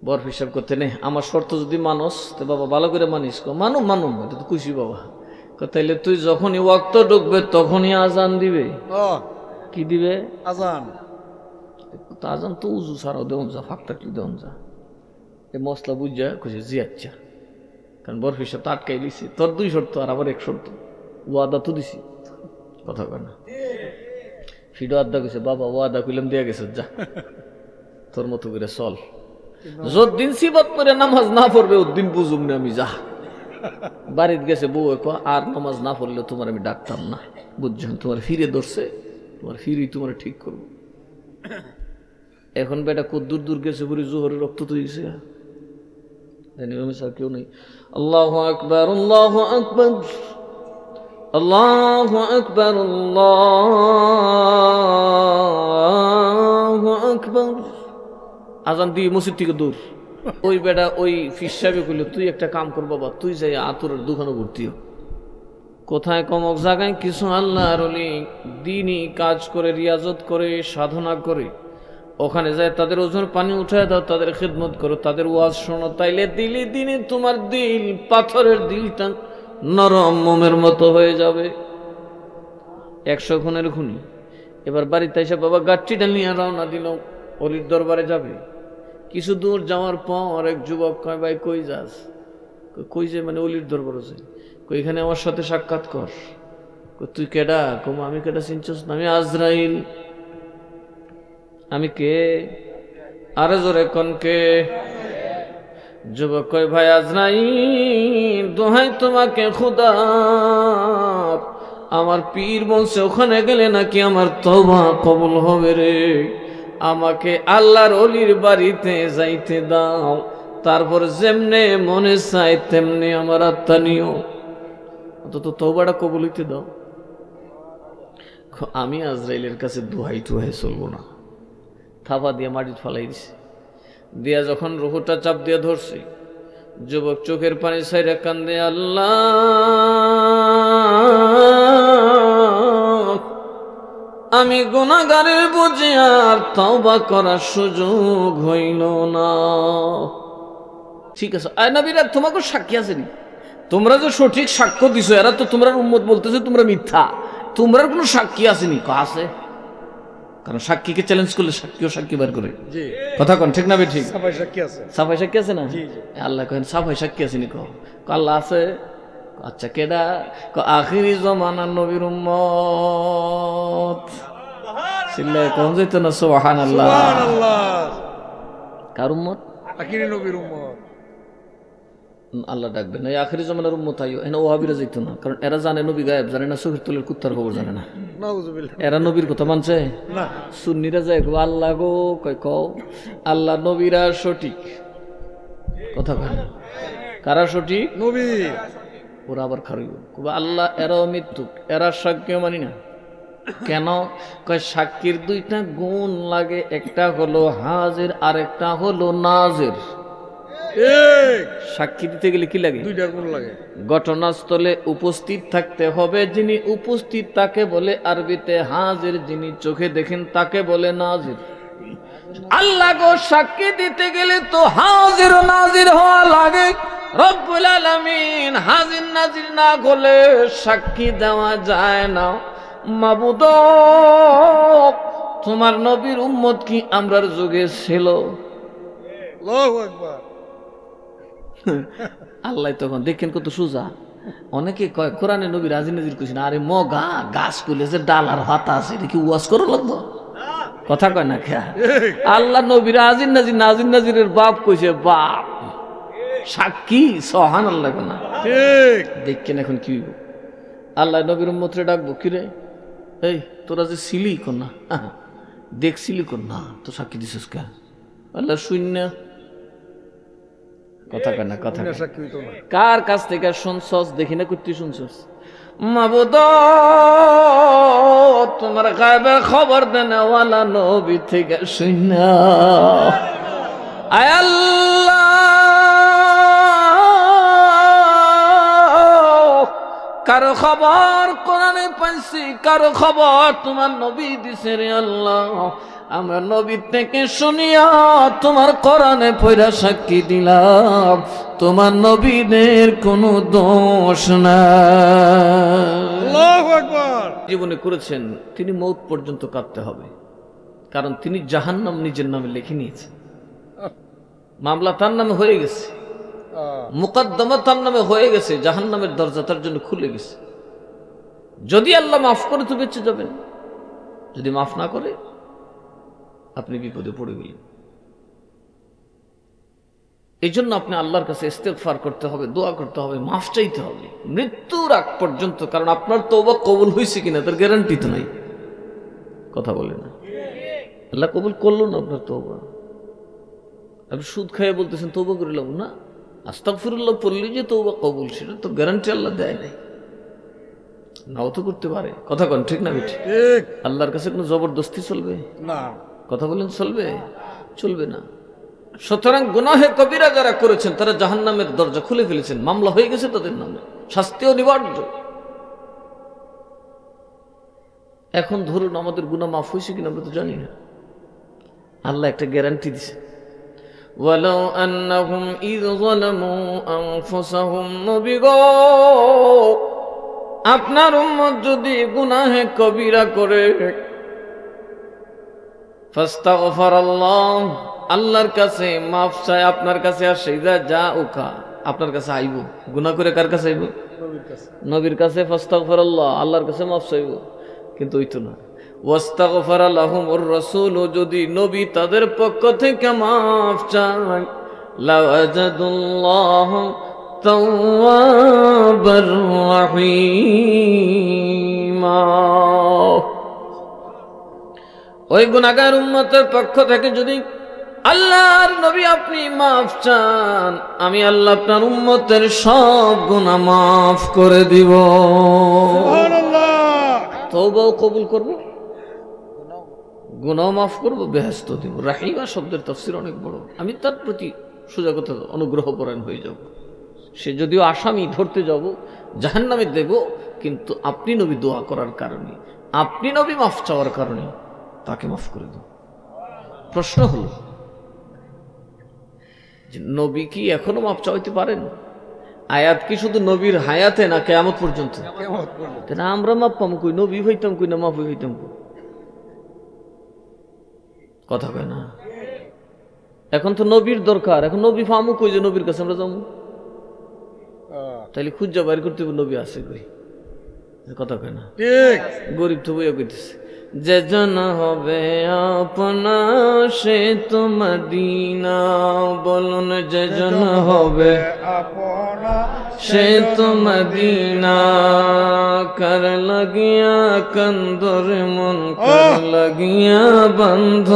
বরফ হিসাব করতে নেই, আমার শর্ত যদি মানস তো বাবা ভালো করে মানিস। মানুম মানুম, এটা তো খুশি বাবা। তাইলে তুই যখনই ওয়াক্ত ঢুকবে তখনই আজান দিবে। কি দিবে? আজান। আজান তো উজু ছাড়াও দেওয়া যা, ফাঁক থাকলে দেওয়া যা। এই মশলা বুঝা খুশি জি আচ্ছা, কারণ বরফ হিসাব তো আটকাই দিছি। তোর 2 শর্ত আর আবার 1 শর্ত, ওয়াদা তো দিছি। কথা কয় না, ফিডো আদা কইছে বাবা ওয়াদা কইলাম দিয়া গেছে, যা তোর মতো করে চল। যতদিন সিবাত করে নামাজ না পড়বে ওদিন বুঝুম না আমি, যা। বাড়িতে গেছে বউ আর নামাজ না পড়লে তোমার আমি ডাকতাম না, বুঝছেন? তোমার ফিরে ধরছে, তোমার ফিরেই তোমার ঠিক করবো। এখন বেটা কদ্দুর দূর গেছে পুরি জোহরের রক্ত তো হয়েছে, জানি স্যার কেউ নেই। আল্লাহু আকবার, আল্লাহু আকবার, আল্লাহু আকবার, আল্লাহু আকবার। আজান দিয়ে মসজিদ থেকে দূর। ওই বেটা ওই ফিস সাহেব কইল, তুই একটা কাম কর বাবা, তুই যাই আতরের দোকানে ভর্তিও। কোথায় কমক জায়গায় কিছু আল্লাহর ওলি দিনই কাজ করে, রিয়াজত করে, সাধনা করে, ওখানে যায় তাদের ওজন পানি উঠায় দাও, তাদের খিদমত করো, তাদের ওয়াজ শোনো। তাইলে দিলি দিনে তোমার দিল, পাথরের দিলটা নরম মোমের মতো হয়ে যাবে। 100 খুনের খুনি এবার বাড়িতে এসে বাবা গাঠটিটা নিয়ে রওনা দিল, অলির দরবারে যাবে। কিছু দূর যাওয়ার পর এক যুবক কয়, ভাই কই যাস? কই যে মানে অলির দরবারে যাই। কই এখানে আমার সাথে সাক্ষাৎ কর। তুই কেডা? কম আমি কেডা চিনছস না? আমি আজরাইল। আমি কে? আরে জোরে কোন কে? যুবক কয়, ভাই আজরাইল, দোহাই তোমাকে খুদা, আমার পীর বলছে ওখানে গেলে নাকি আমার তওবা কবুল হবে রে। আমাকে আল্লাহর অলির বাড়িতে যাইতে দাও, তারপর যেমনে মনে চাই তেমনি আমার আত্মা নিও, অন্তত তওবাটা কবুল হইতে দাও। আমি আজরাইলের কাছে দোহাই টোহাই চলবো না, থাপা দিয়ে মাটি ফালাই দিছে। দিয়া যখন রুহুটা চাপ দিয়ে ধরছে, যুবক চোখের পানি ছাইরা কান্দে, আল্লাহ আমি গুনাহগারের বুঝি আর তওবা করার সুযোগ হইল না। ঠিক আছে, আয় নবীরা তোমাকে সাক্ষী আসেনি, তোমরা যে সঠিক সাক্ষ্য দিছো, এরা তো তোমরা উম্মত বলতেছে তোমরা মিথ্যা, তোমরা কোনো সাক্ষী আসেনি? আছে, কারণ সাক্ষীকে চ্যালেঞ্জ করলে সাক্ষীও সাক্ষী বার করে। কথা কোন ঠিক না? ঠিক, সাফাই সাক্ষী আছে। সাফাই সাক্ষী আছে না? আল্লাহ কেন সাফাই সাক্ষী আসেনি? আল্লাহ আছে। আচ্ছা কেডা? আখিরি জমানার নবীর উম্মত। চিল্লায় কোন যেত না সুবহানাল্লাহ। কার উম্মত? আখিরি নবীর উম্মত। আল্লাহ ডাকবেন এই আখিরি জমানার উম্মত আইও। এনে ওহাবিরা যেত না, কারণ এরা জানে নবী গায়েব, জানে না চোখের তলের কুত্তার খবর জানে না। এরা নবীর কথা মানছে না। সুন্নিরা যায় আল্লাহ গো, কয় কও আল্লাহ নবীরা সঠিক। কথা কয় কারা সঠিক? নবী। ওরা আবার খারিব আল্লাহ এরাও মৃত্যুক, এরা সাক্ষীও মানি না। কেন? কয় সাক্ষীর 2টা গুণ লাগে, একটা হলো হাজির আর একটা হলো নাজির। সাক্ষী দিতে গেলে কি লাগে? 2টা গুণ লাগে। ঘটনাস্থলে উপস্থিত থাকতে হবে, যিনি উপস্থিত তাকে বলে আরবিতে হাজির, যিনি চোখে দেখেন তাকে বলে নাজির। আল্লাহ গো সাক্ষী দিতে গেলে তো হাজির নাজির হওয়া লাগে। রব্বুল আলামিন হাজির নাজির না হলে সাক্ষী দেওয়া যায় না। মাবুদ তোমার নবীর উম্মত কি আমরার যুগে ছিল? আল্লাহু আকবার। আল্লাহ তখন দেখেন কত সোজা। অনেকে কয় কোরআনে নবী রাজি নাজির কইছেন, আরে মগা গাছ কইলে যে ডাল আর হাতা আছে, এটা কি ওয়াজ করা লাগবো? কথা কয় না খেয়া। আল্লাহ নবী রাজি নাজির, নাজির নাজিরের বাপ কইছে, বাপ সাক্ষী সুবহানাল্লাহ না। ঠিক দেখেন এখন কি আল্লাহ নবীর উম্মতরে ডাকবো, কিরে এই তোরা যে ছিলি কোন না, দেখছিলি কোন না, তো সাক্ষী দিছিস কে? আল্লাহ শূন্য। কথা কয় না, কথা কার কাছ থেকে শুনছস? দেখি না করতে শুনছস। মাবুদ তোমার গায়বের খবর দেনেওয়ালা নবী থেকে শূন্য। আয় আল্লাহ কারো খবর কোরআনে পাইছি, কারো খবর তোমার নবী দিছে রে আল্লাহ। আমরা নবী থেকে শুনিয়া তোমার কোরআনে পড়া সাক্ষী দিলাম তোমার নবীদের কোনো দোষ নাই। আল্লাহু আকবার। জীবনে করেছেন তিনি মৌত পর্যন্ত কাঁদতে হবে, কারণ তিনি জাহান্নাম নিজের নামে লিখে নিয়েছেন। মামলা তার নামে হয়ে গেছে, মুকদ্দমা তার নামে হয়ে গেছে, জাহান্নামের দরজা তার জন্য খুলে গেছে। যদি আল্লাহ মাফ করে তো বেঁচে যাবেন, যদি মাফ না করে আপনি বিপদে পড়ে গেলেন। এই জন্য আপনি আল্লাহর কাছে ইস্তেগফার করতে হবে, দোয়া করতে হবে, মাফ চাইতে হবে মৃত্যুর আগ পর্যন্ত। কারণ আপনার তওবা কবুল হয়েছে কিনা তার গ্যারান্টি তো নাই। কথা বলে না, আল্লাহ কবুল করলো না আপনার তওবা। আপনি সুদ খাইয়ে বলতেছেন তওবা করিলাম না, আস্তাগফিরুল্লাহ পড়লে যে তওবা কবুল, সেটা তো গ্যারান্টি আল্লাহ দেয় নাই। নাও তো করতে পারে। কথা কোন ঠিক না বেঠিক? ঠিক। আল্লাহর কাছে কোনো জবরদস্তি চলবে? না। কথা বলেন চলবে? চলবে না। সুতরাং গুনাহে কবিরা যারা করেছেন তারা জাহান্নামের দরজা খুলে ফেলেছেন, মামলা হয়ে গেছে তাদের নামে, শাস্তি অনিবার্য। এখন ধরুন আমাদের গুনাহ মাফ হয়েছে কিনা আমরা তো জানি না। আল্লাহ একটা গ্যারান্টি দিছে, ওয়ালাউ আন্নাহুম ইয যালামু আনফুসাহুম, নবী গো আপনার উম্মত যদি গুনাহে কবিরা করে ফাস্তাগফারাল্লাহ, আল্লাহর কাছে মাফ চায়, আপনার কাছে আসে, যা ওকা আপনার কাছে আইব, গুনাহ করে কার কাছে আইব? নবীর কাছে। ফাস্তাগফারাল্লাহ, আল্লাহর কাছে মাফ চাইব। কিন্তু ওই তো না, ওয়াস্তাগফারা লাহুমুর রাসূল, যদি নবী তাদের পক্ষ থেকে মাফ চায়, লাওয়াজাদুল্লাহ তাওয়াবার রহিমা, ওই গুনাহগার উম্মতের পক্ষ থেকে যদি আল্লাহর নবী আপনি মাফ চান, আমি আল্লাহ আপনার উম্মতের সব গুনাহ মাফ করে দিব। সুবহানাল্লাহ। তওবাও কবুল করব, গুনাহ মাফ করব, বেহেশত দিব। রাহিমা শব্দের তাফসীর অনেক বড়। আমি তার প্রতি সুজাগত অনুগ্রহ পরায়ণ হয়ে যাব। সে যদিও আসামি, ধরতে যাব, জাহান্নামে দেব, কিন্তু আপনি নবী দোয়া করার কারণে, আপনি নবী মাফ চাওয়ার কারণে তাকে মাফ করে দেব। প্রশ্ন হলো যে নবী কি এখনো মাফ চাইতে পারেন? আয়াত কি শুধু নবীর হায়াতে না কিয়ামত পর্যন্ত? কিয়ামত পর্যন্ত। না আমরা মাফ পাম কই? নবী হইতাম কই না মাফ হইতাম কই? কথা কয় না। এখন তো নবীর দরকার, এখন নবী পামু কই যে নবীর কাছে আমরা যাবো? তাইলে খুঁজা বাইর করতে হবে নবী আছে কই। কথা কয় না ঠিক। গরিব তো বইয়া কইতেছে, যে জন হবে আপনা সে তো মদিনা, বলুন যে জন হবে আপনা সে তো মদিনা, কর লাগিয়া কন্দর মন কর লাগিয়া বন্ধ,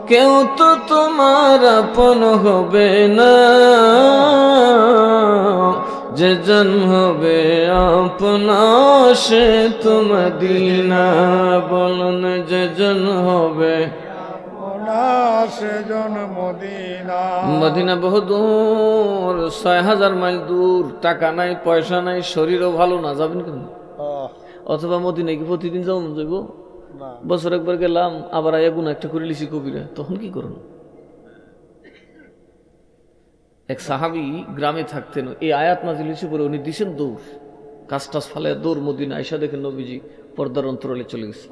কেউ তো তোমার আপন হবে না, যে জন হবে আপনা সে তো মদিনা, বলুন যে জন হবে আপনা সেজন মদিনা। মদিনা বহু দূর, ৬,০০০ মাইল দূর। টাকা নাই, পয়সা নাই, শরীরও ভালো না, যাবেন কেন? অথবা মদিনায় কি প্রতিদিন যাবো? যাইব না। বছর একবার গেলাম, আবার আয়া গুনাহ একটা করে লিছি কবিরা, তখন কি করুন? এক সাহাবী গ্রামে থাকতেন, এই আয়াত নাজিল হয়েছে পরে উনি দিছেন দৌড়, কাজ টাজ ফালে দৌড় মদিনা আইসা দেখেন নবীজি পর্দার অন্তরালে চলে গেছে।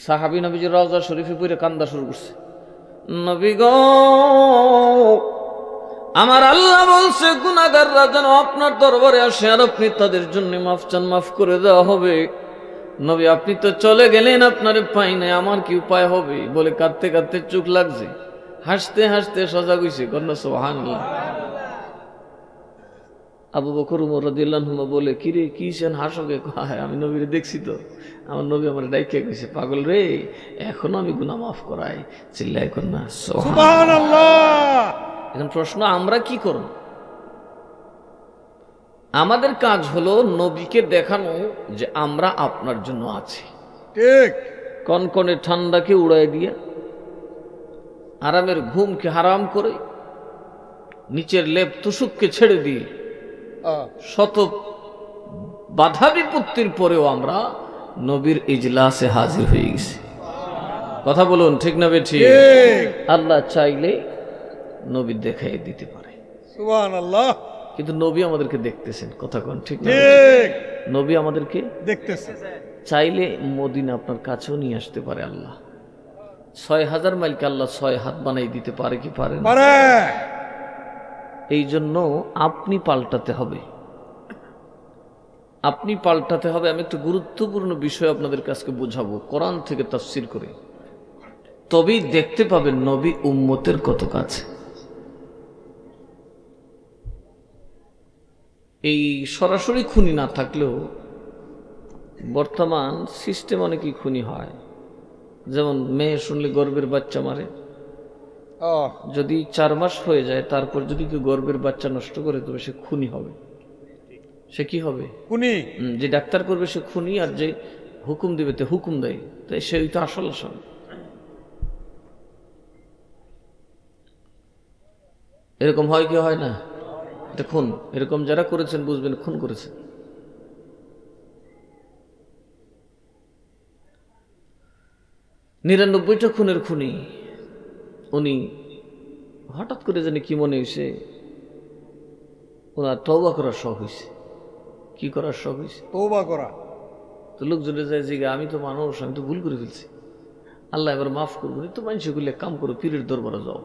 সাহাবী নবীজি রওজা শরীফে পড়ে কান্দা শুরু করছে, নবী গো আমার আল্লাহ বলছে গুনাহগাররা যেন আপনার দরবারে আসে আর আপনি তাদের জন্য মাফ চান, মাফ করে দেওয়া হবে। নবী আপনি তো চলে গেলেন, আপনারে পাই নাই, আমার কি উপায় হবে? বলে কাঁদতে কাঁদতে চোখ লাগছে, হাসতে হাসতে সজাগ হইছে। কন্যা সুবহানাল্লাহ। আবু বকর উমর রাদিয়াল্লাহু আনহু বলে, কিরে কি সেন হাসোগে? কয় আমি নবীরে দেখছি তো, আমার নবী আমার ডাইকে কইছে, পাগল রে এখনো আমি গুনাহ মাফ করাই। চিল্লায় কন্যা সুবহানাল্লাহ। এখন প্রশ্ন, আমরা কি করব? আমাদের কাজ হলো নবীকে দেখানো যে আমরা আপনার জন্য আছি। ঠিক। কনকনে ঠান্ডাকে উড়াই দিয়ে, আরামের ঘুমকে হারাম করে, নিচের লেপ তুষুককে ছেড়ে দিয়ে, শত বাধা বিপত্তির পরেও আমরা নবীর ইজলাসে হাজির হয়ে গেছি। কথা বলুন ঠিক না বেঠিক? ঠিক। আল্লাহ চাইলে নবী দেখাই দিতে পারে, সুবহানাল্লাহ। কিন্তু নবী আমাদেরকে দেখতেছেন। কথা কোন ঠিক না? ঠিক। নবী আমাদেরকে দেখতেছে। চাইলে মদিনা আপনার কাছেও নিয়ে আসতে পারে আল্লাহ। ৬,০০০ মাইলকে আল্লাহ ৬ হাত বানাই দিতে পারে কি পারে না? পারে। এই জন্য আপনি পাল্টাতে হবে, আপনি পাল্টাতে হবে। আমি একটা গুরুত্বপূর্ণ বিষয় আপনাদের কাছে বোঝাবো কোরআন থেকে তাফসীর করে, তবেই দেখতে পাবেন নবী উম্মতের কত কাছে। এই সরাসরি খুনি না থাকলেও বর্তমান সিস্টেম অনেকই খুনি হয়। যেমন মেয়ে শুনলে গর্ভের বাচ্চা মারে, যদি 4 মাস হয়ে যায় তারপর যদি কেউ গর্ভের বাচ্চা নষ্ট করে তবে সে খুনি হবে। সে কি হবে? খুনি। যে ডাক্তার করবে সে খুনি, আর যে হুকুম দিবে তে হুকুম দেয় তাই সে তো আসল আসামি। এরকম হয় কি হয় না? এটা খুন। এরকম যারা করেছেন বুঝবেন খুন করেছেন। নিরানব্বইটা খুনের খুনি। উনি হঠাৎ করে জানি কি মনে হয়েছে, ওনার তওবা করার শখ হয়েছে। কি করার শখ হয়েছে? তওবা করা। তো লোকজনে যায় জিগা, আমি তো মানুষ, আমি তো ভুল করে ফেলছি, আল্লাহ এবার মাফ করবো। তো মানুষে গুলো কাম করো, পীরের দরবারে যাও।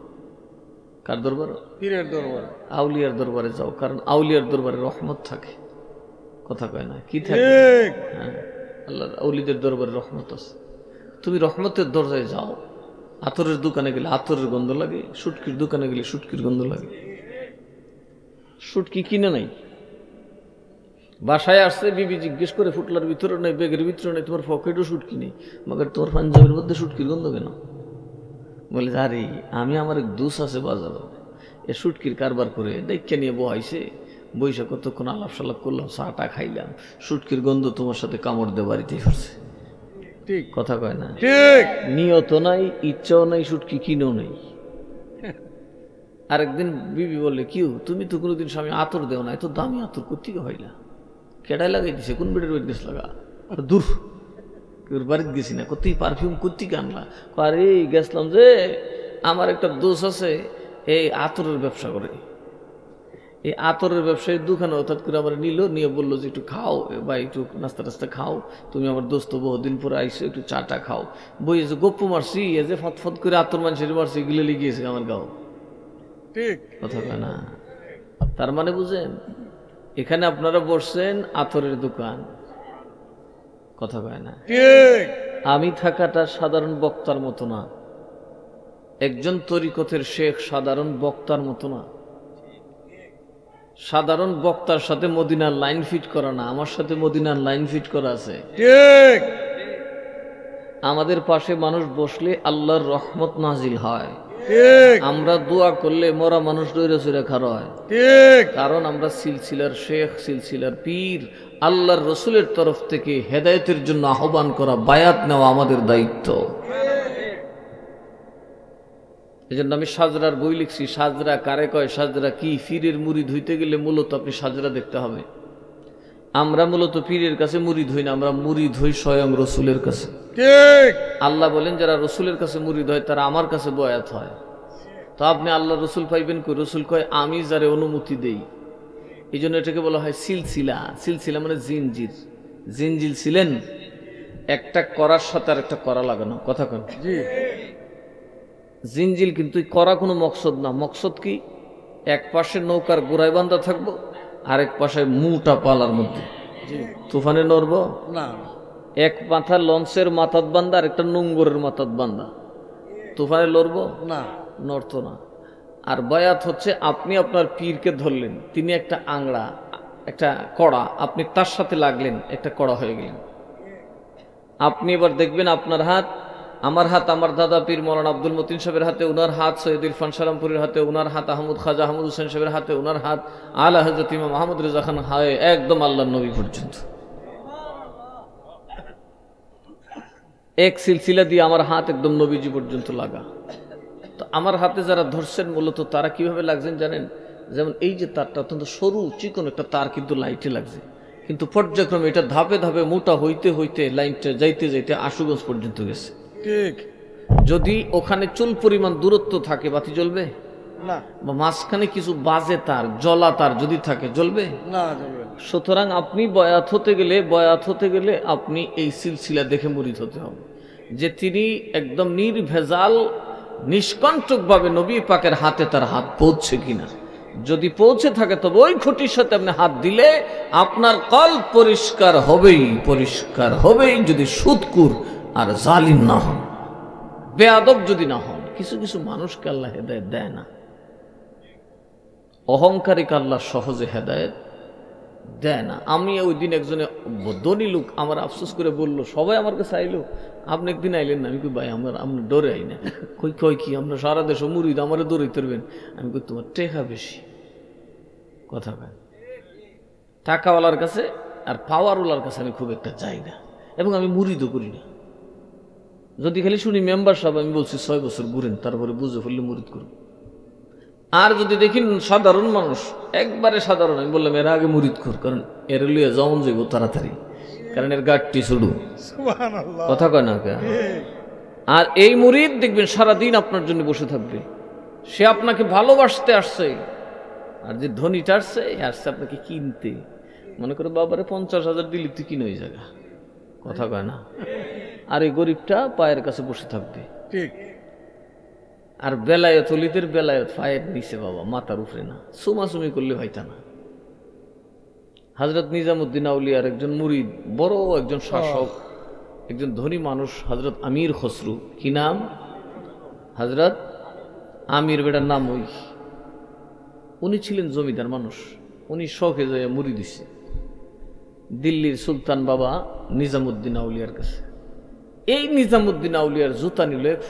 কার দরবার? পীরের দরবার। আউলিয়ার দরবারে যাও, কারণ আউলিয়ার দরবারে রহমত থাকে। কথা কয় না? কি থাকে? হ্যাঁ, আল্লাহর আউলিদের দরবারে রহমত আছে। তুমি রহমতের দরজায় যাও। আতরের দোকানে গেলে আতরের গন্ধ লাগে, সুটকির দোকানে গেলে সুটকির গন্ধ লাগে। সুটকি কিনে নাই, বাসায় আসছে, বিবি জিজ্ঞেস করে ফুটলার ভিতরে নেই, ব্যাগের ভিতরে নেই, তোমার পকেটও সুটকি নেই, মগর তোমার পাঞ্জাবের মধ্যে সুটকির গন্ধ কেন? বলে আরে আমি আমার এক দোষ আছে বাজার, এ সুটকির কারবার করে দেখে নিয়ে বহাইছে, বৈশা কতক্ষণ আলাপ সালাপ করলাম, চাটা খাইলাম, সুটকির গন্ধ তোমার সাথে কামড় দিয়ে বাড়িতেই ফেলছে। ঠিক কথা কয় না? ঠিক। নিয়ত নাই, ইচ্ছাও নাই, সুটকি কিনেও নেই। আরেকদিন বিবি বললে, কিউ তুমি তো কোনোদিন স্বামী আতর দেও না, এত দামি আতর কোথেকে হইলা? কেটাই লাগাই দিছে? কোন বেডের বাড়িতে গেছ লাগা? দূর, কেউর বাড়িতে গেছি না। কোথায় পারফিউম কোথেকে আনলা? আরে গেছিলাম যে আমার একটা দোষ আছে, এই আতরের ব্যবসা করে। এই আতরের ব্যবসায়ী দোকানে হঠাৎ করে আমার নিল, নিয়ে বললো যে একটু খাও বা একটু নাস্তা টাস্তা খাও, তুমি আমার দোস্ত বহুদিন পরে আইসো, একটু চাটা খাও। বই যে গপ্পু মারছি, এ যে ফতফত করে আতর মানুষের মারছি, এগুলো লিগিয়েছে আমার গাও। ঠিক কথা কয় না? তার মানে বুঝেন, এখানে আপনারা বসছেন আতরের দোকান। কথা কয় না? ঠিক। আমি থাকাটা সাধারণ বক্তার মতো না, একজন তরিকতের শেখ সাধারণ বক্তার মতো না। সাধারণ বক্তার সাথে মদিনার লাইন ফিট করা না, আমার সাথে মদিনার লাইন ফিট করা আছে। ঠিক। আমাদের পাশে মানুষ বসলে আল্লাহর রহমত নাজিল হয়। ঠিক আমরা দোয়া করলে মরা মানুষ দৈরে চৈরে খার হয়। ঠিক। কারণ আমরা সিলসিলার শেখ, সিলসিলার পীর। আল্লাহর রসুলের তরফ থেকে হেদায়েতের জন্য আহ্বান করা, বায়াত নেওয়া আমাদের দায়িত্ব। এই জন্য আমি সাজরার বই লিখছি। সাজরা কারে কয়, সাজরা কি? পীরের মুরিদ হইতে গেলে মূলত আপনি সাজরা দেখতে হবে। আমরা মূলত পীরের কাছে মুরিদ হই না, আমরা মুরিদ হই স্বয়ং রসুলের কাছে। ঠিক। আল্লাহ বলেন যারা রসুলের কাছে মুরিদ হয় তারা আমার কাছে বয়াত হয়। তো আপনি আল্লাহ রসুল পাইবেন কই? রসুল কয় আমি যারে অনুমতি দেই। এই জন্য এটাকে বলা হয় সিলসিলা। সিলসিলা মানে জিনজির। জিনজিল ছিলেন একটা করার সাথে আর একটা করা লাগানো। কথা কন? জি। জিনজিল কিন্তু করা কোনো মকসদ না। মকসদ কি? এক পাশে নৌকার গোড়ায় বান্ধা থাকবো, আরেক পাশে মুটা পালার মধ্যে। জি। তুফানে নড়বো না। এক মাথা লঞ্চের মাথাত বান্ধা আর একটা নোঙ্গরের মাথাত বান্ধা, তুফানে লড়বো না। নড়তো না। আর বায়াত হচ্ছে আপনি আপনার পীরকে ধরলেন, তিনি একটা আংড়া, একটা কড়া, আপনি তার সাথে লাগলেন, একটা কড়া হয়ে গেলেন। আপনি এবার দেখবেন আপনার হাত, আমার হাত, আমার দাদা পীর মৌলানা আব্দুল মতিন সাহেবের হাতে, উনার হাত সৈয়দ ইরফান সালামপুরের হাতে, উনার হাত আহমদ খাজা আহমদ হোসেন সাহেবের হাতে, উনার হাত আলা হযরত ইমাম মাহমুদ রেজা খান হায় একদম আল্লাহর নবী পর্যন্ত। এক সিলসিলা দিয়ে আমার হাত একদম নবীজি পর্যন্ত লাগা। তো আমার হাতে যারা ধরছেন মূলত তারা কিভাবে লাগছেন জানেন? যেমন এই যে তারটা অত্যন্ত সরু চিকন একটা তার, কিন্তু লাইটে লাগছে, কিন্তু পর্যায়ক্রমে এটা ধাপে ধাপে মোটা হইতে হইতে লাইনটা যাইতে যাইতে আশুগঞ্জ পর্যন্ত গেছে। ঠিক। যদি ওখানে চুল পরিমাণ দূরত্ব থাকে বাতি জ্বলবে? না বা মাঝখানে কিছু বাজে তার, জলা তার যদি থাকে জ্বলবে? না জ্বলবে না। সুতরাং আপনি বয়াত হতে গেলে আপনি এই সিলসিলা দেখে মুরিদ হতে হবে যে তিনি একদম নির্ভেজাল নিষ্কণ্টকভাবে নবী পাকের হাতে তার হাত পৌঁছে কিনা। যদি পৌঁছে থাকে তবে ওই খুঁটির সাথে আপনি হাত দিলে আপনার কল্প পরিষ্কার হবেই যদি সুদকুর আর জালিম না হন, বেয়াদব যদি না হন। কিছু কিছু মানুষকে আল্লাহ হেদায়েত দেয় না, অহংকারীকে আল্লাহ সহজে হেদায়েত দেয় না। আমি ওই দিন একজনে ধনী লোক আমার আফসোস করে বলল, সবাই আমার কাছে আইলো, আপনি একদিন আইলেন না। আমি কই ভাই আমরা ডরে আই না। কই কি আমরা সারা দেশ মুরিদ, আমারে দৌড়াইতে পারবেন? আমি কই তোমার টেকা বেশি কথা কয়। টাকাওয়ালার কাছে আর পাওয়ারওয়ালার কাছে আমি খুব একটা যাই না, এবং আমি মুরিদও করি না। যদি খালি শুনি মেম্বার সাহেব, আমি বলছি 6 বছর ঘুরেন, তারপরে বুঝে ফেললে মুরিদ করব। আর যদি দেখি সাধারণ মানুষ, একবারে সাধারণ, আমি বললাম এর আগে মুরিদ কর, কারণ এর লিয়ে যেমন যাইব তাড়াতাড়ি, কারণ এর গাঠটি ছুড়ু কথা কয় না। আর এই মুরিদ দেখবেন সারাদিন আপনার জন্য বসে থাকবে, সে আপনাকে ভালোবাসতে আসছে। আর যে ধনীটা আসছে আপনাকে কিনতে, মনে করে বাবারে 50,000 দিলি তুই কিনে ওই জায়গা, কথা কয় না। আর এই গরিবটা পায়ের কাছে বসে থাকবে। ঠিক। আর বেলায়ত অলিদের বেলায়ত পায়ের নিচে বাবা, মাথার উপরে না, সুমাসুমি করলে হয়তা না। হযরত নিজামুদ্দিন আউলিয়ার একজন মুরিদ, বড় একজন শাসক, একজন ধনী মানুষ, হযরত আমির খসরু। কি নাম? হযরত আমির, বেটার নাম ওই। উনি ছিলেন জমিদার মানুষ, উনি শখে যায় মুরিদ দিছে দিল্লির সুলতান বাবা নিজামুদ্দিন আউলিয়ার কাছে। এই নিজামুদ্দিন আউলিয়ার জুতা নিল এক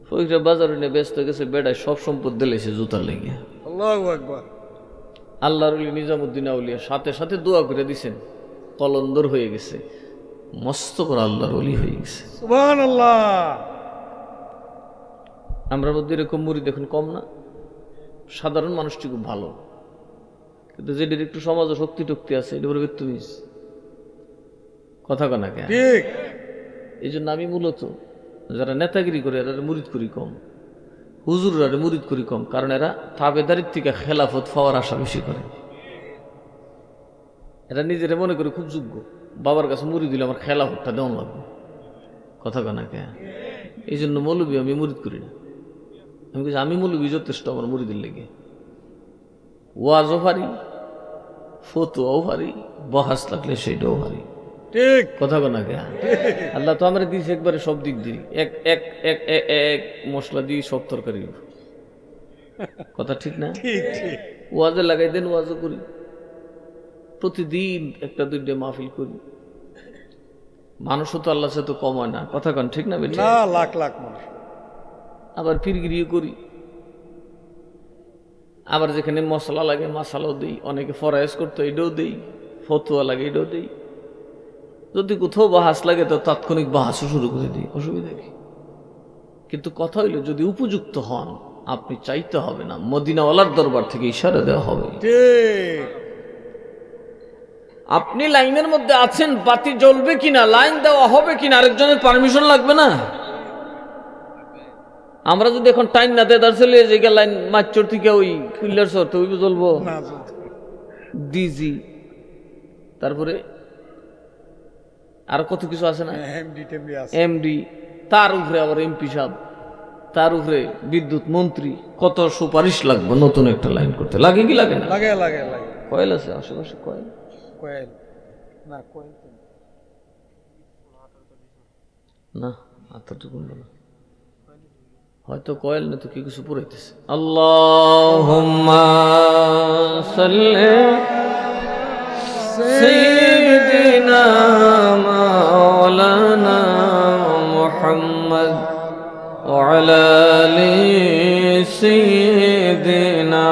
ফইকরা বাজারে নিয়ে ব্যস্ত গেছে, বেড়ায় সব সম্পদ দিলেছে জুতার লেগে। আল্লাহু আকবার। আল্লাহর ওলি নিজামুদ্দিন আউলিয়া সাথে সাথে দোয়া করে দিছেন, কলন্দর হয়ে গেছে, মস্ত করে আল্লাহর ওলি হয়ে গেছে। সুবহানাল্লাহ। আমরা মধ্যে এরকম মুরিদ এখন কম না? সাধারণ মানুষটি খুব ভালো, কিন্তু যেটির একটু সমাজে শক্তি টক্তি আছে এটা বলবে তুমি কথা কনা কেন? ঠিক। এই জন্য আমি মূলত যারা নেতাগিরি করে এরা মুরিদ করি কম, হুজুররা মুরিদ করি কম, কারণ এরা তাবেদারির থেকে খেলাফত পাওয়ার আশা বেশি করে। এরা নিজেরা মনে করে খুব যোগ্য, বাবার কাছে মুরিদ দিলে আমার খেলাফতটা দেওয়া লাগবে, কথা কনা কে। এই জন্য মৌলবী আমি মুরিদ করি না। আমি বলছি আমি মৌলবী যথেষ্ট আমার মুরিদের লেগে, ওয়াজও পারি, ফতুয়াও পারি, বহাস লাগলে সেইটাও পারি, ঠিক কথা কনা কে। আল্লাহ তো আমরা দিয়েছি একবারে সব দিক দিয়ে, এক এক এক এক মশলা দিয়ে সব তরকারি, কথা ঠিক না? ঠিক ঠিক। ওয়াজে লাগাই দেন, ওয়াজও করি, প্রতিদিন একটা দুইটা মাহফিল করি। মানুষও তো আল্লাহ সাথে কম হয় না, কথা কন ঠিক না বেটা? না, লাখ লাখ মানুষ। আবার ফিরগিরিও করি, আবার যেখানে মশলা লাগে মশালাও দিই, অনেকে ফরায়েজ করতো এটাও দিই, ফতুয়া লাগে এটাও দিই। যদি কোথাও বাহাস লাগে তো তাৎক্ষণিক বাহাসও শুরু করে দিই, অসুবিধা কি? কিন্তু কথা হইলো যদি উপযুক্ত হন, আপনি চাইতে হবে না, মদিনাওয়ালার দরবার থেকে ইশারা দেওয়া হবে। ঠিক। আপনি লাইনের মধ্যে আছেন, বাতি জ্বলবে কিনা, লাইন দেওয়া হবে কিনা, আরেকজনের পারমিশন লাগবে না। আমরা যদি এখন টাইম না দেয় তার চলে যে লাইন মাচর থেকে ওই কুল্লার শহর তো ওই জ্বলবো ডিজি, তারপরে আর কত কিছু আছে না, এমডি, তার উপরে আবার এমপি সাহেব, তার উপরে বিদ্যুৎ মন্ত্রী, কত সুপারিশ লাগবে নতুন একটা লাইন করতে, লাগে কি লাগে না? লাগে লাগে লাগে। কয়েল আছে আশেপাশে, কয়েল কয়েল না, কয়েল না, এতটুকু না, হয়তো কয়েল না তো কি কিছু পুরাইতেছে। আল্লাহুম্মা সাল্লি সাইয়্যিদিনা মাওলানা মুহাম্মদ ওয়া আলা আলি সাইয়্যিদিনা।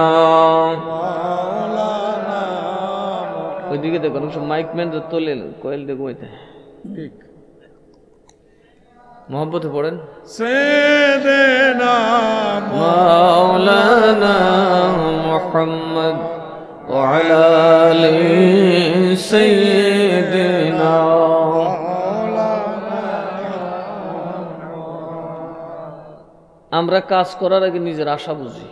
ওইদিকে দেখো সব মাইক ম্যান তোলে কয়েল দিয়ে ঘুমাইতে। ঠিক। মোহাম্মতে পড়েন সাইয়্যিদিনা মাওলানা মুহাম্মদ ওয়া আলা আলি সাইয়্যিদিনা। আমরা কাজ করার আগে নিজের আশা বুঝি।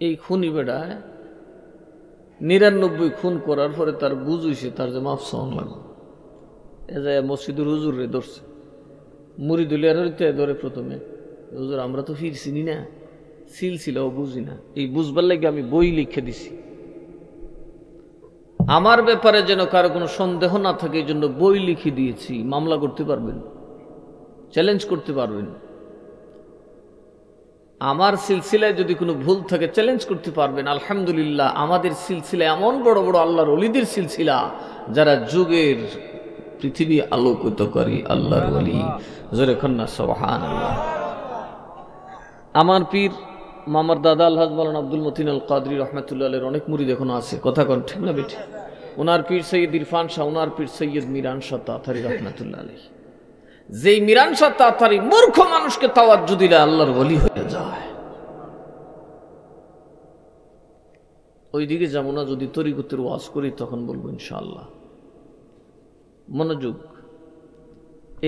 এই খুনি বেড়ায় 99 খুন করার পরে তার বুঝইছে তার যে মাফ চাওয়ান লাগবে। এ যায় মসজিদুর হুজুর রে ধরছে, মুরিদুলিয়ার ধরে প্রথমে, হুজুর আমরা তো ফির চিনি না, সিলসিলাও বুঝি না, এই বুঝবার লাগে আমি বই লিখে দিছি, আমার ব্যাপারে যেন কারো কোনো সন্দেহ না থাকে এই জন্য বই লিখে দিয়েছি, মামলা করতে পারবেন, চ্যালেঞ্জ করতে পারবেন, আমার সিলসিলায় যদি কোনো ভুল থাকে চ্যালেঞ্জ করতে পারবেন। আলহামদুলিল্লাহ আমাদের সিলসিলা এমন বড় বড় আল্লাহর ওলিদের সিলসিলা যারা যুগের পৃথিবী আলোকিতকারী আল্লাহর ওলি। জোরে কন্যা সুবহানাল্লাহ। আমার পীর মামার দাদা আলহাজ মাওলানা আব্দুল মতিন আল কাদরি রহমাতুল্লাহ আলাইহির অনেক মুরিদ এখনো আছে, কথা কন ঠিক না বেটি? ওনার পীর সৈয়দ ইরফান শাহ, ওনার পীর সৈয়দ মিরান শাহ তাতারি রহমাতুল্লাহ আলাইহি। যেই মিরান শাহ তাতারি মূর্খ মানুষকে তাওয়াজ্জু দিলে আল্লাহর ওলি হয়ে যায়। ওইদিকে যাবো না, যদি তরিকতের ওয়াজ করি তখন বলবো ইনশাআল্লাহ। মনোযোগ।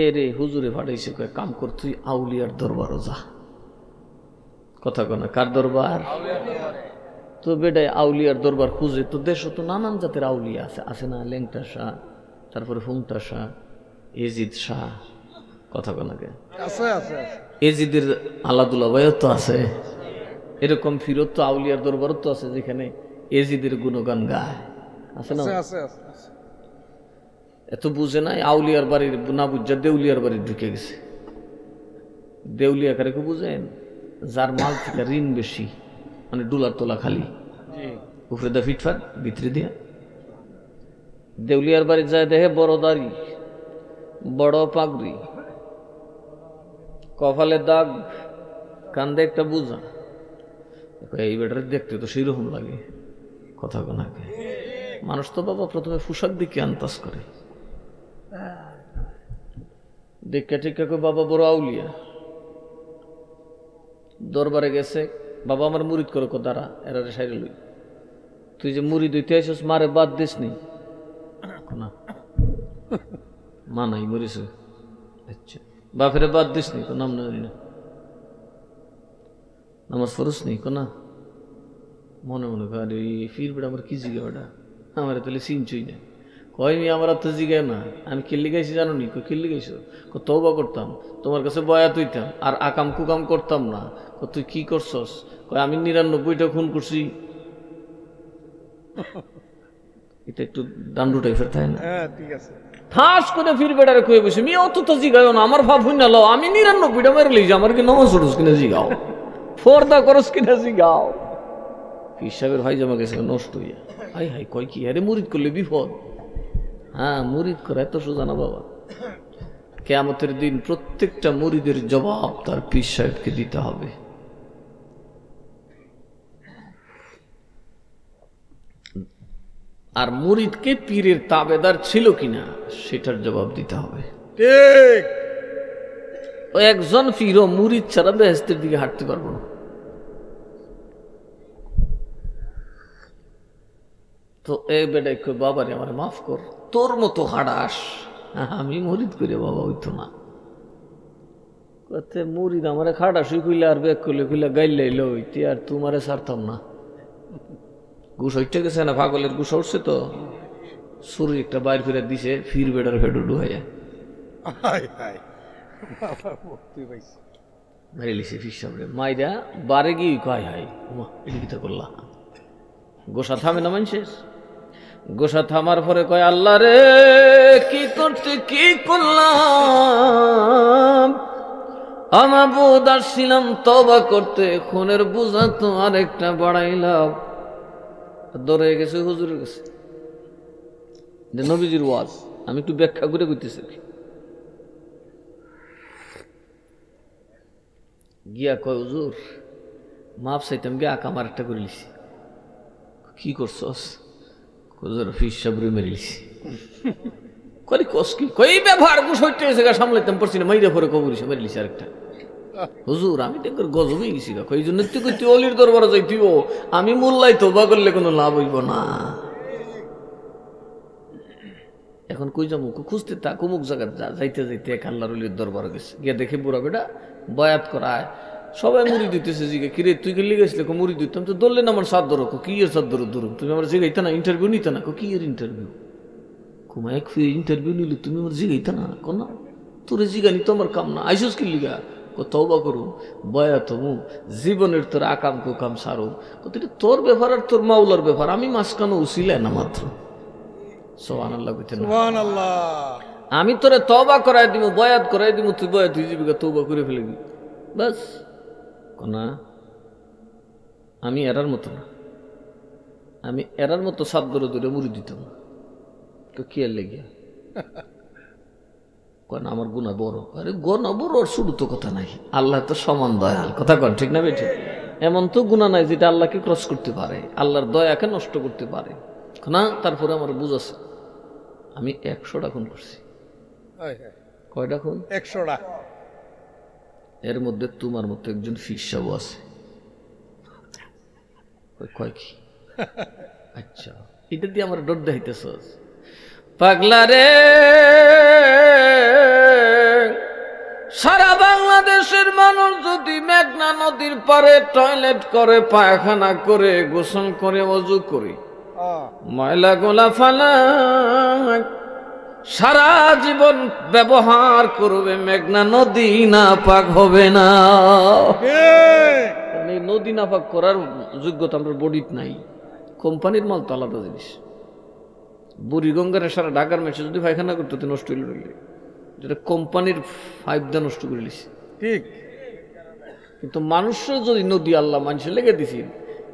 এ রে হুজুরে ভাড়াইছে কয়ে কাম কর, তুই আউলিয়ার দরবারও যা। কথা কনা কার দরবার? তো বেটায় আউলিয়ার দরবার খুঁজে, তো দেশে তো নানান জাতের আউলিয়া আছে, আছে না? লেংটা শাহ, তারপরে হুমটা শাহ, এজিদ শাহ, কথা কনাকে এজিদের আলাদুল্লাহ ভাইও তো আছে, এরকম ফিরত তো আউলিয়ার দরবারও তো আছে যেখানে এজিদের গুণগান গায়, আছে না? এত বুঝে নাই, আউলিয়ার বাড়ির না বুঝা দেউলিয়ার বাড়ি ঢুকে গেছে। দেউলিয়া কারে বুঝেন? যার মাল থেকে ঋণ বেশি, মানে ডুলার তোলা খালি, উপরে দা ফিটফাট ভিতরে দিয়া। দেউলিয়ার বাড়ি যায় দেখে বড় দাড়ি, বড় পাগড়ি, কপালে দাগ, কান্দে একটা বুঝা। এই বেটারে দেখতে তো সেইরকম লাগে, কথা কোনাকে। মানুষ তো বাবা প্রথমে পোশাক দিকে আন্দাজ করে, দেখে টিকা কই বাবা বড় আউলিয়া। দরবারে গেছে, বাবা আমার মুরিদ করে কো দাঁড়া, এরারে সাইরে লই, তুই যে মুরিদ হইতে আইছিস মারে বাদ দিস নি না? মা নাই মরিছে, আচ্ছা বাপেরে বাদ দিস নি? নাম নেই না, নামাজ ফরস নেই কোনা? মনে মনে কর ফির বেটা আমার কি জিগা বেটা, আমার তাহলে চিনছই না। কয়নি আমার তো জিগায় না, আমি কিল্লি গাইছি জানো নি? কিল্লি গাইছো? তওবা করতাম, তোমার কাছে বয়াত হইতাম, আর আকাম কুকাম করতাম না। তুই কি করছস? কয় আমি 99টা খুন করছি। এটা একটু দান্ডু টাইপের, তাই না? ঠিক আছে। ঠাস করে ফির বেটারে কয়ে বসে, মি অত তো জিগাও না, আমার ভাব হই না লো, আমি 99টা মেরে লইছি, আমার কি নামাজ পড়স কিনা জিগাও, ফর্দা করস কিনা জিগাও। পীর সাহেবের ভাই জামা গেছে নষ্ট হইয়া, হাই হাই কয় কি আরে মুরিদ করলে বিপদ। হ্যাঁ মুরিদ করে এত সোজা না বাবা। কিয়ামতের দিন প্রত্যেকটা মুরিদের জবাব তার পীর সাহেবকে দিতে হবে। আর মুরিদকে পীরের তাবেদার ছিল কিনা সেটার জবাব দিতে হবে। ঠিক। ও একজন পীরও মুরিদ ছাড়া বেহেশতের দিকে হাঁটতে পারবো না। তো এই বেটাই কই বাবারে আমার মাফ কর, তোর মতো হাড়াস আমি মুরিদ করে বাবা হইতো না। কতে মুরিদ আমার খাটাসই কইলে আর ব্যাগ করলে কইলে গাইলাইল হইতে, আর তোমারে ছাড়তাম না। গুস হইতে গেছে না, পাগলের গুস উঠছে তো, শরীর একটা বাইর ফিরে দিছে, ফির বেটার ফেডু ডুহাইয়া মারি লিছে ফির সামনে মাইরা বারে গিয়ে কয় হাই এটা কি করলা। গোসা থামে না মানুষের, গোসা থামার পরে কয় আল্লাহ রে কি করতে কি করলাম, আমার বোধ আসছিলাম তওবা করতে, খুনের বোঝা তো আরেকটা বাড়াইলাম। দৌড়ে গেছে হুজুরের কাছে, নবীজির ওয়াজ আমি একটু ব্যাখ্যা করে কইতেছি। গিয়া কয় হুজুর মাপ চাইতাম, গিয়া আঁকা মার একটা করে লিছি। কি করছস? হুজুর ফিস সাবরে মেরে লিছি। কই কস কি? কই ব্যবহার গুছ হইতে এসে গা সামলাইতাম পারছি না, মাইরা পরে কবরিছে মেরে লিছি আরেকটা। হুজুর আমি তো গজবই গেছি গা, এই জন্য তুই তুই অলির দরবারে যাইতিব, আমি মোল্লাই তোবা করলে কোনো লাভ হইব না। এখন কই যাবো খুঁজতে তা কুমুক জায়গা যাইতে যাইতে এক আল্লাহর অলির দরবারে গেছে, গিয়া দেখে বুড়া বেটা বয়াত করায় সবাই মুড়ি দিতেছে জিগে কিরে তুই কি লিগেছিলে মুড়ি দিতাম তো ধরলেন আমার সাদ ধরো কি এর সাদ ধরো ধরুন তুমি আমার জিগাইতে না ইন্টারভিউ নিতে না কি এর ইন্টারভিউ কুমায় ইন্টারভিউ নিলে তুমি আমার জিগাইতে না কোন তোর জিগানি তো আমার কাম না আইসুস কি লিগা তওবা করু বয়াত হমু জীবনের তোর আকাম কুকাম সারু তোর ব্যাপার আর তোর মাওলার ব্যাপার আমি মাঝখানে উসিলে না মাত্র সুবহানাল্লাহ কইতেন সুবহানাল্লাহ আমি তোরে তওবা করাই দিব বয়াত করাই দিব তুই বয়াত হয়ে যাবি তওবা করে ফেলবি বাস কোনা আমি এরার মতো না আমি এরার মতো সাত ধরে ধরে মুড়ি দিতাম তো কি আর লেগে কন আমার গুনাহ বড় আরে গুনাহ বড় আর শুধু তো কথা নাই আল্লাহ তো সমান দয়াল কথা কন ঠিক না বেঠিক এমন তো গুনাহ নাই যেটা আল্লাহকে ক্রস করতে পারে আল্লাহর দয়াকে নষ্ট করতে পারে না তারপরে আমার বুঝাছে আমি 100টা খুন করছি কয়টা খুন 100টা এর মধ্যে তোমার মতো একজন ফিসাবও আছে কয় কি আচ্ছা এটা দিয়ে আমার ডর দেখাইতেছ পাগলা রে সারা বাংলাদেশের মানুষ যদি মেঘনা নদীর পারে টয়লেট করে পায়খানা করে গোসল করে ওযু করে ময়লা গোলা ফালায় সারা জীবন ব্যবহার করবে মেঘনা নদী না পাক হবে না এই নদী না পাক করার যোগ্যতা আমরা বডিত নাই কোম্পানির মাল তো আলাদা জিনিস বুড়িগঙ্গার সারা ঢাকার মেশে যদি পায়খানা করতে নষ্ট হইল রইলে যেটা কোম্পানির পাইপ দিয়ে নষ্ট করে লিস ঠিক কিন্তু মানুষের যদি নদী আল্লাহ মানুষে লেগে দিছি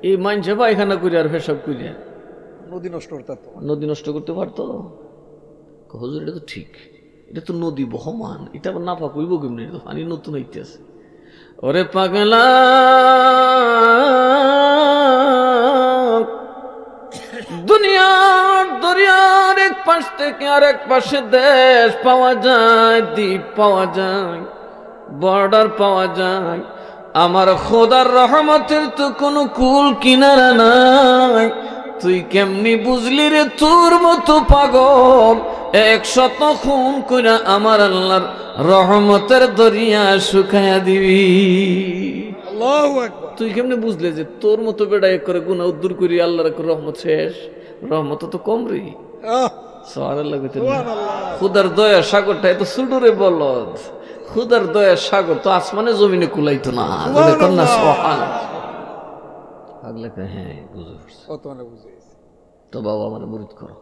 এই মানুষে পায়খানা করে আর পেশাব করে নদী নষ্ট করতে নদী নষ্ট করতে পারতো হুজুর এটা তো ঠিক এটা তো নদী বহমান এটা আবার না পাক হইব কেমনি পানি নতুন হইতে আছে ওরে পাগলা দুনিয়ার দরিয়ার এক পাশ থেকে আরেক পাশে দেশ পাওয়া যায় দ্বীপ পাওয়া যায় বর্ডার পাওয়া যায় আমার খোদার রহমতের তো কোনো কুল কিনারা নাই তুই কেমনি বুঝলি রে তোর মতো পাগল 100 খুন কইরা আমার আল্লাহর রহমতের দরিয়া শুকায়া দিবি আল্লাহু আকবার তুই কেমনে বুঝলে যে তোর মতো বেড়া এক করে গুনাহ দূর করি আল্লাহর রহমত শেষ রহমত তো কম রে সুবহানাল্লাহ খুদার দয়া সাগরটা এত সুডুরে বলদ খুদার দয়া সাগর তো আসমানে জমিনে কুলাইতো না দেখুন না সুবহানাল্লাহ আগলে হ্যাঁ বুঝে তো বাবা আমার মুরিদ করো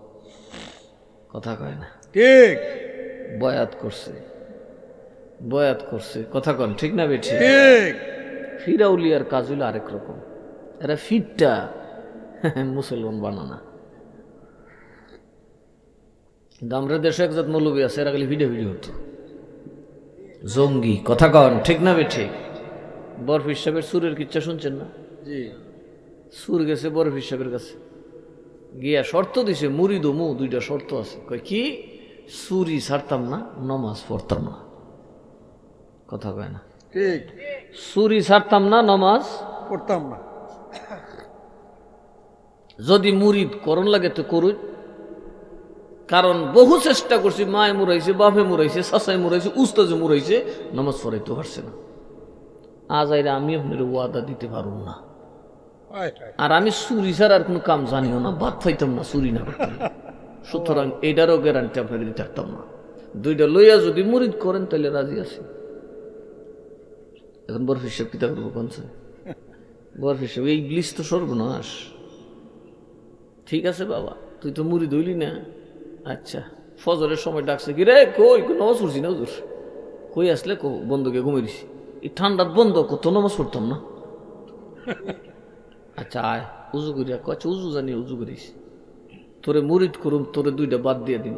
কথা কয় না ঠিক বয়াত করছে কথা কন ঠিক না বেঠি ঠিক ফিরাউলিয়ার কাজ হইল আরেক রকম এরা ফিটটা মুসলমান বানানা কিন্তু আমরা দেশে একজাত মৌলবী আছে এরা খালি ভিডিও হতো জঙ্গি কথা কন ঠিক না বেঠি বরফির সাহেবের সুরের কিচ্ছা শুনছেন না জি সুর গেছে বরফির সাহেবের কাছে গিয়া শর্ত দিছে মুরিদ মু 2টা শর্ত আছে কয় কি সুরি ছাড়তাম না নামাজ পড়তাম না কথা কয় না ঠিক সুরি ছাড়তাম না নামাজ পড়তাম না যদি মুরিদ করণ লাগে তো করুন কারণ বহু চেষ্টা করছি মায় মুরাইছে বাপে মুরাইছে চাচাই মুরাইছে উস্তাজে মুরাইছে নামাজ পড়াইতে পারছে না আজ আইরা আমি আপনার ওয়াদা দিতে পারব না আর আমি চুরি ছাড়া আর কোনো কাম জানিও না বাদ পাইতাম না চুরি না করতাম সুতরাং এইটারও গ্যারান্টি আপনাকে দিতে পারতাম না 2টা লইয়া যদি মুরিদ করেন তাহলে রাজি আছি এখন বরফির সাহেব কিতা করবো কনছে বরফির সাহেব এই ইবলিস তো সর্বনাশ ঠিক আছে বাবা তুই তো মুরিদ হইলি না আচ্ছা ফজরের সময় ডাকছে কি রে কই নামাজ পড়ছি না হুজুর কই আসলে বন্ধুকে ঘুমিয়ে দিছি এই ঠান্ডাত বন্ধ কত নামাজ পড়তাম না আচ্ছা আয় উজু করিয়া আচ্ছা উজু জানি উজু করিস তোরে মুরিদ করুম তোরে 2টা বাদ দিয়ে দিন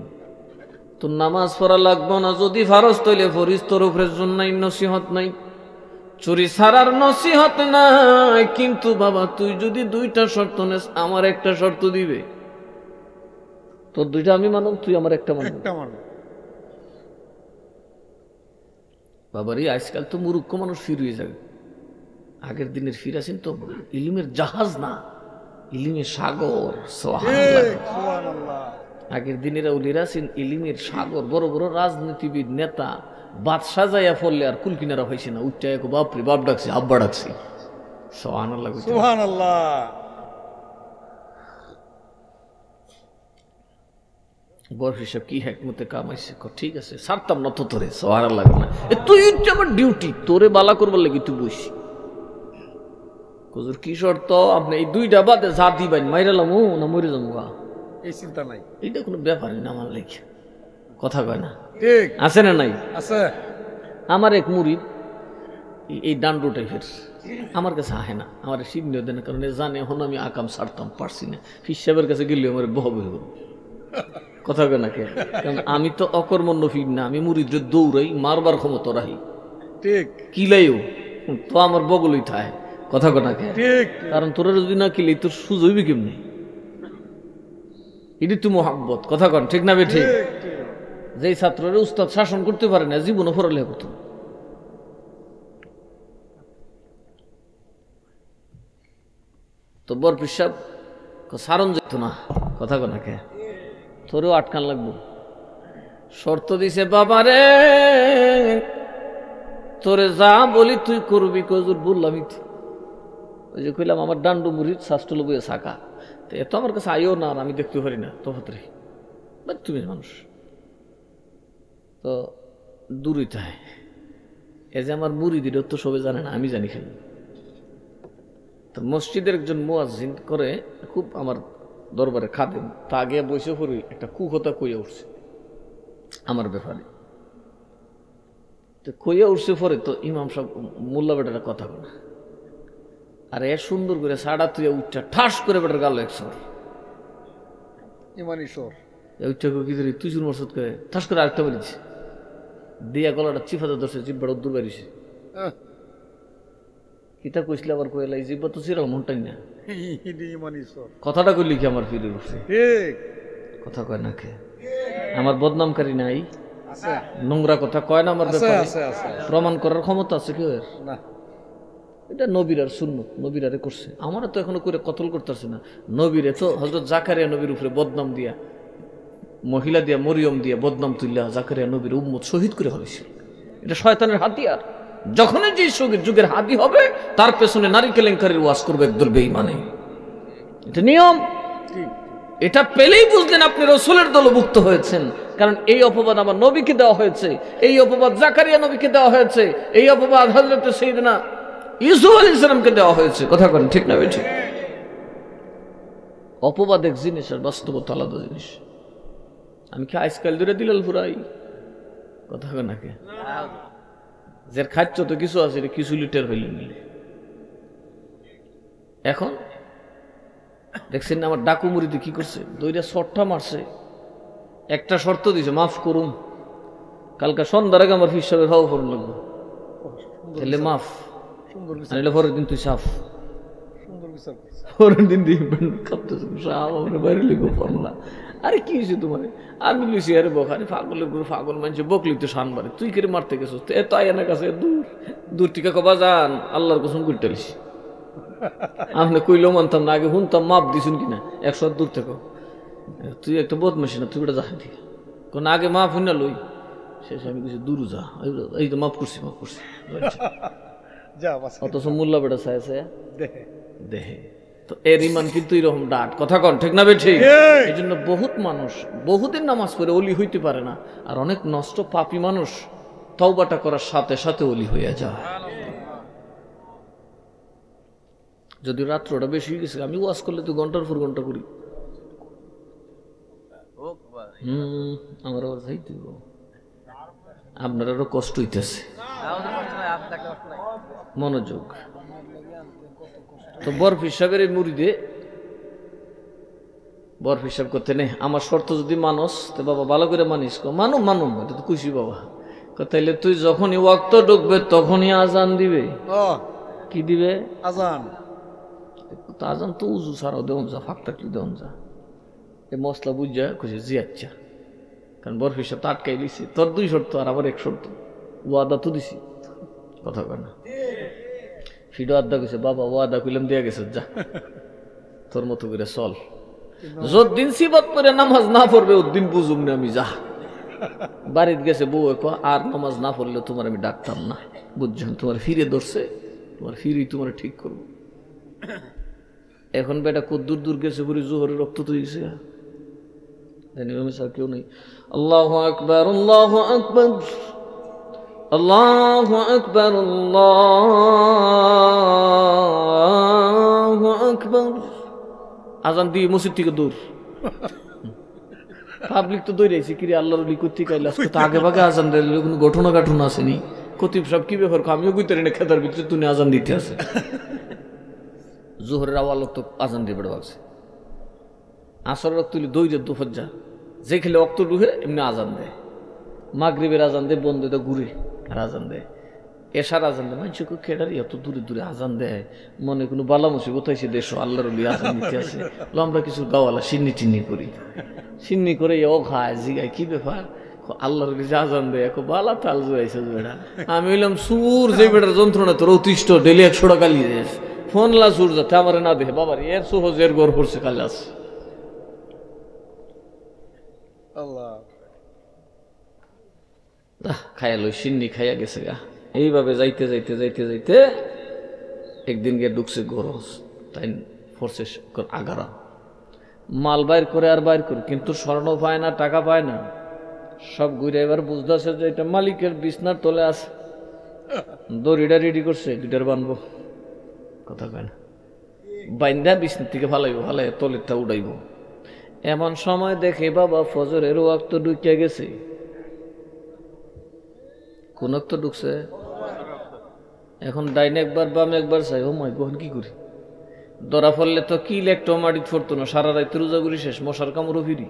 তোর নামাজ পড়া লাগবো না যদি ফারজ তৈলে ফরিস তোর উপরে জন্যই নসিহত নাই চুরি ছাড়ার নসিহত নাই কিন্তু বাবা তুই যদি 2টা শর্ত নেস আমার একটা শর্ত দিবে তোর 2টা আমি মানব তুই আমার একটা মানব বাবারি আজকাল তো মূর্খ মানুষ ফির হয়ে যাবে আগের দিনের ফির আছেন তো ইলিমের জাহাজ না ইলিমের সাগর সুবহানাল্লাহ আগের দিনের আউলিরা আছেন ইলিমের সাগর বড় বড় রাজনীতিবিদ নেতা বাদশা যাইয়া ফললে আর কুল কিনারা হয়েছে না, উঠটা এক বাপরে বাপ ডাকছি, আব্বা ডাকছি। সুবহানাল্লাহ। সুবহানাল্লাহ। বরফি সাহেব কি হেকমতে কামাইছে, ঠিক আছে ছাড়তাম না তো তোরে, সুবহানাল্লাহ না তুই উঠতে আমার ডিউটি, তোরে বালা করবার লাগি তুই বসি। হুজুর কি শর্ত আপনি এই দুইটা বাদে যা দিবেন মাইরালাম না মরে যাবো, এই চিন্তা নাই, এইটা কোনো ব্যাপারই না আমার লেগে, কথা কয় না ঠিক আছে না নাই? আছে। আমার এক মুরিদ এই ডান্ডু টাইপের, আমার কাছে আহে না, আমার সিদ্ধ দেয় না, কারণ জানে এখন আমি আকাম ছাড়তাম পারছি না, ফির সাহেবের কাছে গেলে আমার বহবে করবো, কথা কয় না কে? কারণ আমি তো অকর্মণ্য ফির না, আমি মুরিদরে দৌড়াই, মারবার ক্ষমতা রাহি, ঠিক কিলাইও তো আমার বগলই থায়, কথা কয় না কে? ঠিক। কারণ তোরা যদি না কিলাই তোর সুযোগই কেমনি, এটি তো মোহাব্বত, কথা কন ঠিক না বে ঠিক? যেই ছাত্রের উস্তাদ শাসন করতে পারে না জীবনে পড়ালেখা করতো। তো বরফি সাহেব সারণ যেত না, কথা কন কে? তোরেও আটকান লাগবো, শর্ত দিছে বাবারে তোরে যা বলি তুই করবি। কজুর বললাম ওই যে কইলাম আমার ডান্ডু মুড়ির শাস্ত্র বইয়ে শাখা, তো এত আমার কাছে আইও না, আর আমি দেখতে পারি না তফাতরে, তুমি মানুষ তো দূরই তাই। এ যে আমার মুরিদির তো সবাই জানে না, আমি জানি খালি। তো মসজিদের একজন মুয়াজ্জিন করে খুব আমার দরবারে খাদেম, তা আগে বসে পড়ি একটা কুকথা কইয়া উঠছে আমার ব্যাপারে। তো কইয়া উঠছে পরে তো ইমাম সাহেব মোল্লা বেটারা কথা বলে, আর এ সুন্দর করে সাড়া তুই উঠটা ঠাস করে বেটার গাল একশোর ইমানি সর উঠটা কি ধরি তুই চুর মরসদ করে ঠাস করে আরেকটা বলেছি দিয়া গলাটা চিফাতে ধরছে, জিব্বাটা দূর বাড়িছে। কিতা কইসলে আবার কইলা এই জিব্বা তো চিরাল মনটাই না, ইমানি সর কথাটা কইলি কি আমার ফিরে উঠছে, ঠিক কথা কয় না কে? আমার বদনামকারী নাই, আছে নোংরা কথা কয় না আমার আছে ব্যাপারে, আছে আছে প্রমাণ করার ক্ষমতা আছে কেউ এর? না। এটা নবীরার সুন্নত, নবীরারে করছে, আমারও তো এখনো করে কতল করতেছে না। নবীরে তো হযরত জাকারিয়া নবীর উপরে বদনাম দিয়া, মহিলা দিয়া, মরিয়ম দিয়া বদনাম তুললা জাকারিয়া নবীর উম্মত শহীদ করে হয়েছিল। এটা শয়তানের হাতিয়ার, যখনই যে যুগের হাদি হবে তার পেছনে নারী কেলেঙ্কারির ওয়াজ করবে একদল বেঈমানে, এটা নিয়ম। এটা পেলেই বুঝলেন আপনি রাসূলের দলভুক্ত হয়েছেন, কারণ এই অপবাদ আমার নবীকে দেওয়া হয়েছে, এই অপবাদ জাকারিয়া নবীকে দেওয়া হয়েছে, এই অপবাদ হযরত সাইয়েদনা ইউসুফ আলাইহিস সালামকে দেওয়া হয়েছে, কথা বলেন ঠিক না বেঠিক? অপবাদ এক জিনিস আর বাস্তবতা আলাদা জিনিস। আমি কি আজকাল ধরে দিলাল ফুরাই, কথা কয় নাকি? যে খাচ্ছ তো কিছু আছে, কিছু লিটার হইলেন। এখন দেখছেন না আমার ডাকু মুড়িতে কি করছে, দইটা শর্টটা মারছে, একটা শর্ত দিছে মাফ করুন, কালকে সন্ধ্যার আগে আমার হিসাবে খাওয়া ফোন লাগবে, তাহলে মাফ, পরের দিন তুই সাফ, পরের দিন বাইরে লিখো ফর্মুলা। আরে কি হয়েছে তোমার? আমি লুছি আরে বখারে ফাগলের গুলো ফাগল মানছে বকলি তো শান বাড়ি, তুই করে মারতে গেছিস এত আয়না কাছে দূর দূর টিকা কবা যান আল্লাহর কসম করে টালিস। আপনি কইলেও মানতাম না, আগে শুনতাম মাপ দিছুন কিনা 100 দূর থেকে, তুই একটা বদমাসি না, তুই ওটা যা দিকে কোন আগে মাপ হই না লই শেষ। আমি কিছু দূর যা, এই তো মাফ করছি মাফ করছি, অথচ মোল্লা বেটা চাইছে দেহে। তো এর ইমান কিন্তু এরকম ডাট, কথা কন ঠিক না বেঠিক? এই জন্য বহুত মানুষ বহুদিন নামাজ পড়ে অলি হইতে পারে না, আর অনেক নষ্ট পাপী মানুষ তওবাটা করার সাথে সাথে অলি হইয়া যায়। যদি রাত্রটা বেশি হয়ে গেছে, আমি ওয়াজ করলে তো ঘন্টার পর ঘন্টা করি, আমার আবার যাইতে আপনার আরো কষ্ট হইতেছে, মনোযোগ। তো বরফি সাহেবের এই মুড়িদে বরফি সাহেব করতে নেই, আমার শর্ত যদি মানস তো বাবা ভালো করে মানিস, মানুম মানুম, এটা তো খুশি বাবা। তাইলে তুই যখনই ওয়াক্ত ঢুকবে তখনই আজান দিবে। কি দিবে? আজান। আজান তো উজু ছাড়াও দেওয়া যা, ফাঁক থাকলে দেওয়া যা, এই মশলা বুঝা খুশি জি আচ্ছা। কারণ বরফি সাহেব তো আটকাই দিছি, তোর 2 শর্ত আর আবার 1 শর্ত, ওয়াদা তো দিছি, কথা কয় না? ফিডো আদা কইছে বাবা ওয়াদা কইলাম দিয়া গেছে, যা তোর মতো করে চল, যতদিন সিবাত করে নামাজ না পড়বে ওদিন বুঝুম না আমি, যা বাড়িতে গেছে বউ আর নামাজ না পড়লে তোমার আমি ডাকতাম না, বুঝছেন? তোমার ফিরে ধরছে, তোমার ফিরেই তোমার ঠিক করবো। এখন বেটা কদ্দুর দূর গেছে পুরি জোহরের রক্ত তো হয়েছে, জানি স্যার কেউ নেই। আল্লাহু আকবার, আল্লাহু আকবার, আল্লাহু আকবার, আল্লাহু আকবার। আজান দিয়ে মসজিদ থেকে দূর, পাবলিক তো দৌড়াইছে কিরে আল্লাহর ওলি করতে কাইলে আজকে তো আগে ভাগে আজান দিলে কোনো ঘটনা ঘটনা আসেনি। কতিব সব কি ব্যাপার, আমিও বুঝতে না খেতার ভিতরে তুমি আজান দিতে আছে। জোহরের আওয়াজ তো আজান দিয়ে বেড়ে ভাগছে, আসরের রক্ত তুলি দৌড়ে দুপুর যা যে খেলে অক্ত ডুহে এমনি আজান দেয়, মাগরিবের আজান দেয়, বন্ধ তো ঘুরে আর আজান দেয়, এশার আজান দেয়। মানুষ খেটারি এত দূরে দূরে আজান দেয়, মনে কোনো বালা মুসিবত হয়েছে দেশ আল্লাহর ওলি আজান দিতে আছে। আমরা কিছু গাওয়ালা সিন্নি টিন্নি করি, সিন্নি করে ও খায় জিগায় কি ব্যাপার, আল্লাহর কাছে আজান দেয় এক বালা তাল জুয়াইছে বেড়া। আমি বললাম সুর যে বেটার যন্ত্রণা তোর অতিষ্ঠ ডেলি 100 টাকা লিয়ে ফোন লা সুর যাতে আমার না দেখে বাবার এর সহজ এর গড় পড়ছে কালাস। খাইয়া লই সিন্নি খাইয়া গেছে গা। এইভাবে যাইতে যাইতে যাইতে যাইতে একদিন গিয়ে ঢুকছে গরজ, তাই ফোর্সে আগারা মাল বাইর করে আর বাইর করে, কিন্তু স্বর্ণ পায় না, টাকা পায় না, সব ঘুরে এবার বুঝতেছে যে এটা মালিকের বিছনার তলে আছে। দড়িটা রেডি করছে, দুটার বানবো, কথা কয় না, বাইন্দা বিছনার থেকে ফালাইব, ফালাই তলেরটা উড়াইব। এমন সময় দেখে বাবা ফজরের ওয়াক্ত ঢুকিয়া গেছে। কোন ওয়াক্ত ঢুকছে? এখন ডাইনে একবার বামে একবার চাই, ও মাই গহন কি করি, ধরা ফেললে তো কি লেখটো মাটিত ফরতো না, সারা রাত রোজাগুলি শেষ, মশার কামড়ও ফিরি।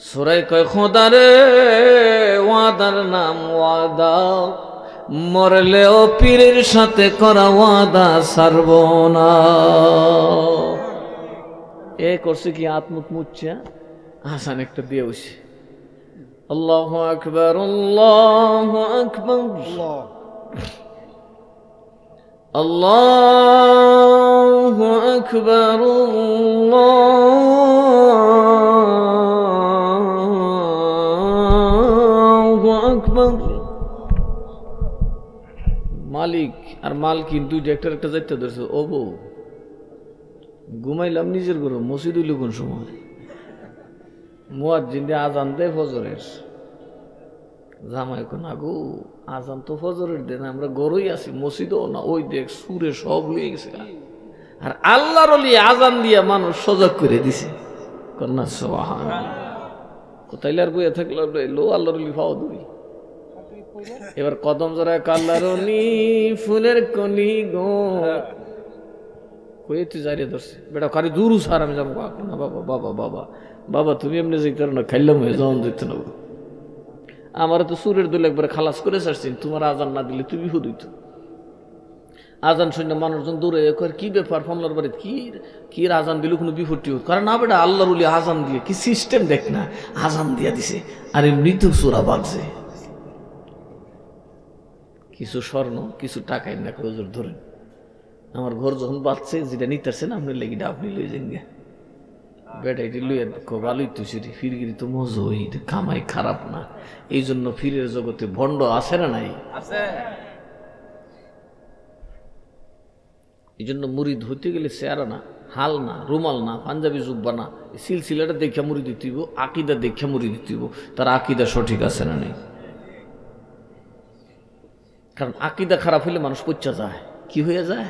সোরাই কয় খোদা রে ওয়াদার নাম ওয়াদা, মরলে ও পীরের সাথে করা ওয়াদা সারব না। এ করছে কি আত্মুত মুচ্ছে, হাসান একটা দিয়ে বসে আল্লাহু আকবার, আল্লাহু আকবার, আল্লাহু আকবার, আল্লাহু আকবার। মালিক আর মালকিন দুইটা একটা একটা যাইতে ধরছে। ও বউ, ঘুমাইলাম নিজের ঘরে, মসজিদ হইল কোন সময়? মুয়াজ্জিন দিয়ে আজান দেয় ফজরের, জামাই কোন আগু আজান তো ফজরের দেন, আমরা গরই আছি, মসজিদও না, ওই দেখ সুরে সব লুয়ে গেছে। আর আল্লাহর ওলি আজান দিয়া মানুষ সজাগ করে দিছে, কন্যা সুবহানাল্লাহ। কোথাইলে আর বইয়া থাকলো লো আল্লাহর ওলি পাওয়া দূরি। এবার কদম জোড়ায় কাল্লারনি ফুলের কনি গো কইতে যাইরে ধরছে, বেটা কারি দূর সার আমি যাবো না বাবা, বাবা বাবা বাবা তুমি এমনি যেতে না, খাইলাম হয়ে যাওয়ান যেতে না। আমার তো সুরের দোল একবার খালাস করে ছাড়ছেন, তোমার আজান না দিলে তুমি হুদিত। আজান শুনে মানুষজন দূরে কি ব্যাপার ফমলার বাড়ি কি কি আজান দিল কোনো বিপত্তি হোক, কারণ না বেটা আল্লাহর ওলি আজান দিয়ে কি সিস্টেম দেখ না, আজান দিয়া দিছে আর মৃত্যু সুরা বাজছে। কিছু স্বর্ণ কিছু টাকা না হুজুর ধরেন, আমার ঘর যখন বাঁচছে যেটা নিতেছেন আপনি লেগে আপনি লই যান গে, বেটা এটি লইয়া ভালোই তো সেটি ফিরগিরি তো মজো, এইটা কামাই খারাপ না। এই জন্য ফিরের জগতে ভণ্ড আছে না নাই? এই জন্য মুরিদ হইতে গেলে চেয়ারা না, হাল না, রুমাল না, পাঞ্জাবি জুব্বা না, সিলসিলাটা দেখা মুড়ি দিতে হইব, আকিদা দেখা মুড়ি দিতে হইব, তার আকিদা সঠিক আছে না নেই। কারণ আকিদা খারাপ হইলে মানুষ পচা যায়, কি হয়ে যায়,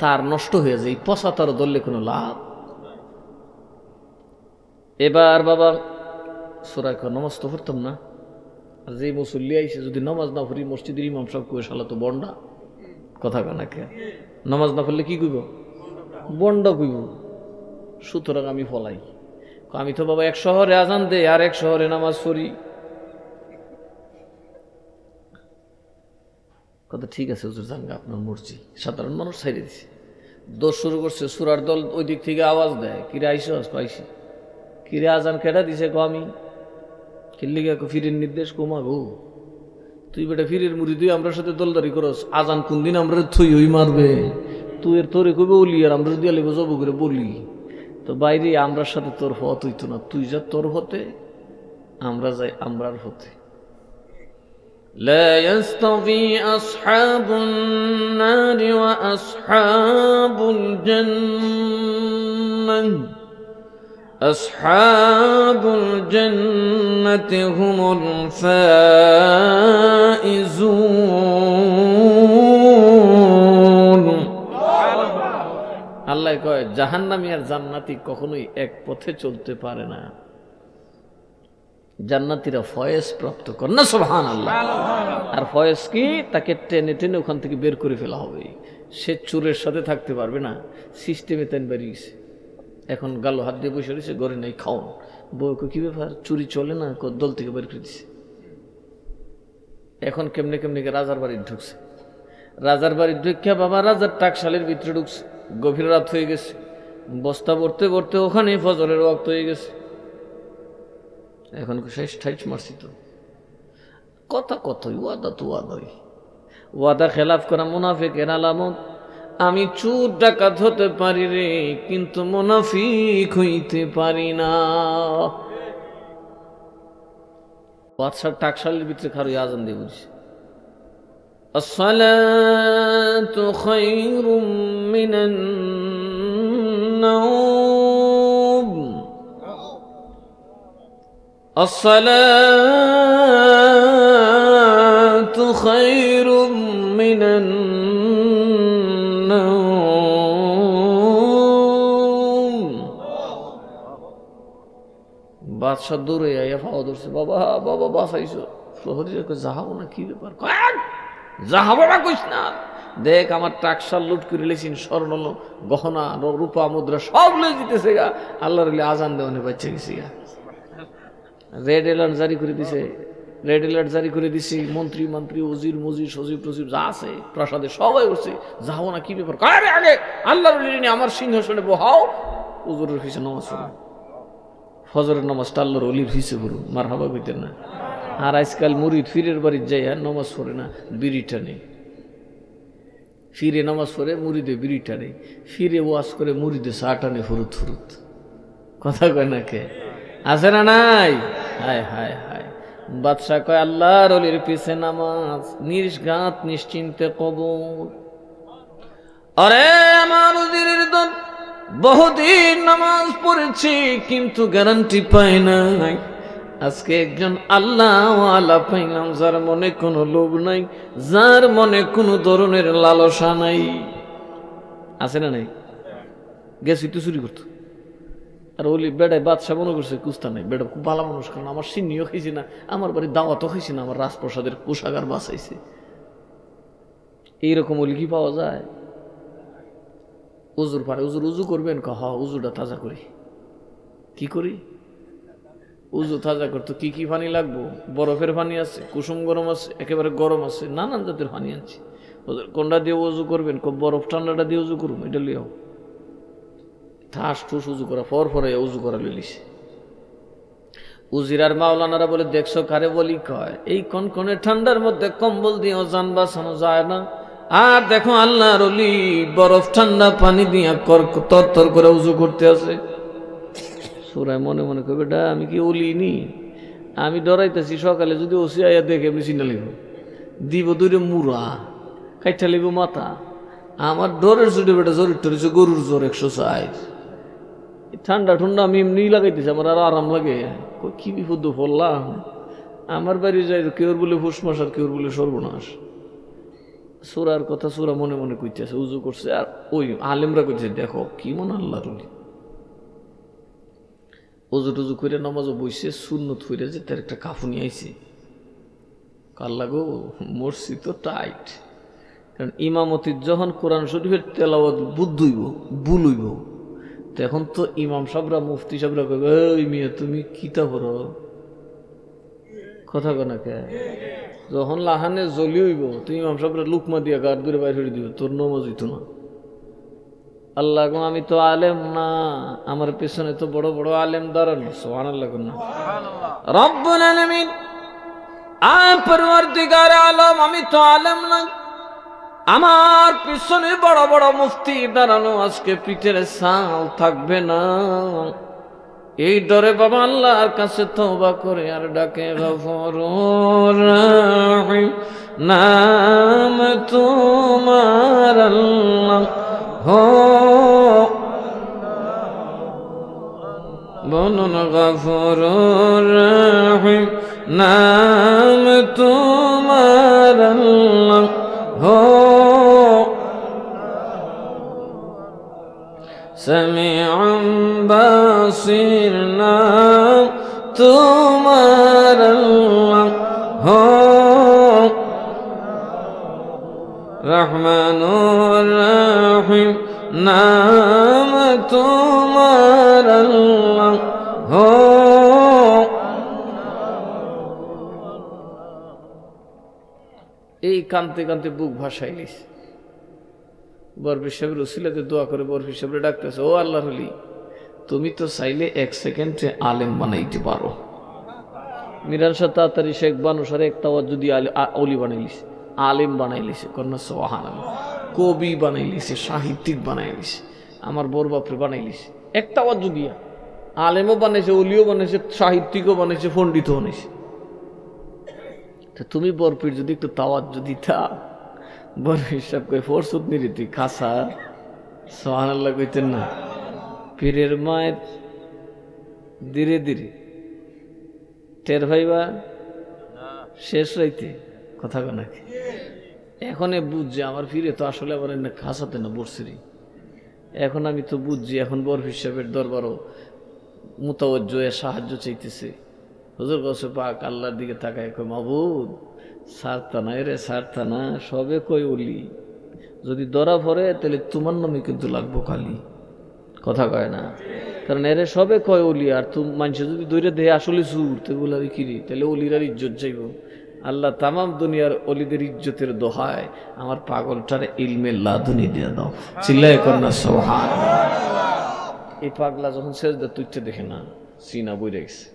তার নষ্ট হয়ে যায়, এই পচা তার ধরলে কোনো লাভ। এবার বাবা সোরাই নমাজ তো পড়তাম না, আর যে মুসল্লি আইসে যদি নমাজ না পড়ি, মসজিদের ইমাম সাহেব কই শালা তো বন্ডা, কথা কানা কে নমাজ না পড়লে কি কইব, বন্ডা কইব। সুতরাং আমি ফলাই, আমি তো বাবা এক শহরে আজান দে আর এক শহরে নামাজ পড়ি। কথা ঠিক আছে হুজুর জানগা আপনার মর্জি, সাধারণ মানুষ ছাইড়ে দিছে। দোষ শুরু করছে, সুরার দল ওই দিক থেকে আওয়াজ দেয়, কিরে আইসো আইসি, কিরে আজান কেটা দিছে কো আমি কিল্লিগা ফিরের নির্দেশ কমাগো, তুই বেটা ফিরের মুড়ি তুই আমরা সাথে দলদারি করস, আজান কোন দিন আমরা থই ওই মারবে, তুই এর তোরে কবে বলি আর আমরা দিয়া লেগে জব করে বলি, তো বাইরে আমরার সাথে তোর হত হইতো না, তুই যা তোর হতে আমরা যাই আমরার হতে। لا يستوي أصحاب النار وأصحاب الجنة أصحاب الجنة هم الفائزون। আল্লাহ কয় জাহান্নামী আর জান্নাতি কখনোই এক পথে চলতে পারে না। জান্নাতীরা ফয়েজ প্রাপ্ত করে না, সুবহানাল্লাহ। আর ফয়েজ কি? তাকে টেনে টেনে ওখান থেকে বের করে ফেলা হবে। সে চোরের সাথে থাকতে পারবে না, সিস্টেমে তেন বেরিয়ে গেছে। এখন গালো হাত দিয়ে বসে রয়েছে, ঘরে নাই খাওন। বউকে কি ব্যাপার, চুরি চলে না? দল থেকে বের করে দিছে। এখন কেমনে কেমনে রাজার বাড়ি ঢুকছে। রাজার বাড়ি ঢুকে বাবা রাজার টাকশালের ভিতরে ঢুকছে। গভীর রাত হয়ে গেছে, বস্তা ভরতে ভরতে ওখানে ফজরের ওয়াক্ত হয়ে গেছে। এখন শেষ ঠাইট মারছি তো, কথা কতই, ওয়াদা তো ওয়াদাই। ওয়াদা খেলাফ করা মুনাফিকের আলামত। আমি চোর ডাকাত হতে পারি রে, কিন্তু মুনাফিক হইতে পারি না। বাদশার টাকশালের ভিতরে খারু আজান দিয়ে বুঝছি, আসসালাতু খায়রুম মিনান নাওম, আসসালাতু খায়রুম মিনান নাওম। বাদশা দৌড়ে আইয়া ফাওয়া ধরছে, বাবা বাবা বাঁচাইছো। প্রহরীরা কই যাহাবো না, কি ব্যাপার? যাহাবো না কইস না, দেখ আমার টাকশাল লুট করে লেছিন, স্বর্ণ গহনা রূপা মুদ্রা সব লয়ে দিতেছে গা। আল্লাহর আজান দেওয়ানে বাচ্চা গেছি গা। রেড অ্যালার্ট জারি করে দিছে, রেড অ্যালার্ট জারি করে দিছি। মন্ত্রী মন্ত্রী উজির মুজির সচিব টসিব যা আছে প্রাসাদে সবাই উঠছে, যাবো না, কি ব্যাপার? আরে আগে আল্লাহর নিয়ে আমার সিংহাসনে বহাও, হুজুরের পিছে নামাজ পড়ো, ফজরের নামাজটা আল্লাহর অলির পিছে পড়ো, মারহাবা কইতেন না। আর আজকাল মুরিদ ফিরের বাড়ির যাই আর নামাজ পড়ে না, বিড়ি টানে। ফিরে নামাজ পড়ে, মুরিদে বিড়ি টানে। ফিরে ওয়াজ করে, মুরিদে চা টানে ফুরুত ফুরুত। কথা কয় না কে? আছে না নাই? হায় হায় হায়। বাদশা কয় আল্লাহর অলির পিছে নামাজ নির্ঘাত নিশ্চিন্তে কবুল। আরে আমার উজিরের দল বহুদিন নামাজ পড়েছি, কিন্তু গ্যারান্টি পাই নাই। আজকে একজন আল্লাহওয়ালা পাইলাম, যার মনে কোনো লোভ নাই, যার মনে কোনো ধরনের লালসা নাই। আছে না নাই? গেছি তো চুরি করতো। আর ওলি বেড়ায় বাদশা মনে করছে কুস্তা নাই, বেড়া খুব ভালো মানুষ, কারণ আমার সিন্নিও খাইছি না, আমার বাড়ির দাওয়াতও খাইছি না, আমার রাজপ্রসাদের কোষাগার বাঁচাইছে। এইরকম ওলি কি পাওয়া যায়? উজুর পারে, উজুর উজু করবেন? হ, উজুটা তাজা করি। কি করি? উজু তাজা করতো কি কি পানি লাগবো? বরফের পানি আছে, কুসুম গরম আছে, একেবারে গরম আছে, নানান জাতের পানি আনছি। কোনটা দিয়ে উজু করবেন? বরফ ঠান্ডাটা দিয়ে উজু করুন, এটা লিয়াও। ঠাস ঠুস উজু করা, ফরে উজু করা লিলিছে। উজিরার মাওলানারা বলে, দেখছো কারে বলি? কয় এই কনকনে ঠান্ডার মধ্যে কম্বল দিয়েও জান বাঁচানো যায় না। আর দেখো আল্লাহর ওলি বরফ ঠান্ডা পানি দিয়া তরতর করে উজু করতে আছে। সুরায় মনে মনে কবে, বেটা আমি কি ওলি নি? আমি ডরাইতেছি সকালে যদি ওসি আইয়া দেখে আমি চিন্তা লিখব, দিব দূরে মুড়া, কাইটা লিব মাথা। আমার ডরের জুড়ে বেটা জরির টরেছে গরুর জ্বর 104। ঠান্ডা ঠান্ডা আমি এমনি লাগাইতেছি, আমার আর আরাম লাগে। কি বিপদ পড়লাম। আমার বাড়ি যাই, কেউর বলে ফুসমাস আর কেউর বলে সর্বনাশ। সুরার কথা সুরা মনে মনে কইতেছে, উজু করছে। আর ওই আলেমরা কইতেছে, দেখো কি মন আল্লাহর ওলি। উজু টুজু করে নামাজও বইছে, সুন্নত হইরে যে তার একটা কাফুনি আইছে। কাল্লা গো, মসজিদ তো টাইট। কারণ ইমামতির যখন কোরআন শরীফের তেলাওয়াত বুদ্ধইব বুলইব, তখন তো ইমাম সাহেবরা মুফতি সাহেবরা কইবে, ওই মিয়া তুমি কিতা পড়ো? কথা কনা কে? যখন লাহানে জ্বলি হইব, তুই ইমাম সাহেবরা লুকমা দিয়া গাড় দূরে বাইর হয়ে দিব, তোর নামাজ হইত না। আল্লাহ গো, আমি তো আলেম না, আমার পেছনে তো বড় বড় আলেম দাঁড়ানো। সুবহানাল্লাহ না? রব্বুল আলামিন, আয় পরওয়ারদিগার আলম, আমি তো আলেম না, আমার পিছনে বড় বড় মুফতি দাঁড়ানো, আজকে পিঠের ছাল থাকবে না। এই ডরে বাবা আল্লাহর কাছে তওবা করে আর ডাকে গফুরুর রহিম নাম তোমার আল্লাহ হো বলুন গফুরুর রহিম নাম তোমার আল্লাহ হো সামিউম বাসির নাম তোমার আল্লাহ হো রহমানুর রহিম নাম তোমার আল্লাহ হো এই কানতে কানতে বুক ভাসাইলিস বরফি সাহেবের উসিলাতে দোয়া করে বরফি সাহেবের ডাকতেছে, ও আল্লাহর ওলি, তুমি তো চাইলে 1 সেকেন্ডে আলেম বানাইতে পারো। মিরান শাহ তাড়াতাড়ি শেখ বানুসার একটা যদি অলি বানাইলিস, আলেম বানাইলিছে, কন্যা সুবহানাল্লাহ, কবি বানাইলিছে, সাহিত্যিক বানাইলিছে, আমার বড় বাপরে বানাইলিছে। একটা ওয়াজ দিয়া আলেমও বানাইছে, অলিও বানাইছে, সাহিত্যিকও বানাইছে, পণ্ডিতও বানাইছে। তুমি বরফির যদি একটু তাওয়াজ যদি তা বরফির সব কই ফোরসুদ নিরিতি খাসা সুবহানাল্লাহ কইতেন না। পীরের মায়ের ধীরে ধীরে টের ভাইবা শেষ রাইতে কথা কো নাকি এখন বুঝছি আমার ফিরে তো আসলে আবার খাসাতে না বসছিরি। এখন আমি তো বুঝছি, এখন বরফির সাহেবের দরবারও মুতাওয়াজ্জো সাহায্য চাইতেছে। হুজুর গৌসে পাক আল্লাহর দিকে তাকায় কই, মাবুদ সারতা না রে, সারতা না, সবে কই উলি, যদি ধরা পড়ে তাহলে তোমার নামে কিন্তু লাগবো খালি, কথা কয় না, কারণ এরে সবে কয় উলি, আর তুমি মানুষ যদি দৈরে দেহে আসলে সুর তো বলাবি কিরি, তাহলে অলিরার ইজ্জত যাইব। আল্লাহ তামাম দুনিয়ার অলিদের ইজ্জতের দোহায় আমার পাগলটার ইলমে লাদুনি দিয়ে দাও, চিল্লায় কন্যা সুবহানাল্লাহ। এই পাগলা যখন সেজদা তুইতে দেখে না, সিনা বই রেখেছে,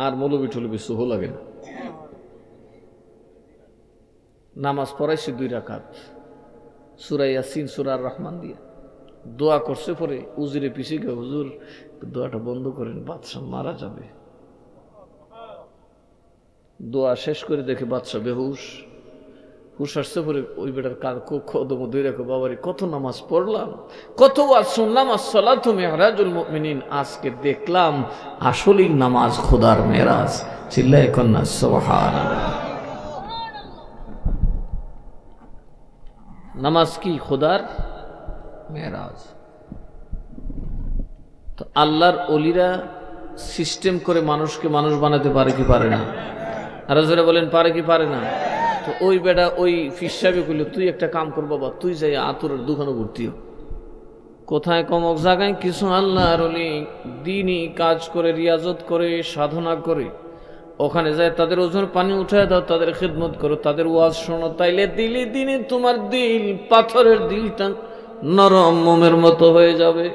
আর মৌলবি টলবি সুহ লাগে না। নামাজ পড়াইছে 2 রাকাত, সূরা ইয়াসিন সূরা আর রহমান দিয়ে দোয়া করছে। পরে উজিরে পিছিয়ে গিয়ে, হুজুর দোয়াটা বন্ধ করেন, বাদশাহ মারা যাবে। দোয়া শেষ করে দেখে বাদশাহ বেহুশ, হুশ আসছে। পরে ওই বেটার কার কদম ধরে রাখো, বাবারে কত নামাজ পড়লাম, কত ওয়াজ শুনলাম, আসসালাতু মিরাজুল মুমিনিন, আজকে দেখলাম আসলেই নামাজ খোদার মেরাজ, চিল্লায়ে কন্যা সুবহানাল্লাহ। নামাজ কি খোদার মেরাজ। তো আল্লাহর ওলিরা সিস্টেম করে মানুষকে মানুষ বানাতে পারে কি পারে না? আর যারা বলেন পারে কি পারে না? তো ওই বেটা ওই ফিসাবে কইল, তুই একটা কাম কর বাবা, তুই যাই আতুরের দোকানে ভর্তিও। কোথায় কমক জায়গায় কিছু আল্লাহর ওলি দিনই কাজ করে, রিয়াজত করে, সাধনা করে, ওখানে যায় তাদের ওজন পানি উঠায় দাও, তাদের খিদমত করো, তাদের ওয়াজ শোনো, তাইলে দিলি দিনে তোমার দিল, পাথরের দিলটা নরম মোমের মতো হয়ে যাবে।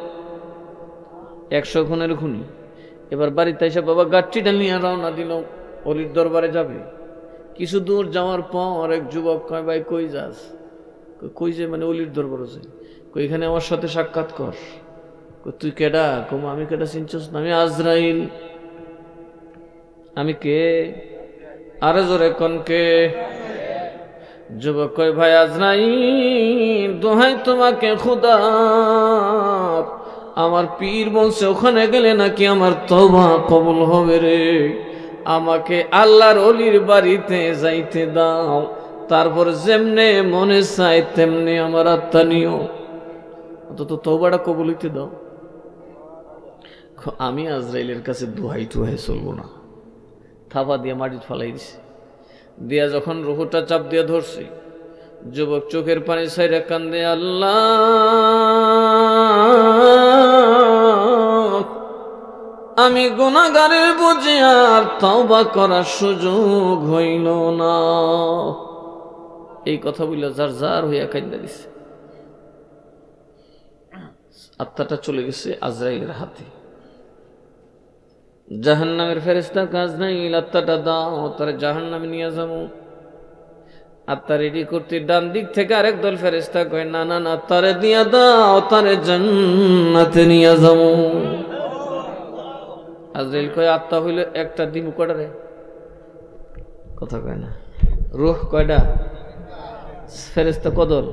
100 খুনের খুনি এবার বাড়িতে এসে বাবা গাঠটিটা নিয়ে রওনা দিল, অলির দরবারে যাবে। কিছু দূর যাওয়ার পর এক যুবক কয়, ভাই কই যাস? কই যে মানে অলির দরবারে যাই। কই এখানে আমার সাথে সাক্ষাৎ কর। তুই কেডা? কম আমি কেডা চিনছস না? আমি আজরাইল। আমি কে? আরে জোরে কোন কে? যুবক কয়, ভাই আজরাইল, দোহাই তোমাকে খুদা, আমার পীর বলছে ওখানে গেলে নাকি আমার তওবা কবুল হবে রে, আমাকে আল্লাহর ওলির বাড়িতে যাইতে দাও, তারপর যেমনে মনে চাই তেমনি আমার আত্মা নিও, অন্তত তওবাটা কবুল হইতে দাও। আমি আজরাইলের কাছে দোহাই টোহাই চলবো না, থাপা দিয়ে মাটি ফালাই দিছে। দিয়া যখন রুহুটা চাপ দিয়ে ধরছে, যুবক চোখের পানি ছাইরা কান্দে, আল্লাহ আমি গুনাহগারের বুঝি আর তওবা করার সুযোগ হইল না। এই কথা বললে যার যার হইয়া কান্দা দিছে। আত্মাটা চলে গেছে আজরাইলের হাতে। জাহান্নামের ফেরেশতা কাজ নাই, আত্মাটা দাও, তারে জাহান্নামে নিয়ে যাবো। আত্মা রেডি করতে ডান দিক থেকে আরেক দল ফেরেশতা কয়, না না না, তারে দিয়া দাও, তারে জান্নাতে নিয়ে যাবো। আজরাইল কয় আত্মা হইল একটা, দিম কয়টা রে? কথা কয় না। রূহ কয়টা? ফেরেশতা কদল?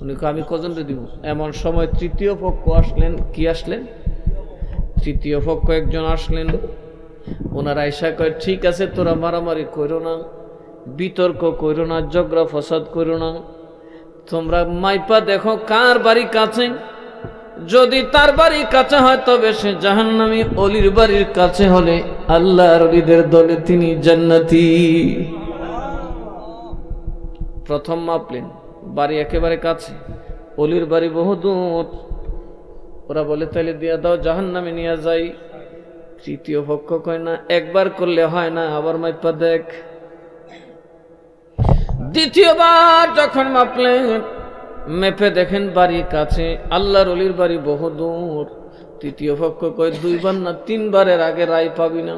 উনি কয় আমি কজন রে দিব? এমন সময় তৃতীয় পক্ষ আসলেন। কি আসলেন? তৃতীয় পক্ষ একজন আসলেন। ওনারা আইসা কয় ঠিক আছে, তোরা মারামারি করো না, বিতর্ক করো না, ঝগড়া ফসাদ করো না, তোমরা মাইপা দেখো কার বাড়ি কাছে। যদি তার বাড়ির কাছে হয় তবে সে জাহান্নামী, অলির বাড়ির কাছে হলে আল্লাহর অলিদের দলে তিনি জান্নাতি। প্রথম মাপলেন, বাড়ি একেবারে কাছে, অলির বাড়ি বহু দূর। ওরা বলে তাহলে দিয়া দাও, জাহান্নামে নিয়ে যাই। তৃতীয় পক্ষ কয় না, একবার করলে হয় না, আবার মাইপা দেখ। দ্বিতীয়বার যখন মাপলেন, মেপে দেখেন বাড়ি কাছে, আল্লাহর অলির বাড়ি বহু দূর। তৃতীয় পক্ষ কয় দুইবার না তিনবারের আগে রায় পাবি না।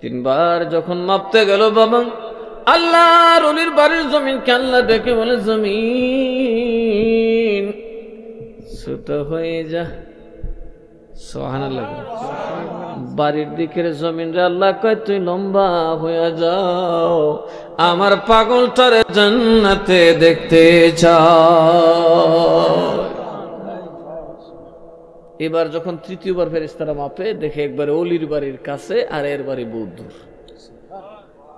তিনবার যখন মাপতে গেল বাবা, আল্লাহর অলির বাড়ির জমিনকে আল্লাহ দেখে বলে, জমিন ছোট হয়ে যা। সুবহানাল্লাহ। বাড়ির দিকের জমিন রে আল্লাহ কয় তুই লম্বা হয়ে যাও, আমার পাগলটারে জান্নাতে দেখতে চাও। এবার যখন তৃতীয়বার ফেরেশতারা মাপে দেখে একবারে অলির বাড়ির কাছে, আর এর বাড়ি বহু দূর।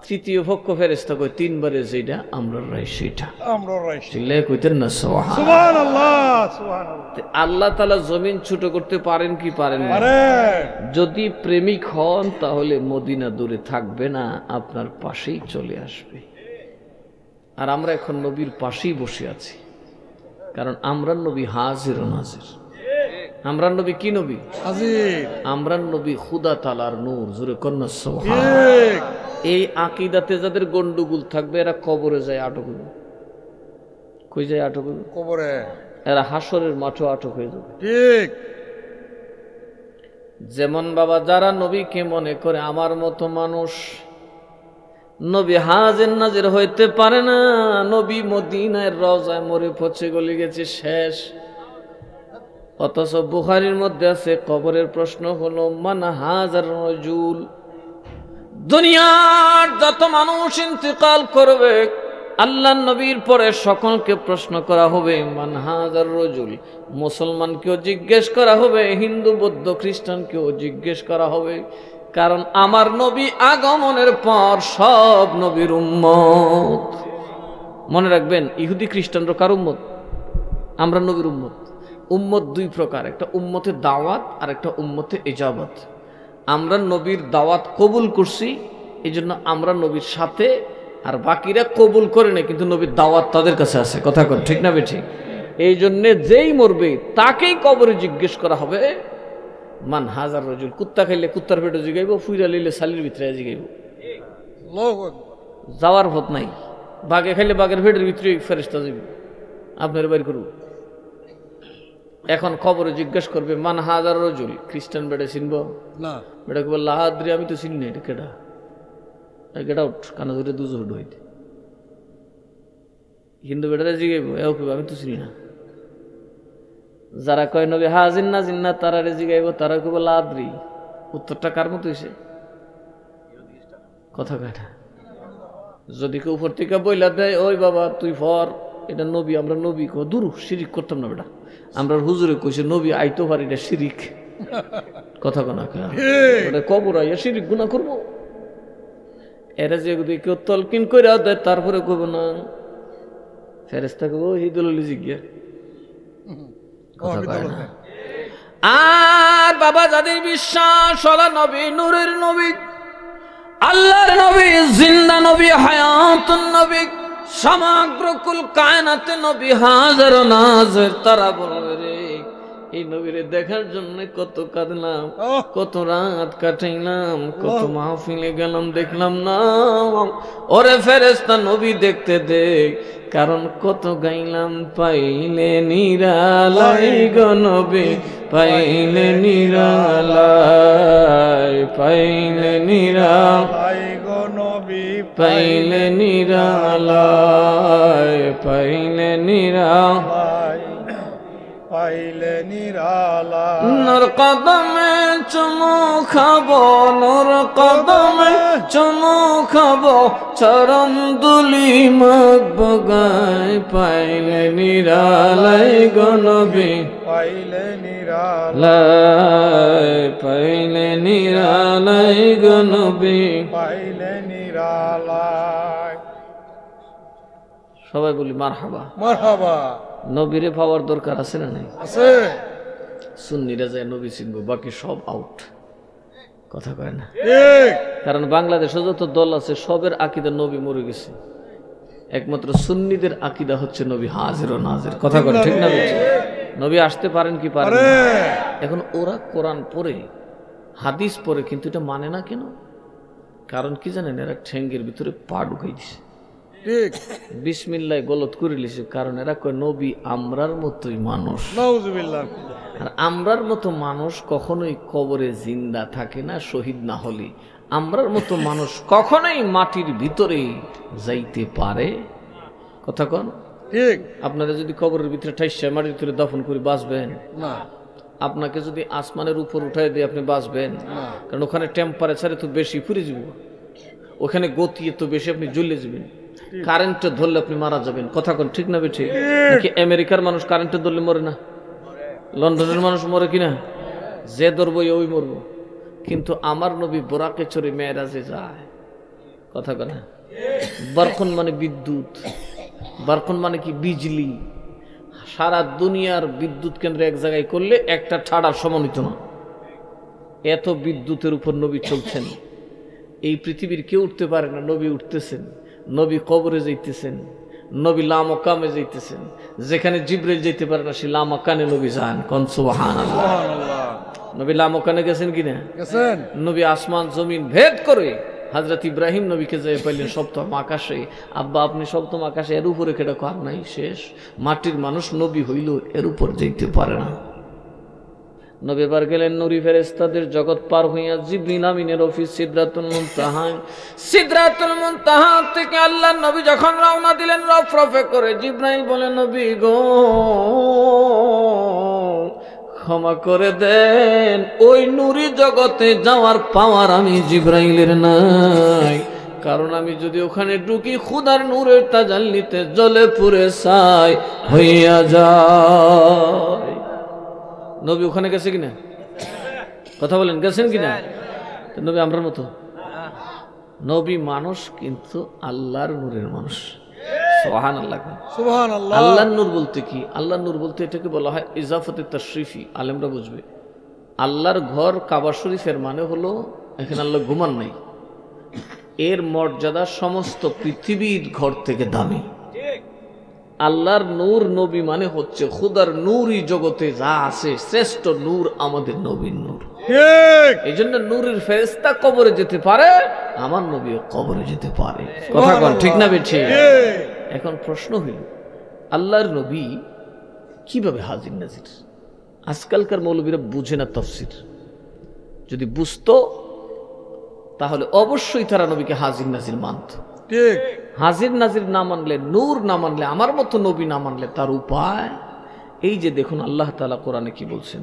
তৃতীয় পক্ষ ফেরেশতা কয় তিনবারে যেটা আমরা রাই সেটা আমরা রাই, চিল্লায় কইতেন না সুবহানাল্লাহ। আল্লাহ তাআলা জমিন ছোট করতে পারেন কি পারেন না? যদি প্রেমিক হন তাহলে মদিনা দূরে থাকবে না, আপনার পাশেই চলে আসবে। আর আমরা এখন নবীর পাশেই বসে আছি, কারণ আমরা নবী হাজির ও নাজির। আমরা নবী কি নবী? হাজির। আমরা নবী খুদা তাআলার নূর। জোরে কন্না সুবহানাল্লাহ। এই আকীদাতে যাদের গন্ডগোল থাকবে এরা কবরে যায় আটক হবে। কই যায় আটক হবে? কবরে। এরা হাসরের মাঠে আটক হয়ে যাবে। ঠিক যেমন বাবা যারা নবীকে মনে করে আমার মতো মানুষ, নবী হাজির নাজির হইতে পারে না। নবী মদিনার রওজায় মরে পচে গলে গেছে, শেষ। অথচ বুখারীর মধ্যে আছে কবরের প্রশ্ন হলো মান হাজার রাজুল। দুনিয়ার যত মানুষ ইন্তেকাল করবে, আল্লাহ নবীর পরে সকলকে প্রশ্ন করা হবে মান হাজার রাজুল। মুসলমানকেও জিজ্ঞেস করা হবে, হিন্দু বৌদ্ধ খ্রিস্টানকেও জিজ্ঞেস করা হবে, কারণ আমার নবী আগমনের পর সব নবীর উম্মত। মনে রাখবেন, ইহুদি খ্রিস্টানরা কার উম্মত? আমরা নবীর উম্মত। উম্মত দুই প্রকার, একটা উম্মতে দাওয়াত আর একটা উম্মতে ইজাবত। আমরা নবীর দাওয়াত কবুল করছি, এই জন্য আমরা নবীর সাথে, আর বাকিরা কবুল করে না, কিন্তু নবীর দাওয়াত তাদের কাছে আছে। কথা কর ঠিক না বেঠিক? এই জন্যে যেই মরবে তাকেই কবরে জিজ্ঞেস করা হবে মান হাজার রাজুল। কুত্তা খাইলে কুত্তার পেটে জিগাইব, ফুইরা লইলে শালির ভিতরে জিগাইব, যাওয়ার পথ নাই। বাঘে খাইলে বাঘের পেটের ভিতরে ফেরেশতা যাবে, আপনার বাইর করব। এখন খবরে জিজ্ঞেস করবে মান হাজার রাজুল। খ্রিস্টান বেড়ে চিনব না, বেটাকে বলল হাদ্রি, আমি তো চিনি না, এটা কেডা? গেট আউট, কানা ধরে দুজো হুড হইতে। হিন্দু বেটারে জিগাইব, এও কইব আমি তো চিনি না। যারা কয় নবী হাজির না জিন্না তারারে জিগাইব, তারা কইব লাদ্রি। উত্তরটা কার মতো হইছে? কথা কাটা। যদি কেউ উপর থেকে বইলা দেয় ওই বাবা তুই ফর, এটা নবী, আমরা নবী কো দূর শিরিক করতাম না বেটা, আমরা হুজুরে কইছে নবী আইতো পারি, এটা শিরিক। কথা কনা কবর আইয়া শিরিক গুনাহ করব। এরা যে কেউ তলকিন করে দেয় তারপরে কব না, ফেরেশতা কব হিদুল জিজ্ঞা। আর বাবা যাদের বিশ্বাস হলো নবী নূরের নবী, আল্লাহর নবী, জিন্দা নবী, হায়াতুন নবী, সমগ্র কুল কায়নাতে নবী হাজার নাজির, তারা বলবে রে এই নবীরে দেখার জন্য কত কাঁদলাম, কত রাত কাটাইলাম, কত মাহফিলে গেলাম, দেখলাম না। ওরে ফেরেশতা নবী দেখতে দে, কারণ কত গাইলাম পাইলে নিরালাই গো নবী, পাইলে নিরালাই, পাইলে নিরালাই গো নবী, পাইলে নিরালাই, পাইলে নিরালাই, পাইলে নিরালা নূর কদমে চুমু খাবো, নূর কদমে চুমু খাবো, চরণ দুলি মাখবো গায়ে, পাইলে নিরালাই গো নবী, পাইলে নিরালা লাই পাইলে নিরালাই গো নবী। পাইলে নিরালা। সবাই বলি মারহাবা। মারহাবা। নবীরে পাওয়ার দরকার আছে না নাই? আছে। সুন্নিরা যায় নবী চিনবো, বাকি সব আউট। কথা কয় না, ঠিক। কারণ বাংলাদেশে যত দল আছে সবের আকীদা নবী মরে গেছে, একমাত্র সুন্নিদের আকীদা হচ্ছে নবী হাজির ও নাজির। কথা কয় ঠিক না? নবী আসতে পারেন কি পারেন না? এখন ওরা কোরআন পড়ে হাদিস পড়ে কিন্তু এটা মানে না কেন? কারণ কি জানেন, এরা ঠেঙ্গের ভিতরে পা ঢুকাই দিছে, ঠিক। বিসমিল্লাহ গলত করে লিছে, কারণ এরা কয় নবী আমরার মতোই মানুষ, নাউজুবিল্লাহ। আর আমরার মতো মানুষ কখনোই কবরে জিন্দা থাকে না শহীদ না হলে। আমরার মতো মানুষ কখনোই মাটির ভিতরে যাইতে পারে। কথা কন ঠিক। আপনারা যদি কবরের ভিতরে ঠাইসা মাটির ভিতরে দফন করে বাঁচবেন না। আপনাকে যদি আসমানের উপর উঠাই দিয়ে আপনি বাঁচবেন? না। কারণ ওখানে টেম্পারেচারে তো বেশি ফুরে যাব, ওখানে গতি এত বেশি, আপনি জ্বলে যাবেন, কারেন্টে ধরলে আপনি মারা যাবেন। কথা কোন ঠিক না বেঠিক? নাকি আমেরিকার মানুষ কারেন্টে ধরলে মরে না? লন্ডনের মানুষ মরে কিনা? যে ধরবো ওই মরবো। কিন্তু আমার নবী বোরাকে চড়ে মেয়েরাজে যায়। কথা কেনা? বারকুন মানে বিদ্যুৎ, বারকুন মানে কি? বিজলি। সারা দুনিয়ার বিদ্যুৎ কেন্দ্র এক জায়গায় করলে একটা ঠাড়া সমানিত না, এত বিদ্যুতের উপর নবী চলছেন। এই পৃথিবীর কেউ উঠতে পারে না, নবী উঠতেছেন। নবী কবরে যাইতেছেন, নবী লামকামে যাইতেছেন, যেখানে জিবরাইল যেতে পারে না সে লামকানে নবী যান। কোন সুবহানাল্লাহ। নবী লামকানে গেছেন কিনা? গেছেন। নবী আসমান জমিন ভেদ করে হযরত ইব্রাহিম নবীকে যে পাইলেন সপ্তম আকাশে। আব্বা আপনি সপ্তম আকাশে, এর উপরে কেটা কার নাই শেষ? মাটির মানুষ নবী হইল, এর উপর যেতে পারে না। নবী এবার গেলেন নুরি ফেরেশতাদের জগৎ পার হইয়া জিবরিল আমিনের অফিস সিদরাতুল মুনতাহা। সিদরাতুল মুনতাহা থেকে আল্লাহ নবী যখন রওনা দিলেন রফরফে করে, জিবরাইল বলে নবী গো ক্ষমা করে দেন, ওই নুরি জগতে যাওয়ার পাওয়ার আমি জিবরাইলের নাই। কারণ আমি যদি ওখানে ঢুকি খুদার নূরের তাজাল্লিতে জ্বলে পুড়ে ছাই হইয়া যায়। নবী ওখানে গেছে কিনা? কথা বলেন, গেছেন কিনা? নবী আমরার মতো নবী মানুষ, কিন্তু আল্লাহর নূরের মানুষ। সুবহানাল্লাহ। সুবহানাল্লাহ। আল্লাহর নূর বলতে কি? আল্লাহর নূর বলতে এটাকে বলা হয় ইজাফতে তাশরিফি। আলেমরা বুঝবে। আল্লাহর ঘর কাবা শরীফের মানে হলো এখানে আল্লাহ ঘুমান নাই, এর মর্যাদা সমস্ত পৃথিবীর ঘর থেকে দামি। আল্লাহর নূর নবী মানে হচ্ছে খুদার নূরই জগতে যা আছে শ্রেষ্ঠ নূর আমাদের নবীর নূর। ঠিক। এই জন্য নূরের ফেরেশতা কবরে যেতে পারে, আমার নবীও কবরে যেতে পারে। কথা কন ঠিক না বেঠি? এখন প্রশ্ন হইল, আল্লাহর নবী কিভাবে হাজির নাজির? আজকালকার মৌলবীরা বুঝে না তাফসীর। যদি বুঝতো তাহলে অবশ্যই তারা নবীকে হাজির নাজির মানত। ঠিক। হাজির নাজির না মানলে, নূর না মানলে, আমার মতো নবী না মানলে তার উপায় এই যে দেখুন আল্লাহ তাআলা কোরআনে কি বলছেন,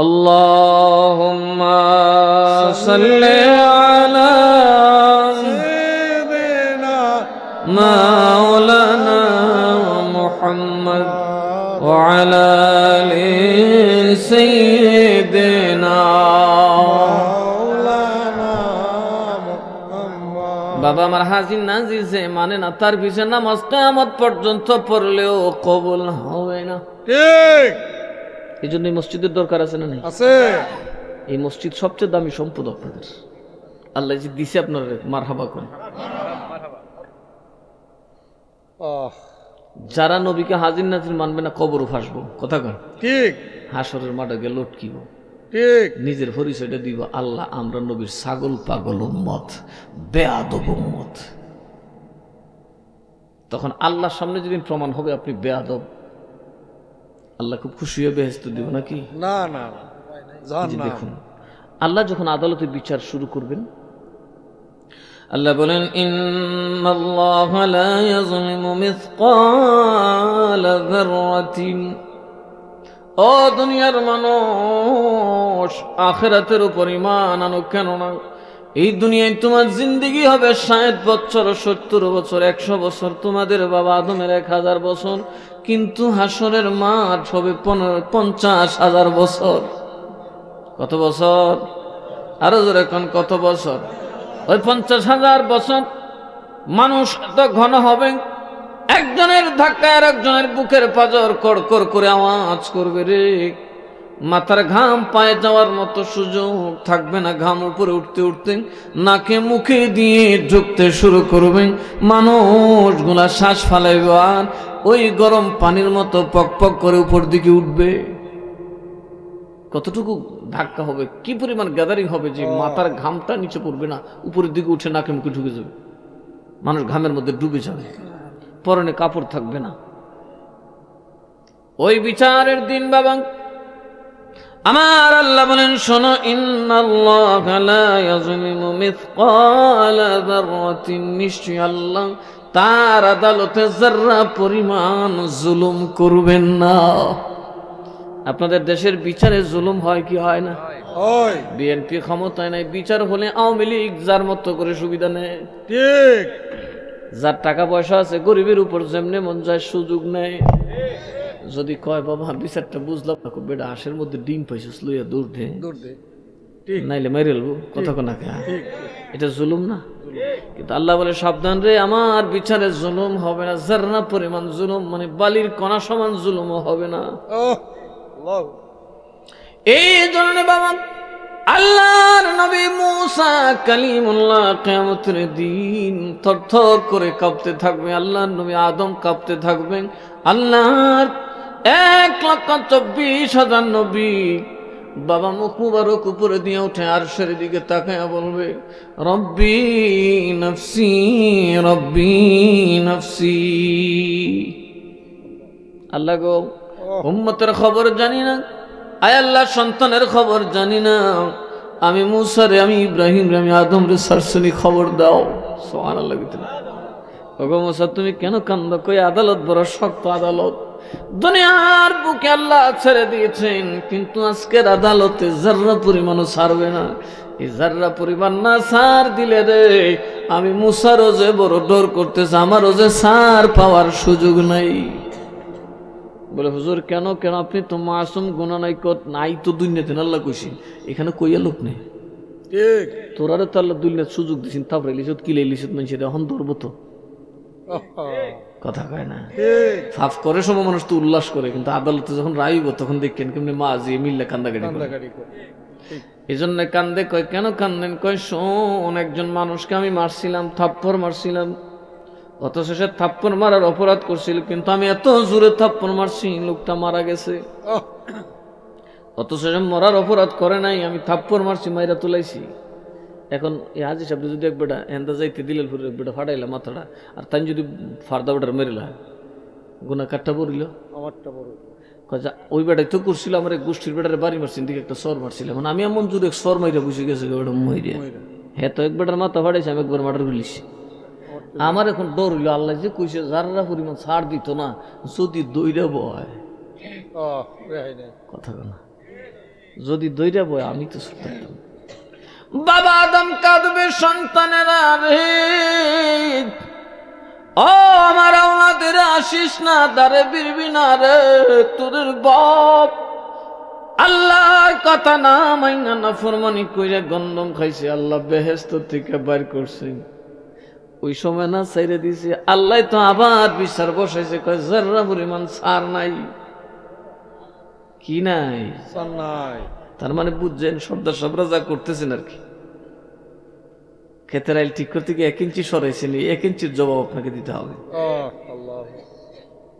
আল্লাহুম্মা সাল্লি আলা সাইয়্যিদিনা মাওলানা মুহাম্মদ ওয়া আলা আলি সাইয়্যিদিনা। বাবা আমার হাজির নাজির যে মানে না, তার পিছনে নামাজ কিয়ামত পর্যন্ত পড়লেও কবুল হবে না। ঠিক। এই জন্য এই মসজিদের দরকার আছে না? নেই? আছে। এই মসজিদ সবচেয়ে দামি সম্পদ আপনাদের। আল্লাহ যে দিছে আপনার, মারহাবা করেন। যারা নবীকে হাজির নাজির মানবে না কবরও ফাঁসবো। কথা কন ঠিক। হাসরের মাঠে গিয়ে লটকিব, ঠিক। নিজের পরিচয়টা দিব, আল্লাহ আমরা নবীর ছাগল পাগল উম্মত, বেয়াদব উম্মত। তখন আল্লাহর সামনে যেদিন প্রমাণ হবে আপনি বেয়াদব, আল্লাহ খুব খুশি হয়ে বেহেশত দিব নাকি? না না, দেখুন আল্লাহ যখন আদালতে বিচার শুরু করবেন, আল্লাহ বলেন ইন্নাল্লাহা লা ইয়াযলিমু মিসকালা যাররাতিন, ও দুনিয়ার মানুষ, আখিরাতের উপর ঈমান আনো। কেন না, এই দুনিয়ায় তোমার জিন্দেগি হবে 60 বছর, 70 বছর, 100 বছর, তোমাদের বাবা আদমের 1000 বছর, কিন্তু হাসরের মাঠ হবে 50,000 বছর। কত বছর? আরো জোরে কোন কত বছর? ওই 50,000 বছর মানুষ এত ঘন হবে, একজনের ধাক্কা আর একজনের বুকের পাঁজর কড়কড় করে আওয়াজ করবে রে। মাথার ঘাম পায়ে যাওয়ার মতো সুযোগ থাকবে না। ঘাম উপরে উঠতে উঠতে নাকে মুখে দিয়ে ঢুকতে শুরু করবে। মানুষগুলা শ্বাস ফালাইবে আর ওই গরম পানির মতো পক পক করে উপর দিকে উঠবে। কতটুকু ধাক্কা হবে, কি পরিমাণ গ্যাদারিং হবে যে মাথার ঘামটা নিচে পড়বে না, উপরের দিকে উঠে নাকে মুখে ঢুকে যাবে। মানুষ ঘামের মধ্যে ডুবে যাবে, পরনে কাপড় থাকবে না। ওই বিচারের দিন বাবা আমার আল্লাহ বলেন, শোনো, ইন্নাল্লাহা লা ইয়াজলিমু মিসকালা যাররাতিন, নিশ্চয়ই আল্লাহ তার আদালতে যাররা পরিমাণ জুলুম করবেন না। আপনাদের দেশের বিচারে জুলুম হয় কি হয় না? হয়। বিএনপি ক্ষমতায় নাই, বিচার হলে আওয়ামী লীগ যার মতো করে সুবিধা নেয়। ঠিক। যার টাকা পয়সা আছে গরিবের উপর যেমনে মন যায় সুযোগ নেয়। যদি কয় বাবা বিচারটা বুঝলাম না, বেটা হাঁসের মধ্যে ডিম পাইছিস, লইয়া দৌড় দে, ঠিক। নাইলে মেরে এলবো, কথা কোনা ঠিক। এটা জুলুম না? কিন্তু আল্লাহ বলে, সাবধান রে, আমার বিচারে জুলুম হবে না। জাররা পরিমাণ জুলুম, মানে বালির কণা সমান জুলুমও হবে না। আল্লাহ। এই জন্য বাবা আল্লাহর নবী মুসা কালিমুল্লাহ কিয়ামতের দিন থরথর করে কাঁপতে থাকবে। আল্লাহর নবী আদম কাঁপতে থাকবেন। আল্লাহর 1,24,000 নবী বাবা মুখ মুবারক উপরে দিয়ে উঠে আরশের দিকে তাকায়া বলবে, রব্বি নফসি রব্বি নফসি। আল্লাহ গো, উম্মতের খবর জানি না, আয় আল্লাহ সন্তানের খবর জানি না, আমি মুসা রে, আমি ইব্রাহিম রে, আমি আদম রে সারসনি খবর দাও। সুবহানাল্লাহ। ওগো মুসা, তুমি কেন কান্দো? কই আদালত বড় শক্ত আদালত, দুনিয়ার বুকে আল্লাহ ছেড়ে দিয়েছেন, কিন্তু আজকের আদালতে যাররা পরিমাণও ছাড়বে না। এই যাররা পরিমাণ না ছাড় দিলে রে, আমি মুসারও যে বড় ডর করতেছে, আমারও যে ছাড় পাওয়ার সুযোগ নাই। বলে হুজুর কেন কেন, আপনি তো মাসুম, গুনাহ নাই তো দুনিয়াতে, আল্লাহ কইছি, এখানে কইয়া লোক নেই। ঠিক। তোরারে তো আল্লাহ দুনিয়ার সুযোগ দিছেন, তারপরে লিসত কিলে লিসত মানুষের এখন ধরবো তো, কথা কয় না? ফাফ করে সময় মানুষ তো উল্লাস করে, কিন্তু আদালতে যখন রাইব তখন দেখেন কেমনি মা যে মিল্লা কান্দাকাটি করে। এই জন্য কান্দে। কয় কেন কান্দেন? কয় শোন, একজন মানুষকে আমি মারছিলাম, থাপ্পড় মারছিলাম, অথচ সে থাপ্পড় মারার অপরাধ করছিল, কিন্তু আমি এত জোরে থাপ্পড় মারছি লোকটা মারা গেছে। অথচ সে মরার অপরাধ করে নাই, আমি থাপ্পড় মারছি, মাইরা তুলাইছি। এখন এই হাজি সাহেব যদি এক বেটা এন্দা যাইতে দিলেন, এক বেটা ফাটাইলা মাথাটা, আর তাই যদি ফার্দা বেটার মেরিলা, গুনা কাঠটা পড়িল, আমারটা বড়। ওই বেটাই তো করছিল আমার এক গোষ্ঠীর বেটারে বাড়ি মারছি, দিকে একটা সর মারছিলাম, মানে আমি এমন জোরে সর মাইরা বুঝে গেছে মইরিয়া। হ্যাঁ, তো এক বেটার মাথা ফাটাইছে, আমি একবার মাটার গুলিছি। আমার এখন ডর হইল, আল্লাহ যে কইছে যারা পরিমাণ ছাড় দিত না, যদি দইরা বয়, কথা না, যদি দইরা বয় আমি তো ছুটতাম। বাবা আদম কাঁদবে, সন্তানেরা রে, ও আমার আওলাদের আসিস না, দারে বিরবি না রে, তোদের বাপ আল্লাহর কথা না মাইনা নাফরমানি কইরা গন্ধম খাইছে, আল্লাহ বেহেশত থেকে বাইর করছে। ওই সময় না ছাইরে দিছে, আল্লাহ তো আবার বিচার বসাইছে, কয় যাররা পরিমাণ ছাড় নাই। কি নাই? তার মানে বুঝছেন সর্দার সাহেবরা যা করতেছেন আর কি, ক্ষেতের আইল ঠিক করতে গিয়ে 1 ইঞ্চি সরাইছেন, 1 ইঞ্চির জবাব আপনাকে দিতে হবে।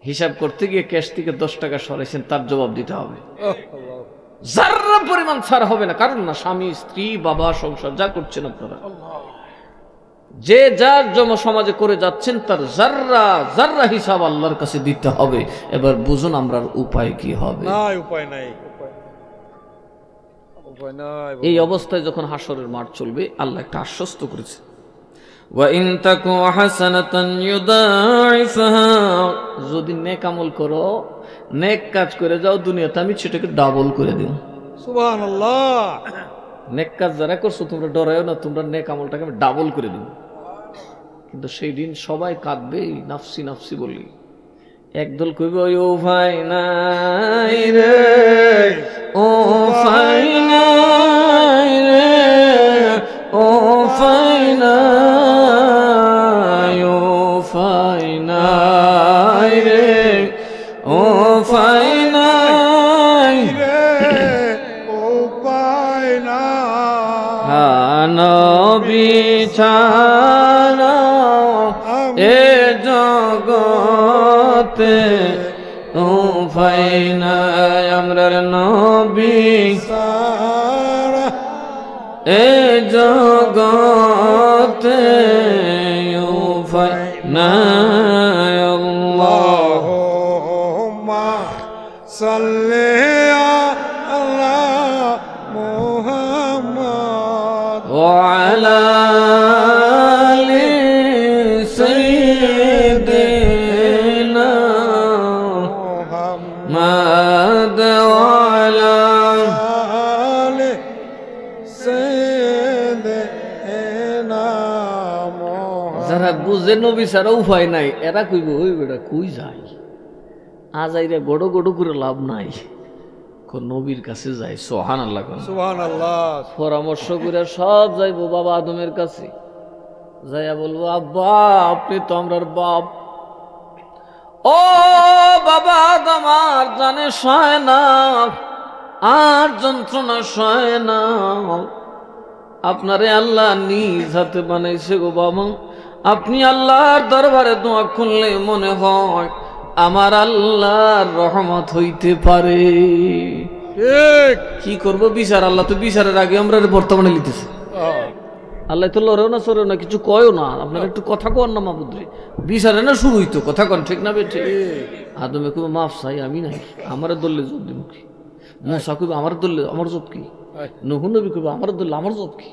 হিসাব করতে গিয়ে ক্যাশ থেকে 10 টাকা সরাইছেন, তার জবাব দিতে হবে। যাররা পরিমাণ ছাড় হবে না, কারণ না স্বামী স্ত্রী বাবা সংসার যা করছেন আপনারা, যে যার সমাজে করে যাচ্ছেন, তার যাররা যাররা হিসাব আল্লাহর কাছে দিতে হবে। এবার বুঝুন আমরা উপায় কি হবে? উপায় নাই। এই অবস্থায় যখন হাসরের মাঠ চলবে, আল্লাহ একটা আশ্বস্ত করেছে, وإن تك حسنة يضاعفها যদি নেক আমল করো নেক কাজ করে যাও দুনিয়াতে আমি সেটাকে ডাবল করে দেব সুবহানাল্লাহ নেক কাজ যারা করছো তোমরা ডরায়ও না তোমরা নেক আমলটাকে আমি ডাবল করে দেব কিন্তু সেই দিন সবাই কাঁদবে নাফসি নাফসি বলি একদল কইবে ও ভাই নাই রে ও ভাই নাই রে ও ভাই নাই ও ভাই নাই রে ও ভাই নাই ও পায় না নবী ছাড়া এ জগতে ও ভাই নাই আমরার নবী সারা এ জগতে ও ভাই নাই আল্লাহুম্মা সাল্লি আলা মুহাম্মদ وعلى آل سيدنا محمد وعلى আলে সাইয়্যিদিনা মুহাম্মদ যারা বুঝে নবী ছাড়া উপায় নাই এরা কইব ওই বেটা কই যায় আজ আইরা গড়ো গড়ো করে লাভ নাই নবীর কাছে যায় সুবহানাল্লাহ সুবহানাল্লাহ পরামর্শ করে সব যাইবো বাবা আদমের কাছে যাইয়া বলবো আব্বা আপনি তো আমরার বাপ ও বাবা আদম আর জানে সয় না আর যন্ত্রণা সয় না আপনারে আল্লাহ নিজ হাতে বানাইছে গো বাবা আপনি আল্লাহর দরবারে দোয়া করলে মনে হয় আমার আল্লাহর রহমত হইতে পারে ঠিক কি করব বিচার আল্লাহ তো বিচারের আগে আমরা বর্তমানে লিতেছি আল্লাহ তো লড়েও না সরেও না কিছু কয়ও না আপনারা একটু কথা কন না মাবুদ্রে বিচারে না শুরু হইতো কথা কন ঠিক না বেঠে আদমে কইব মাফ চাই আমি নাই আমার দললে জব দিব কি মুসা কইব আমার দললে আমার জব কি নূহ নবী কইব আমার দললে আমার জব কি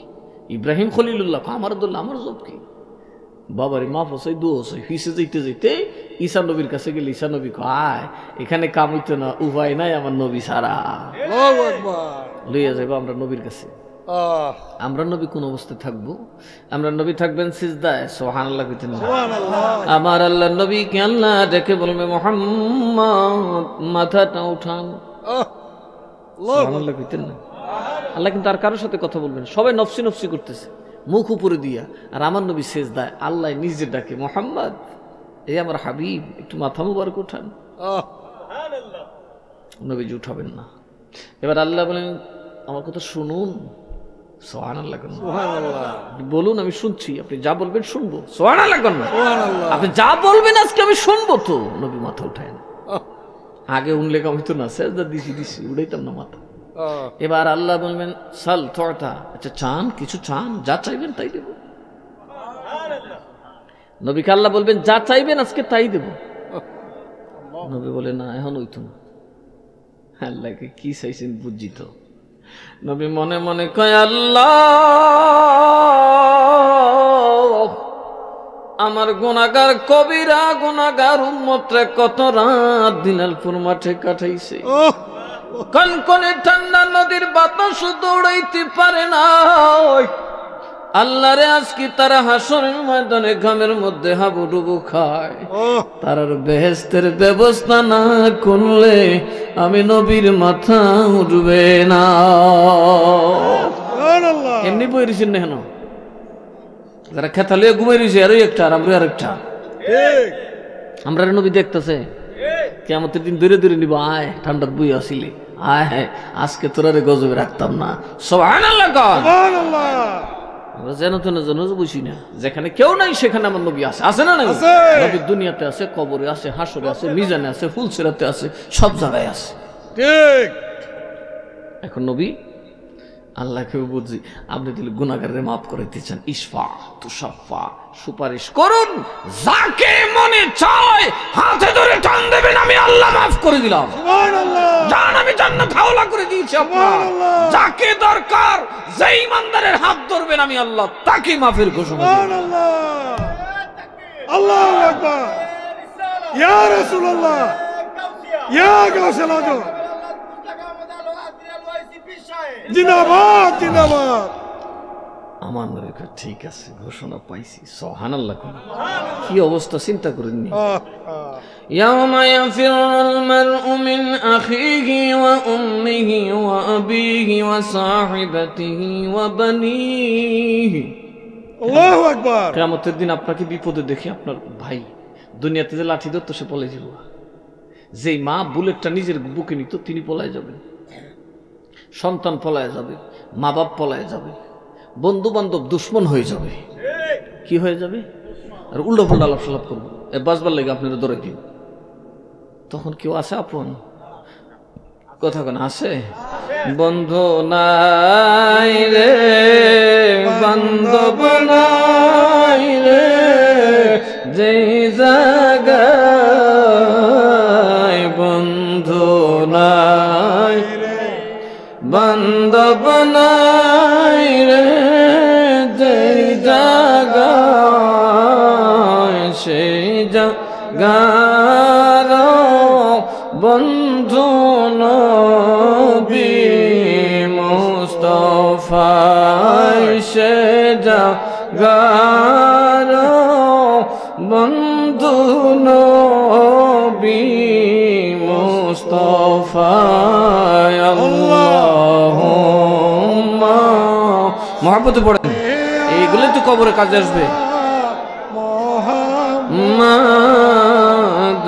ইব্রাহিম খলিলুল্লাহ আমার দললে আমার জব কি বাবারে মাফ হসাই দু হসাই ফিসে যেতে যেতে ঈসা নবীর কাছে গেলে ঈসা নবী কয় এখানে কাম হইতো না উপায় নাই আমার নবী সারা আল্লাহু আকবার লইয়া যাবো আমরা নবীর কাছে আমরা নবী কোন অবস্থায় থাকবো আমরা নবী থাকবেন সিজদায় সুবহানাল্লাহ কইতেন না সুবহানাল্লাহ আমার আল্লাহর নবী কে আল্লাহ ডেকে বলবে মুহাম্মদ মাথাটা উঠান সুবহানাল্লাহ কইতেন না আল্লাহ কিন্তু আর কারোর সাথে কথা বলবেন সবাই নফসি নফসি করতেছে মুখ উপরে দিয়া আর আমার নবী সিজদায় আল্লাহ নিজে ডাকে মুহাম্মদ এই আমার হাবিব একটু মাথা মুবারক উঠান নবীজি উঠাবেন না এবার আল্লাহ বলেন আমার কথা শুনুন সুবহানাল্লাহ বলুন আমি শুনছি আপনি যা বলবেন শুনবো সুবহানাল্লাহ আপনি যা বলবেন আজকে আমি শুনবো তো নবী মাথা উঠায় না আগে উনলে কাম হইতো না সেজদা দিছি উড়াইতাম না মাথা এবার আল্লাহ বলবেন সাল তোটা আচ্ছা চান কিছু চান যা চাইবেন তাই দেব নবীকে আল্লাহ বলবেন যা চাইবেন আজকে তাই দেব নবী বলে না এখন হইতো না আল্লাহকে কি চাইছেন বুঝছি তো নবী মনে মনে কয় আল্লাহ আমার গুনাহগার কবিরা গুনাহগার উম্মতরে কত রাত দিনালপুর মাঠে কাটাইছে কনকনে ঠান্ডা নদীর বাতাস দৌড়াইতে পারে না আল্লাহরে আজকে তারা হাসরের ময়দানে ঘামের মধ্যে হাবুডুবু খায় তার বেহেশতের ব্যবস্থা না করলে আমি নবীর মাথা উঠবে না এমনি বই রয়েছেন না কেন যারা খেতালে ঘুমাই রয়েছে আরো একটা আর আমরা আরেকটা আমরা নবী দেখতেছে কিয়ামতের দিন দূরে দূরে নিব আয় ঠান্ডার বই আসিলি আয় হ্যাঁ আজকে তোরা গজবে রাখতাম না সুবহানাল্লাহ সুবহানাল্লাহ আমরা যেন তো না যেন বুঝি না যেখানে কেউ নাই সেখানে আমার নবী আছে আছে না নাই নবী দুনিয়াতে আছে কবরে আছে হাসরে আছে মিজানে আছে ফুলসিরাতে আছে সব জায়গায় আছে ঠিক এখন নবী আল্লাহকে বুঝি আপনি দিলে গুনাহগারদের মাফ করে দিচ্ছেন ইশফা তুশাফা সুপারিশ করুন যাকে মনে চায় হাতে ধরে টান দেবেন আমি আল্লাহ মাফ করে দিলাম, সুবহানাল্লাহ জান আমি জান্নাত হাওলা করে দিয়েছি আপনার। সুবহানাল্লাহ। যাকে দরকার যেই ইমানদারের হাত ধরবেন আমি আল্লাহ তাকে মাফের ঘোষণা দিই। সুবহানাল্লাহ আল্লাহু আকবার ইয়া রাসূলুল্লাহ ইয়া গাউসুল আজম জিন্দাবাদ জিন্দাবাদ। আমার নবী কয়, ঠিক আছে ঘোষণা পাইছি। সুবহানাল্লাহ। কি অবস্থা চিন্তা করেননি। يوم يفر المرء من أخيه وأمه وأبيه وصاحبته وبنيه। আল্লাহু আকবার। কিয়ামতের দিন আপনাকে বিপদে দেখে আপনার ভাই দুনিয়াতে যে লাঠি ধরতো সে পলায় যাব। যেই মা বুলেটটা নিজের বুকে নিত তিনি পলায় যাবেন, সন্তান পলায় যাবে, মা বাপ পলায় যাবে, বন্ধু বান্ধব দুশ্মন হয়ে যাবে। কি হয়ে যাবে? আর উল্টো পাল্টা আলাপ সালাপ করবো, এ বাঁচবার লেগে আপনারা ধরে দিন। তখন কেউ আছে আপন কথা কেন আছে? বন্ধু নাই রে, বান্ধব নাই রে, যেই জায়গায় বন্ধু নাই বান্ধব নাই রে, যেই জায়গায় সেই জায়গার বন্ধু নবী মুস্তাফা, সে জায়গার বন্ধু নবী মুস্তাফা। আল্লাহুম্মা মুহাব্বতে পড়েন, এইগুলো তো কবরে কাজে আসবে। মুহাম্মাদ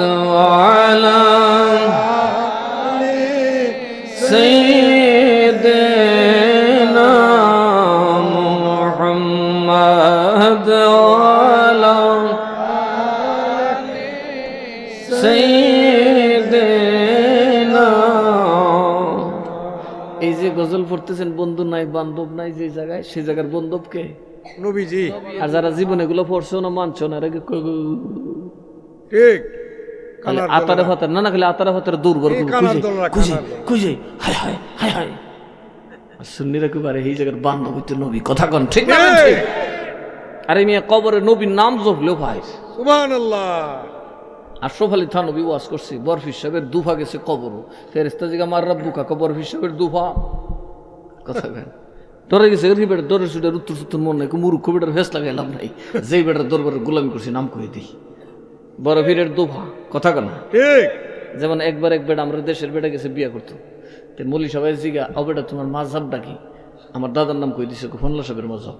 আলা সাইয়্যিদিনা মুহাম্মাদ আলা সাইয়্যিদিনা। এই যে গজল পড়তেছেন, বন্ধু নাই বান্ধব নাই যে জায়গায়, সেই জায়গার বান্ধবকে নবীজি। আর যারা জীবন এগুলো পড়ছো না মানছো না, ঠিক আতারে ফাতার না, না খালি আতারে ফাতার দূর বড় খুঁজে হায় হায় হায় হায় শুনি রাখি পারে এই জায়গার বান্ধব হইতে নবী। কথা কন ঠিক না? আরে মিয়া কবরে নবীর নাম জপলেও ভাই। সুবহানাল্লাহ। আশরাফ আলী থানভী ওয়াজ করছে, বরফি সাহেবের দুফা গেছে কবরও, ফেরেশতা জিগা মার রাব্বুকা, বরফি সাহেবের দুফা। কথা কেন ডরে গেছে বেটা, ডরে সুটের উত্তর সুত্তর মন নাই, মুরুক্ষ বেটার ফেস লাগাইলাম নাই, যেই বেটার দরবারে গোলামি করছি নাম কয়ে দিই বরফিরের দুফা। কথা কেন? ঠিক। যেমন একবার এক বেটা আমরা দেশের বেটা গেছে বিয়া করতো, মলি সবাই জিগা ও বেটা তোমার মাযহাবটা কি? আমার দাদার নাম কই দিছে, ফনলা সাহেবের মাযহাব।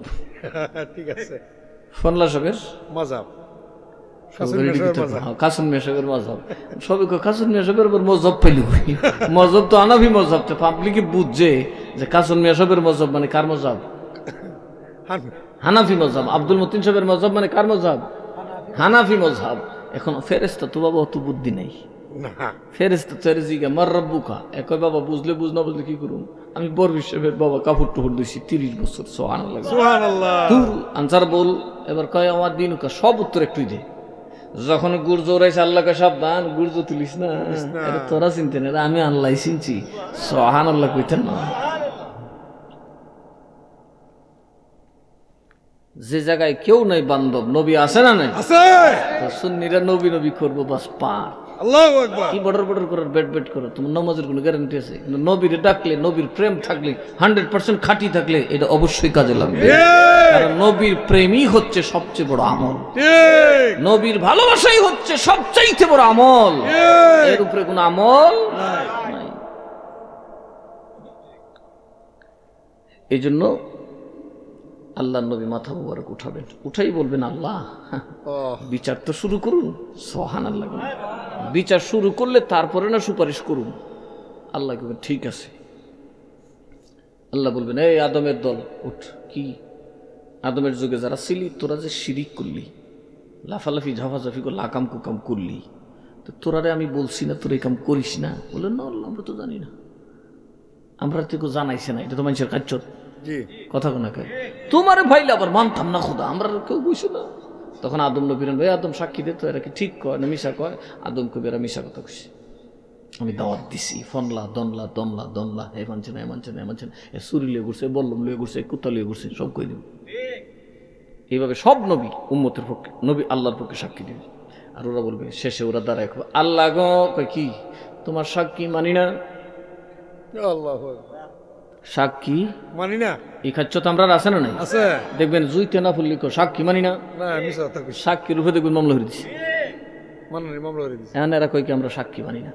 ঠিক আছে, ফনলা সাহেবের মাযহাব, কাসুন মেশাবের মজহব। সবাই কাসুন মেশাবের মজহব পেলি, মজহব তো হানাফি মজহব। তো পাবলিকে বুঝছে যে কাসুন মেশাবের মজহব মানে কার মজহব? হানাফি মজহব। আব্দুল মতিন সাহেবের মজহব মানে কার মজহব? হানাফি মজহব। এখন ফেরেশতা তো বাবা অত বুদ্ধি নাই, ফেরেশতা তো জিগা মার রাব্বুকা, একই বাবা বুঝলে বুঝ না বুঝলে কি করুন। আমি বরফি সাহেবের বাবা কাপড় টুপড় দিয়েছি 30 বছর। সুবহানাল্লাহ সুবহানাল্লাহ। আনসার বল এবার কয় আমার দিন সব উত্তর একটুই দে। যখন গুড় জোরাইছে আল্লাহকে সাবধান, গুড় জো তুলিস না, তোরা চিনতেন, আমি আল্লাহ চিনছি। সুবহানাল্লাহ কইতেন না। যে জায়গায় কেউ নাই বান্ধব, নবী আছে না নাই? আছে। সুন্নিরা নবী নবী করবো বাস পার। আল্লাহু আকবার। কি বড় বড় করে বেট বেট করো, তোমার নামাজের কোনো গ্যারান্টি আছে? নবীরে ডাকলে, নবীর প্রেম থাকলে, 100% খাঁটি থাকলে এটা অবশ্যই কাজে লাগবে। কারণ নবীর প্রেমই হচ্ছে সবচেয়ে বড় আমল, নবীর ভালোবাসাই হচ্ছে সবচাইতে বড় আমল। এর উপরে কোনো আমল নাই। এই জন্য আল্লাহ নবী মাথা মুবারক উঠাবেন, উঠাই বলবেন আল্লাহ বিচার তো শুরু করুন। সুবহানাল্লাহ। বিচার শুরু করলে তারপরে না সুপারিশ করুন। আল্লাহ বলবেন ঠিক আছে। আল্লাহ বলবেন এই আদমের দল উঠ। কি আদমের যুগে যারা ছিলি, তোরা যে শিরিক করলি, লাফালাফি ঝাফাঝাফি করলি, আকাম কুকাম করলি, তো তোরারে আমি বলছি না তোর এই কাম করিস না? বললেন না আল্লাহ আমরা তো জানি না, আমরা তো কেউ জানাইছে না, এটা তো মানুষের কাজ। কথা কোনা কে তোমার ভাইলে আবার মানতাম না খোদা, আমরা কেউ বুঝি না। তখন আদম নবীর ভাই আদম সাক্ষী দে তো, এরা কি ঠিক কয় না মিশা কয়? আদম কবি এরা মিশা কথা কইছে। আমি দাওয়াত দিছি, ফনলা দনলা দনলা দনলা, এ মানছে না, এ মানছে না, এ মানছে না, এ চুরি লিয়ে ঘুরছে, বল্লম লিয়ে ঘুরছে, কুত্তা লিয়ে ঘুরছে, সব কই দেব। এইভাবে সব নবী উম্মতের পক্ষে, নবী আল্লাহর পক্ষে সাক্ষী দিবে। আর ওরা বলবে, শেষে ওরা দাঁড়ায় আল্লাহ গো, কয় কি তোমার সাক্ষী মানি না। আল্লাহ সাক্ষী মানি না, এই খাচ্ছ তো আমরা আছে না নাই, আছে দেখবেন জুইতে না ফুললি সাক্ষী মানি না, না মিছা কথা কইছি, সাক্ষীর রূপে দেখবেন মামলা হয়ে দিচ্ছে। মাননি মামলা করে দিছি। এখন এরা কই কি আমরা সাক্ষী মানি না।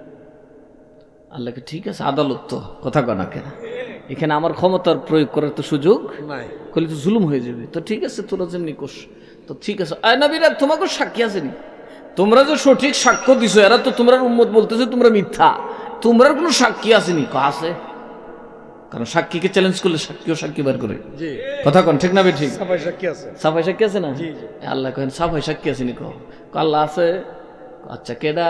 আল্লাহকে ঠিক আছে, আদালত তো, কথা কনা কেন, এখানে আমার ক্ষমতার প্রয়োগ করার তো সুযোগ নাই, করলে তো জুলুম হয়ে যাবে। তো ঠিক আছে, তোরা যেমনি কোষ, তো ঠিক আছে। আয় নবীরা, তোমাকে সাক্ষী আসেনি, তোমরা যে সঠিক সাক্ষ্য দিছো, এরা তো তোমরা উম্মত বলতেছে তোমরা মিথ্যা, তোমরা কোনো সাক্ষী আসেনি। আছে, কারণ সাক্ষীকে চ্যালেঞ্জ করলে সাক্ষীও সাক্ষী বার করে। জি কথা কন ঠিক না বে ঠিক? সাফাই সাক্ষী আছে, সাফাই সাক্ষী আছে না? জি জি। আল্লাহ কেন সাফাই সাক্ষী আসেনি? আল্লাহ আছে। আচ্ছা কেডা?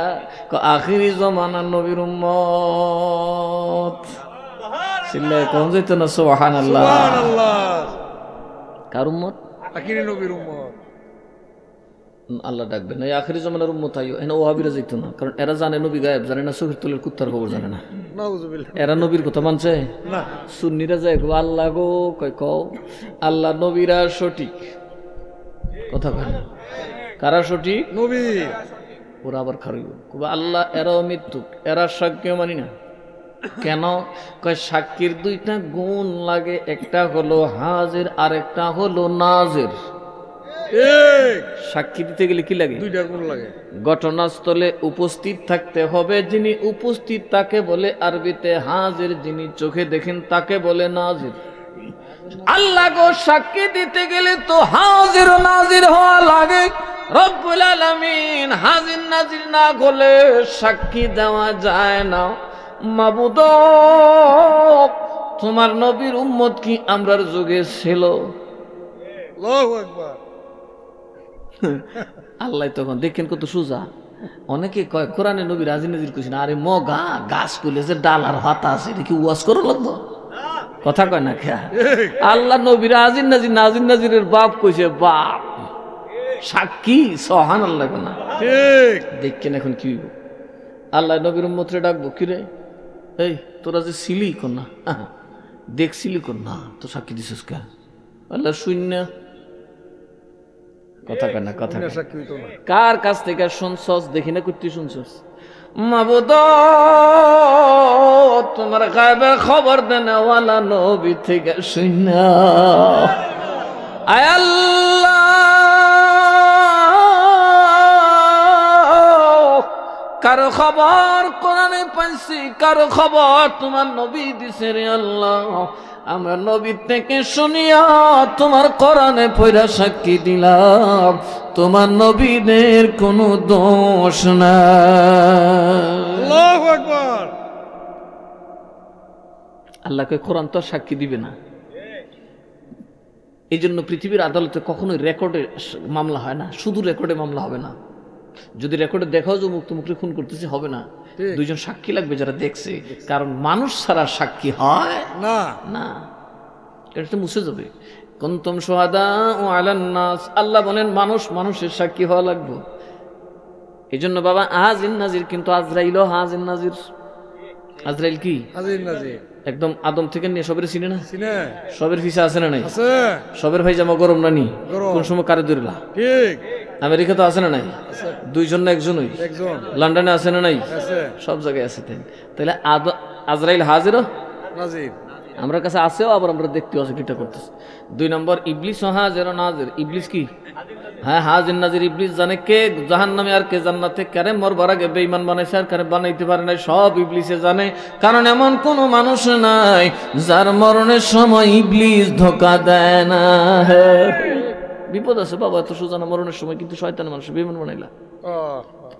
আখিরি জমানার নবীর উম্মত। চিল্লায় কোন যাইতো না সুবহানাল্লাহ। সুবহানাল্লাহ। কার উম্মত? আখিরি নবীর উম্মত। আল্লাহ ডাকবেন এই আখিরি জমানার উম্মত আইও। এনে ওহাবিরা যাইতো না, কারণ এরা জানে নবী গায়েব, জানে না চোখের তলের কুত্তার খবর জানে না। নাউজুবিল্লাহ। এরা নবীর কথা মানছে না, সুন্নিরা যায় আল্লাহ গো, কয় কও আল্লাহ নবীরা সঠিক। কথা কয় কারা সঠিক? নবী। ওরা আবার খারিব আল্লাহ, এরাও মৃত্যুক, এরা সাক্ষীও মানি না। কেন? কয় সাক্ষীর দুইটা গুণ লাগে, একটা হলো হাজির আর একটা হলো নাজির। সাক্ষী দিতে গেলে কি লাগে? দুইটা গুণ লাগে। ঘটনাস্থলে উপস্থিত থাকতে হবে, যিনি উপস্থিত তাকে বলে আরবিতে হাজির, যিনি চোখে দেখেন তাকে বলে নাজির। আল্লাহ গো, সাক্ষী দিতে গেলে তো হাজির নাজির হওয়া লাগে। রব্বুল আলামিন হাজির নাজির না হলে সাক্ষী দেওয়া যায় না। মাবুদ, তোমার নবীর উম্মত কি আমরার যুগে ছিল? আল্লাহু আকবার। আল্লাহ তখন দেখেন কত সোজা। অনেকে কয় কোরআনে নবী রাজি নাজির কইছেন, আরে মগা গাছ কইলে যে ডাল আর হাতা আছে, এটা কি ওয়াজ করে লাগবো? কথা কয় না খেয়া। আল্লাহ নবী রাজি নাজির, নাজির নাজিরের বাপ কইছে, বাপ সাক্ষী সুবহানাল্লাহ না। ঠিক দেখেন এখন কি হইব। আল্লাহ নবীর উম্মতরে ডাকবো, কিরে এই তোরা যে ছিলি কোন না, দেখছিলি কোন না, তো সাক্ষী দিছিস কে? আল্লাহ শূন্য। কথা কয় না, কথা কয়। সাক্ষী হইতো না। কার কাছ থেকে শুনছস? দেখি না কুত্তি শুনছস। মাবুদ, তোমার গায়বের খবর দেনওয়ালা নবী থেকে শুন। আয় আল্লাহ, কারো খবর কোরআনে পাইছি, কারো খবর তোমার নবী দিছে রে আল্লাহ। আমরা নবী থেকে শুনিয়া তোমার কোরআনে পড়া সাক্ষী দিলাম, তোমার নবীদের কোনো দোষ নাই। আল্লাহু আকবার। আল্লাহকে কোরআন তো সাক্ষী দিবে না। এই জন্য পৃথিবীর আদালতে কখনোই রেকর্ডে মামলা হয় না, শুধু রেকর্ডে মামলা হবে না। যদি রেকর্ডে দেখাও যে মুক্ত মুখে খুন করতেছে, হবে না। দুইজন সাক্ষী লাগবে যারা দেখছে, কারণ মানুষ ছাড়া সাক্ষী হয় না না, এটা মুছে যাবে। কুনতুম শুহাদা ও আলান নাস, আল্লাহ বলেন মানুষ মানুষের সাক্ষী হওয়া লাগবে। এই জন্য বাবা হাজির নাজির, কিন্তু আজরাইলও হাজির নাজির। আজরাইল কি? হাজির নাজির। একদম আদম থেকে নিয়ে সবের চিনে না? চিনে। সবের ফিসা আছে না নাই? আছে। সবের ভাই জামা গরম না নি? গরম। কোন সময় কারে ধরলা? ঠিক। আমেরিকা তো আছে না নাই? দুইজন না একজনই? একজন। লন্ডনে আছে না নাই? আছে। সব জায়গায় আছে। তাহলে আজরাইল হাজিরও নাজির আমার কাছে আছেও, আবার আমরা দেখতেও আছে কিটা করতেছে। 2 নম্বর ইবলিস হাজির নাজির। ইবলিস কি? হ্যাঁ হাজির নাজির। ইবলিস জানে কে জাহান্নামে আর কে জান্নাতে, কারে মরবার আগে বেঈমান বানাইছে আর কারে বানাইতে পারে নাই, সব ইবলিসে জানে। কারণ এমন কোন মানুষ নাই যার মরণের সময় ইবলিস ধোঁকা দেয় না। বিপদ আছে বাবা, এত সোজা না মরণের সময়, কিন্তু শয়তান মানুষ বেঈমান বানাইলা।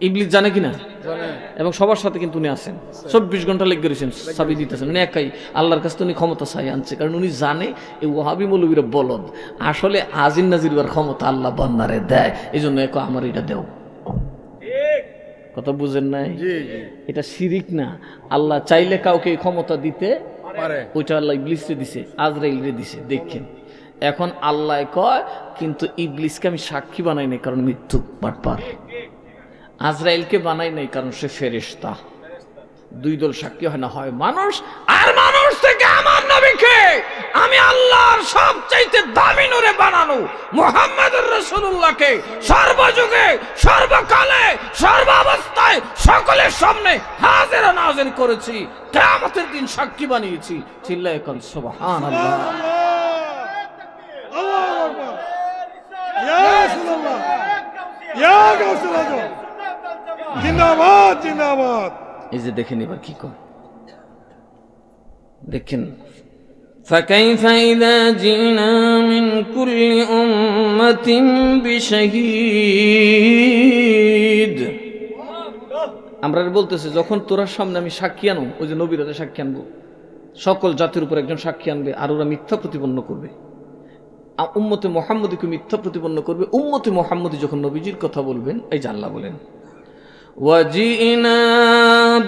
ইবলিস জানে কিনা? জানে। এবং সবার সাথে কিন্তু উনি আছেন, 24 ঘন্টা লেগে গেছেন, চাবি দিতেছেন। উনি একাই আল্লাহর কাছে উনি ক্ষমতা চাই আনছে, কারণ উনি জানে এই ওয়াহাবি মৌলবীরা বলদ, আসলে আজিন নাজির ক্ষমতা আল্লাহ বান্দারে দেয়। এই জন্য আমার এটা দেও। কথা বুঝেন নাই? এটা শিরিক না। আল্লাহ চাইলে কাউকে ক্ষমতা দিতে পারে, ওইটা আল্লাহ ইবলিসকে দিছে, আজরাইলরে দিছে। দেখেন এখন আল্লাহ কয়, কিন্তু ইবলিসকে আমি সাক্ষী বানাই নাই কারণ মৃত্যু বাটপার, আজরাইলকে বানাই নাই কারণ সে ফেরেশতা। দুই দল সাক্ষী হয় না, হয় মানুষ, আর মানুষ থেকে আমার নবীকে আমি আল্লাহর সবচাইতে দামি নূরে বানানো মুহাম্মদুর রাসূলুল্লাহকে সর্বযুগে সর্বকালে সর্বাবস্থায় সকলের সামনে হাজির ও নাজির করেছি, কিয়ামতের দিন সাক্ষী বানিয়েছি। চিল্লায়ে কোন সুবহানাল্লাহ। আল্লাহু আকবার। ইয়া রাসূলুল্লাহ, ইয়া গাউসুল আজম, জিন্দাবাদ জিন্দাবাদ। এই যে দেখেন এবার কি কর, দেখেন فكيف إذا جئنا من كل أمة بشهيد। আমরা বলতেছি যখন তোরার সামনে আমি সাক্ষী আনো, ওই যে নবীরা সাক্ষী আনবো, সকল জাতির উপর একজন সাক্ষী আনবে, আর ওরা মিথ্যা প্রতিপন্ন করবে, উম্মতে মুহাম্মদীকে মিথ্যা প্রতিপন্ন করবে। উম্মতে মুহাম্মদী যখন নবীজির কথা বলবেন, এই যে আল্লাহ বলেন ওয়াজিনা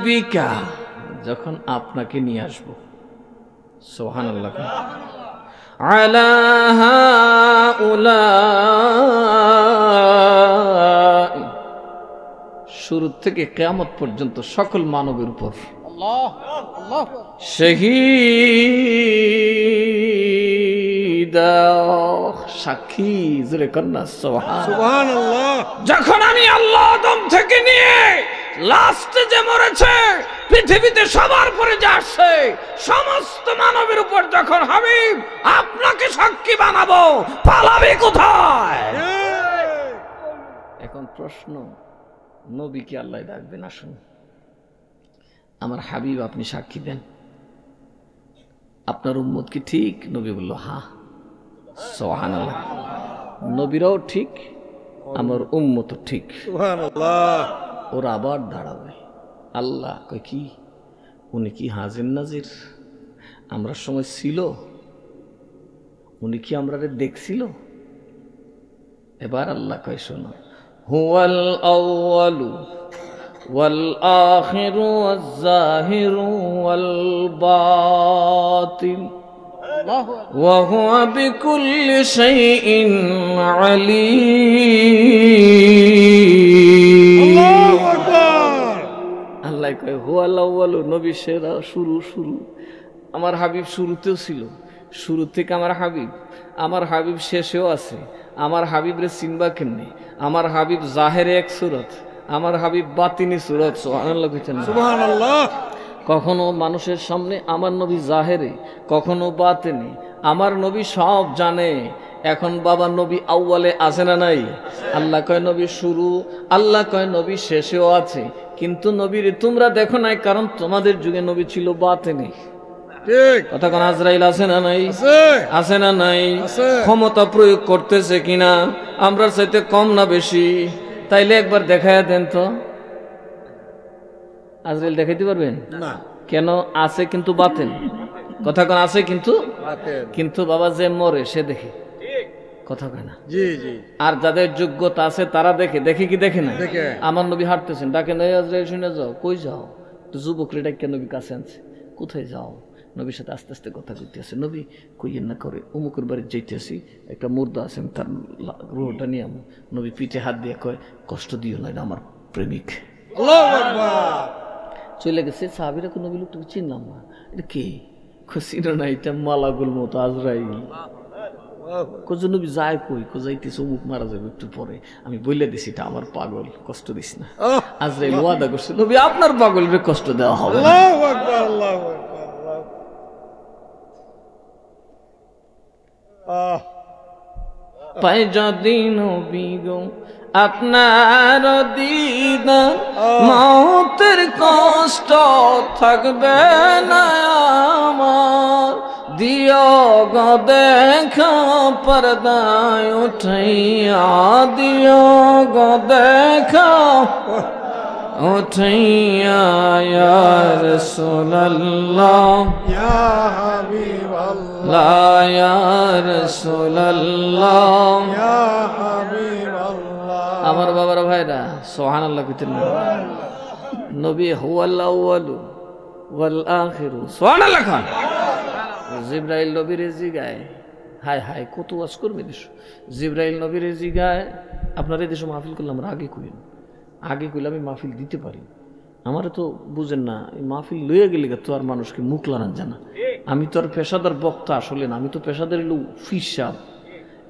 বিকা, যখন আপনাকে নিয়ে আসবো, সুবহানাল্লাহ, আলা হাউলাই, শুরু থেকে কিয়ামত পর্যন্ত সকল মানবের উপর শহীদা, সাক্ষী, জোরে কন্যা সুবহানাল্লাহ। যখন আমি আল্লাহ আদম থেকে নিয়ে লাস্টে যে মরেছে, পৃথিবীতে সবার পরে যে আসছে, সমস্ত মানবের উপর যখন হাবিব আপনাকে সাক্ষী বানাবো, পালাবে কোথায়? এখন প্রশ্ন, নবীকে আল্লাহ ডাকবেন, আসুন আমার হাবিব আপনি সাক্ষী দেন, আপনার উম্মত কি ঠিক? নবী বলল হ্যাঁ। সুবহানাল্লাহ। নবীরাও ঠিক, আমার উম্মত ঠিক। সুবহানাল্লাহ। ওরা আবার দাঁড়াবে, আল্লাহ কয় কি উনি কি হাজির নাজির আমরা সময় ছিল? উনি কি আমরা দেখছিল? এবার আল্লাহ কয় শোনো, হুয়াল আউয়ালু ওয়াল আখিরু ওয়াজ জাহিরু ওয়াল বাতিন ওয়া হুয়া বিকুল্লি শাইইন আলীম। আল্লাহু আকবার। আল্লাহ কয় হুয়াল আউয়ালু, নবী সেরা, শুরু শুরু। আমার হাবিব শুরুতেও ছিল, শুরু থেকে আমার হাবিব শেষেও আছে। আমার হাবিবরে চিনবা কেমনে? আমার হাবিব জাহেরে এক সুরত, আমার হাবিব বাতিনি সুরত। সুবহানাল্লাহ কইতেন না? সুবহানাল্লাহ। কখনো মানুষের সামনে আমার নবী জাহেরে, কখনো বাতিনি। আমার নবী সব জানে। এখন বাবা নবী আউয়ালে আছে না নাই? আল্লাহ কয় নবী শুরু, আল্লাহ কয় নবী শেষেও আছে। কিন্তু নবীর তোমরা দেখো নাই, কারণ তোমাদের যুগে নবী ছিল বাতিনি। ঠিক কথা কোন? আজরাইল আছে না নাই? আছে। আছে না নাই? আছে। ক্ষমতা প্রয়োগ করতেছে কিনা আমরা চাইতে কম না বেশি? তাইলে একবার দেখায় দেন তো। আজরাইল দেখাইতে পারবেন না। কেন? আছে কিন্তু বাতেন। কথা কোন? আছে কিন্তু, বাতেন। কিন্তু বাবা যে মরে সে দেখে, কথা কয় না। জি জি। আর যাদের যোগ্যতা আছে তারা দেখে, দেখে কি দেখে না? দেখে। আমার নবী হাঁটতেছেন, ডাকে নয় আজরাইল শুনে যাও, কই যাও? তো যুবকরে ডাকে নবী কাছে আনছে, কোথায় যাও? নবীর সাথে আস্তে আস্তে কথা কইতেছে। নবী কইয়েন না করে, অমুকের বাড়ি যাইতেছি, একটা মুর্দা আছে, আমি তার রুহটা নিয়ে আমো। নবী পিঠে হাত দিয়ে কয়, কষ্ট দিও না, এটা আমার প্রেমিক। আল্লাহু আকবার। চলে গেছে। সাহাবীরা কোন নবী লোকটাকে চিনলাম না, এটা কে? চিনো না, এটা মালাকুল মত আজরাইল। কোজন নবী যায় কই? যাইতেছে, অমুক মারা যাবে একটু পরে, আমি বলে দিছি এটা আমার পাগল, কষ্ট দিস না। আজরাইল ওয়াদা করছে, নবী আপনার পাগলের কষ্ট দেওয়া হবে না। আল্লাহু আকবার। আল্লাহু আকবার। পাই যদি নবী গো আপনার দিদার, মৌতের কষ্ট থাকবে না আমার। দিও গো দেখা পর্দায় উঠাইয়া, দিও গো দেখা উঠাইয়া, ইয়া রাসূলুল্লাহ ইয়া হাবিবাল্লাহ, লা ইয়া রাসূলুল্লাহ, ইয়া হাবিবাল্লাহ। আমার বাবার ভাইরা সুবহানাল্লাহ কইতেন না? নবী হুয়াল আউয়ালু ওয়াল আখিরু, সুবহানাল্লাহ খান। জিবরাইল নবীর জিগায়, হায় হায় কত ওয়াজ করবে দেশ। জিবরাইল নবীর জিগায়, আপনার এই দেশে মাহফিল করলাম, আমরা আগে কইলাম, আমি মাহফিল দিতে পারি। আমারে তো বুঝেন না, এই মাহফিল লইয়া গেলে তো আর মানুষকে মুখ লাগান জানা। আমি তো আর পেশাদার বক্তা আসলে না, আমি তো পেশাদার এলো ফিসাব।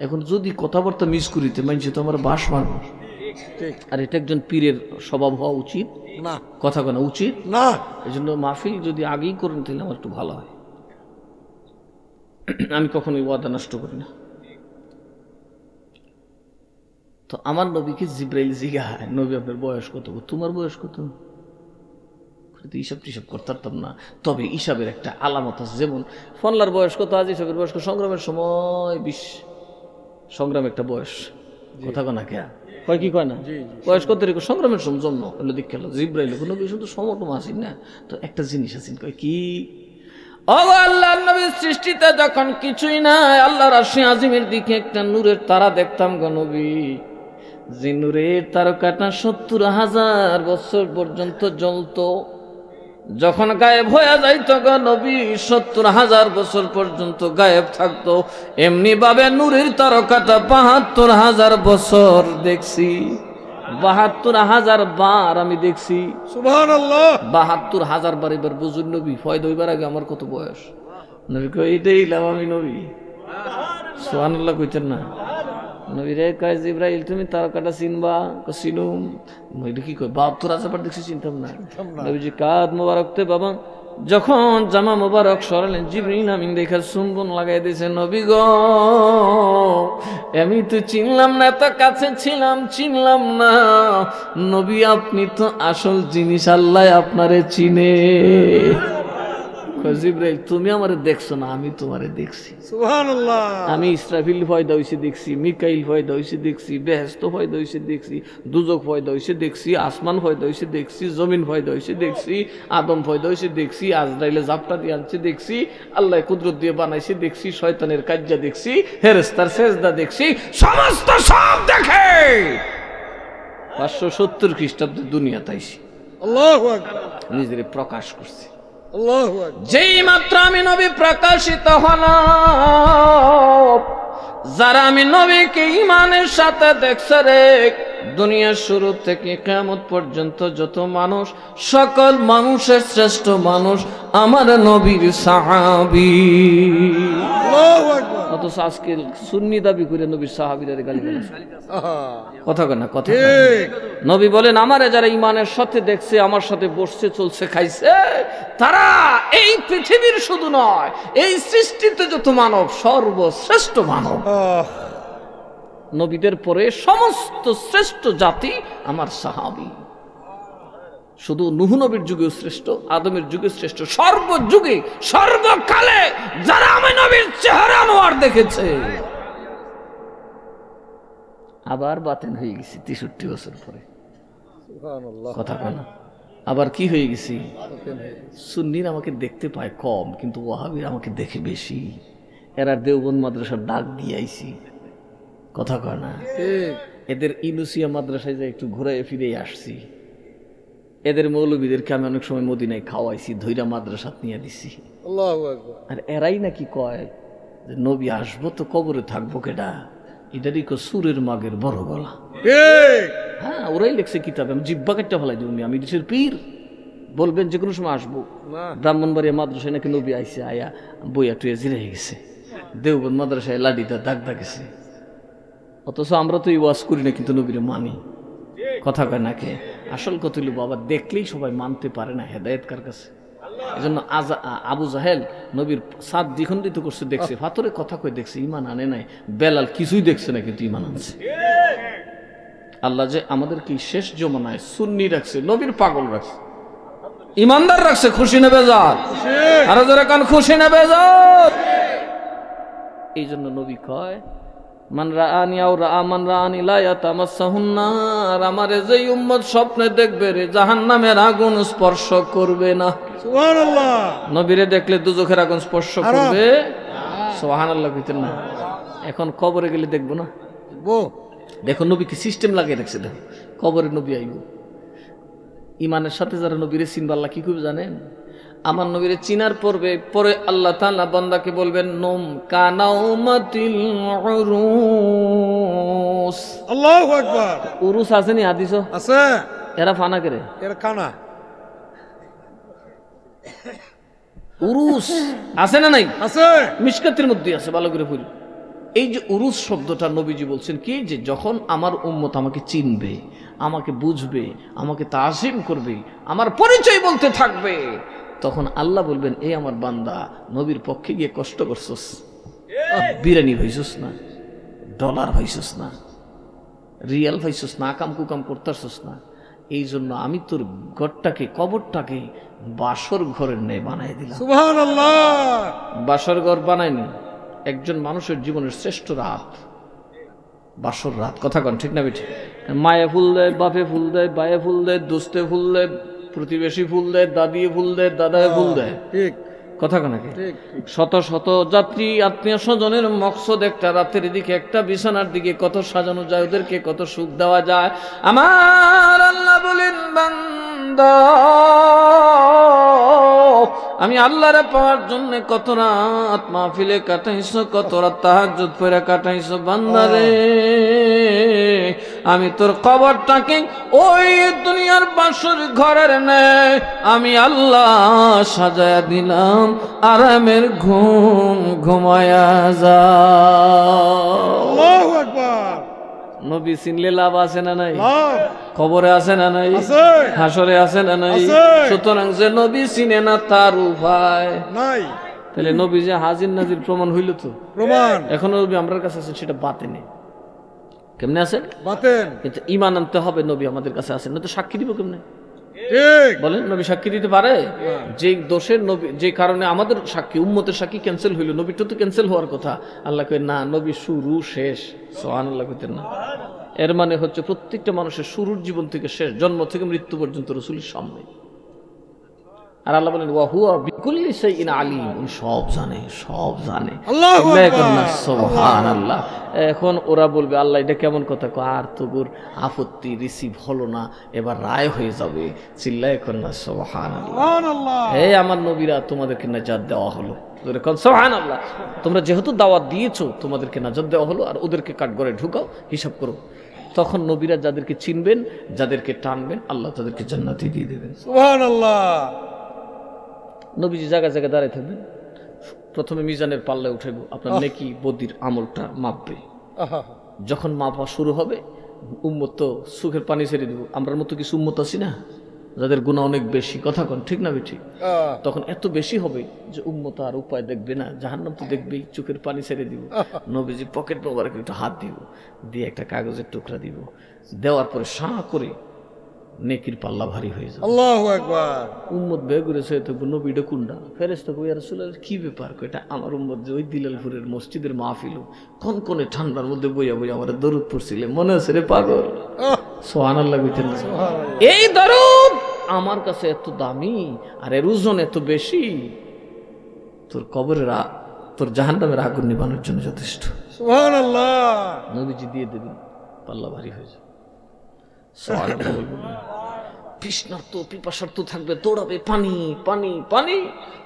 এখন যদি কথাবার্তা মিস করিতে মানছে তো আমার বাস মারব। আর এটা একজন পীরের স্বভাব হওয়া উচিত না, কথা কেনা উচিত না। এই জন্য মাহফিল যদি আগেই করেন তাহলে আমার একটু ভালো হয়। আমি কখনোই ওয়াদা নষ্ট করি না। তো আমার নবীকে জিব্রাইল জিজ্ঞাসা, নবী আপনার বয়স কত? তোমার বয়স কত? হিসাব টিসাব করতাম না, তবে হিসাবের একটা আলামত আছে। যেমন ফনলার বয়স কত, আজ হিসাবের বয়স কত, সংগ্রামের সময় সংগ্রাম একটা বয়স, কথা কনা কে কয় কি কয় না, বয়স কত রেখো সংগ্রামের সময় জন্ম হলো দীক্ষা হলো জিব্রাইল কোনো কিছু তো সমটম আসেন না। তো একটা জিনিস আছেন কয় কি, আল্লাহর নবীর সৃষ্টিতে যখন কিছুই নাই, আল্লাহর আরশে আজিমের দিকে একটা নূরের তারা দেখতাম গো নবী, যে নূরের তারকাটা 70,000 বছর পর্যন্ত জ্বলতো। যখন গায়েব হয়ে যাইতো গো নবী, 70,000 বছর পর্যন্ত গায়েব থাকতো। এমনি ভাবে নূরের তারকাটা 72,000 বছর দেখছি। 72,000 বার আমি দেখছি। সুবহানাল্লাহ। 72,000 বার। এবার বুঝুন নবী ফয়দা হইবার আগে আমার কত বয়স? নবী কই এটাই ইলাম আমি নবী। সুবহানাল্লাহ কইতেন না? নবী রে কয় জিব্রাইল তুমি তারকাটা চিনবা? চিনুম। নবী কি কয় 72,000 বার দেখছি, চিনতাম না। নবীজি কাদ মোবারক তে বাবা যখন জামা মোবারক সরালেন, জিবরিল আমিন দেখা চুম্বন লাগাই দিয়েছে। নবী গো আমি তো চিনলাম না, এত কাছে ছিলাম চিনলাম না। নবী আপনি তো আসল জিনিস, আল্লাহ আপনারে চিনে। জিব্রাইল তুমি আমারে দেখছো না, আমি তোমারে দেখছি। সুবহানাল্লাহ। আমি ইসরাফিল ফয়দা হইছে দেখছি, মিকাইল ফয়দা হইছে দেখছি, বেহেশত ফয়দা হইছে দেখছি, দুজক ফয়দা হইছে দেখছি, আসমান ফয়দা হইছে দেখছি, জমিন ফয়দা হইছে দেখছি, আদম ফয়দা হইছে দেখছি, আজরাইলে জাপটা দিয়ে আনছে দেখছি, আল্লাহ কুদরত দিয়ে বানাইছে দেখছি, শয়তানের কাজ্জা দেখছি, ফেরেশতার সেজদা দেখছি, সমস্ত সব দেখে 570 খ্রিস্টাব্দে দুনিয়াতে আইছি। আল্লাহু আকবার। নিজের প্রকাশ করছি। আল্লাহু আকবার। যেই মাত্র আমি নবী প্রকাশিত হলাম, যারা আমি নবীকে ঈমানের সাথে দেখছে রে, দুনিয়ার শুরু থেকে কিয়ামত পর্যন্ত যত মানুষ, সকল মানুষের শ্রেষ্ঠ মানুষ আমার নবীর সাহাবী। আল্লাহু আকবার। অথচ আজকে সুন্নি দাবি করে নবীর সাহাবীদের গালি গালাজ। কথা কেন কথা ঠিক। নবী বলেন আমারে যারা ঈমানের সাথে দেখছে, আমার সাথে বসছে চলছে খাইছে, তারা এই পৃথিবীর শুধু নয়, এই সৃষ্টিতে যত মানব সর্বশ্রেষ্ঠ মানব। নবীদের পরে সমস্ত শ্রেষ্ঠ জাতি আমার সাহাবী। শুধু নূহ নবীর যুগেও শ্রেষ্ঠ, আদমের যুগে শ্রেষ্ঠ, সর্বযুগে সর্বকালে যারা আমি নবীর চেহারা আনোয়ার দেখেছে। আবার বাতেন হয়ে গেছি 63 বছর পরে। সুবহানাল্লাহ। কথা কয় না? আবার কি হয়ে গেছি? সুন্নির আমাকে দেখতে পায় কম, কিন্তু ওয়াহাবির আমাকে দেখে বেশি। এরা দেওবন্দ মাদ্রাসার ডাক দিয়ে আইছি। কথা কয় না? ঠিক। এদের ইনুসিয়া মাদ্রাসায় যে একটু ঘুরে ফিরে আসছি। এদের মৌলবীদেরকে আমি অনেক সময় মদিনায় খাওয়াইছি, ধৈরা মাদ্রাসাত নিয়ে দিছি। আল্লাহু আকবার। আর এরাই নাকি কয় যে নবী আসবো তো কবরে থাকবো কেডা, এটারই সুরের মাগের বড় গলা। ঠিক। হ্যাঁ, ওরাই লেখছে কিতাবে, আমি জিব্বা কাটটা ফেলাই দিব, আমি দেশের পীর। বলবেন যে কোনো সময় আসবো। না। ব্রাহ্মণবাড়িয়া মাদ্রাসায় নাকি নবী আইসে, আয়া বইয়া টুয়ে জিরে গেছে। দেওবন্দ মাদ্রাসায় লাডিটা দাগ দাগেছে। অথচ আমরা তো এই ওয়াজ করি না, কিন্তু নবীরে মানি। কথা কয় নাকি? আসল কথা হইল বাবা দেখলেই সবাই মানতে পারে না, হেদায়েত কার কাছে? এই জন্য আবু জাহেল নবীর সাত দ্বিখণ্ডিত করছে দেখছে, ফাতরে কথা কয়ে দেখছে, ইমান আনে নাই। বেলাল কিছুই দেখছে না, কিন্তু ইমান আনছে। আল্লাহ যে আমাদেরকে শেষ জমানায় সুন্নি রাখছে, নবীর পাগল রাখছে, ইমানদার রাখছে, খুশি নেবে যান। আরো যারা কান খুশি নেবে যান। এই জন্য নবী কয় মান রাআনি আও রাআ মান রাআনি লা ইয়াতামাসসাহুন নার, আমারে যেই উম্মত স্বপ্নে দেখবে রে জাহান্নামের আগুন স্পর্শ করবে না। সুবহানাল্লাহ। নবীরে দেখলে দুজখের আগুন স্পর্শ করবে। সুবহানাল্লাহ কইতেন না? এখন কবরে গেলে দেখবো না? দেখো নবী কি সিস্টেম লাগিয়ে রাখছে। দেখো কবরে নবী আইব, ইমানের সাথে যারা নবীরে চিনবে আল্লাহ কি করবে জানেন? আমার নবীরে চিনার পরে আল্লাহ তাআলা বান্দাকে বলবেন নোম কানাউমাতিল উরুস। আল্লাহু আকবার। উরুস আছে নি হাদিস? আছে। এরা ফানা করে, এর কানা। উরুস আছে না নাই? আছে। মিশকাতের মধ্যে আছে, ভালো করে পড়ি। এই যে উরুস শব্দটা নবীজি বলছেন কি, যে যখন আমার উম্মত আমাকে চিনবে, আমাকে বুঝবে, আমাকে তাজিম করবে, আমার পরিচয় বলতে থাকবে, তখন আল্লাহ বলবেন, এই আমার বান্দা, নবীর পক্ষে গিয়ে কষ্ট করছস, বিরিয়ানি ভাইছস না, ডলার ভাইছস না, রিয়াল ভাইছস না, আকাম কুকাম করতেছস না, এই জন্য আমি তোর ঘরটাকে, কবরটাকে বাসর ঘরের ন্যায় বানাই দিলাম। সুবহানাল্লাহ। বাসর ঘর বানায়নি, একজন মানুষের জীবনের শ্রেষ্ঠ রাত বাসর রাত। কথা কন ঠিক না বেঠিক? মায়ে ফুল দেয়, বাপে ফুল দেয়, বায়ে ফুল দেয়, দোস্তে ফুল দেয়, প্রতিবেশী ফুল দেয়, দাদিয়ে ফুল দেয়, দাদায় ফুল দেয়। ঠিক কথা কন নাকি? ঠিক। শত শত যাত্রী, আত্মীয় স্বজনের মকসদ একটা, রাতের দিকে একটা, বিছানার দিকে কত সাজানো যায়, ওদেরকে কত সুখ দেওয়া যায়। আমার আল্লাহ বলেন, বান্দা, আমি আল্লাহরে পাওয়ার জন্য কত রাত মাহফিলে কাটাইছো, কত রাত তাহাজ্জুদ পড়ে কাটাইছো। বান্দারে, আমি তোর কবরটাকে ওই দুনিয়ার বাসর ঘরের ন্যায় আমি আল্লাহ সাজায়া দিলাম, আরামের ঘুম ঘুমায়া যা। আল্লাহু আকবার। নবী চিনলে লাভ আছে না নাই? লাভ কবরে আছে না নাই? আছে। হাসরে আছে না নাই? আছে। সুতরাং যে নবী চিনে না তার উপায় নাই। তাহলে নবী যে হাজির নাজির প্রমাণ হইল তো, প্রমাণ এখনো নবী আমার কাছে আছে, সেটা বাতেনে। কেমনে আছে? বাতেন। কিন্তু ঈমান আনতে হবে, নবী আমাদের কাছে আছেন না তো সাক্ষী দিব কেমনে? ঠিক বলেন, নবী সাক্ষী দিতে পারে? যে দোষের নবী, যে কারণে আমাদের সাক্ষী, উম্মতের সাক্ষী ক্যান্সেল হইল, নবীটা তো ক্যান্সেল হওয়ার কথা। আল্লাহ কই না, নবী শুরু শেষ। সুবহানাল্লাহ কইতেন না? এর মানে হচ্ছে প্রত্যেকটা মানুষের শুরুর জীবন থেকে শেষ, জন্ম থেকে মৃত্যু পর্যন্ত রাসূলের সামনে। আর আল্লাহ বলেন, ওয়া হুয়া বিকুল্লি শাইইন আলিম, উনি সব জানে, সব জানে। আল্লাহু আকবার। সুবহানাল্লাহ। এখন ওরা বলবে, আল্লাহ এটা কেমন কথা, আর তোর আপত্তি রিসিভ হলো না, এবার রায় হয়ে যাবে, চিল্লায় এখন না সুবহানাল্লাহ। সুবহানাল্লাহ। হে আমার নবীরা, তোমাদেরকে নাজাত দেওয়া হলো, সুবহানাল্লাহ। তোমরা যেহেতু দাওয়াত দিয়েছো, তোমাদেরকে নাজাত দেওয়া হলো, আর ওদেরকে কাঠগড়ে ঢুকাও, হিসাব করো। তখন নবীরা যাদেরকে চিনবেন, যাদেরকে টানবেন, আল্লাহ তাদেরকে জান্নাতি দিয়ে দেবেন। সুবহানাল্লাহ। নবীজি জায়গায় জায়গায় দাঁড়ায় থাকবেন, প্রথমে মিজানের পাল্লায় উঠাইব, আপনার নেকি বদির আমলটা মাপবে। আহা। যখন মাপা শুরু হবে, উম্মত তো সুখের পানি ছেড়ে দিব। আমরার মতো কিছু উম্মত আছি না, যাদের গুনাহ অনেক বেশি। কথা কন ঠিক না বেঠিক? তখন এত বেশি হবে যে উম্মত আর উপায় দেখবে না, জাহান্নাম তো দেখবেই, চোখের পানি ছেড়ে দিব। নবীজি পকেট মোবারকে একটু হাত দিব, দিয়ে একটা কাগজের টুকরা দিব, দেওয়ার পরে সাঁ করে নেকির পাল্লা ভারী হয়ে যাবে। আল্লাহু আকবার। উম্মত বেগুরে সে থাকবো, নবীটা কুন্ডা ফেরেশতা কই, ইয়া রাসূলুল্লাহ কি ব্যাপার? এটা আমার উম্মত যে ওই দিলালপুরের মসজিদের মাহফিল, কোন কোনে ঠান্ডার মধ্যে বইয়া বইয়া আমার দরুদ পড়ছিলে, মনে আছে রে পাগল? সুবহানাল্লাহ কইতেন না? এই দরুদ আমার কাছে এত দামি, আর এর ওজন এত বেশি, তোর কবরের তোর জাহান্নামের আগুন নিবানোর জন্য যথেষ্ট। সুবহানাল্লাহ। নবীজি দিয়ে দেবেন, পাল্লা ভারী হয়ে যাবে। সুবহানাল্লাহ। তৃষ্ণার্ত পিপাসার্ত থাকবে, দৌড়াবে, পানি পানি পানি,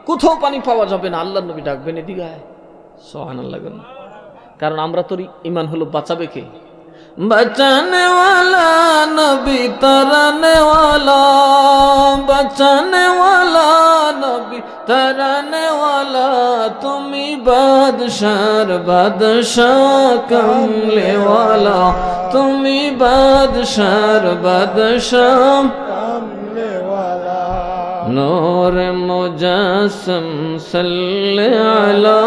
কোথাও পানি পাওয়া যাবে না। আল্লাহ নবী ডাকবেন, এদিকে আয়। সুবহানাল্লাহ। কারণ আমরা তোর ঈমান হলো বাঁচাবে কে? বাঁচানে ওয়ালা নবী, তারানে ওয়ালা, বাঁচানে ওয়ালা নবী, তারানে ওয়ালা, তুমি বাদশার বাদশাহ, কমলে ওয়ালা, তুমি বাদশার বাদশাহ, কামলে ওয়ালা। নূর মুজাসম সাল্লি আলা,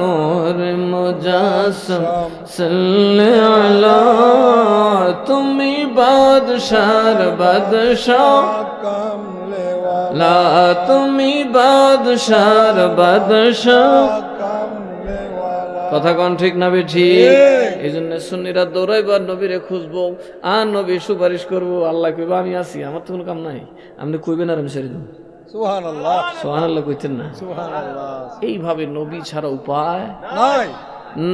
নূর মুজাসম সাল্লি আলা, তুমি বাদশার বাদশাহ, কামলে ওয়ালা। লা তুমি বাদশার বাদশাহ। কামলে ওয়ালা। কথা কোন ঠিক না বেঠিক? এই জন্য সুন্নিরা দৌড়াইবার, নবীরে খুঁজবো, আর নবী সুপারিশ করবো, আল্লাহ কইবা আমি আছি, আমার তো কোনো কাম নাই। আপনি কইবেন আর আমি ছেড়ে দেবো। সুবহানাল্লাহ। সুবহানাল্লাহ কইতেন না? সুবহানাল্লাহ। এইভাবে নবী ছাড়া উপায় নাই।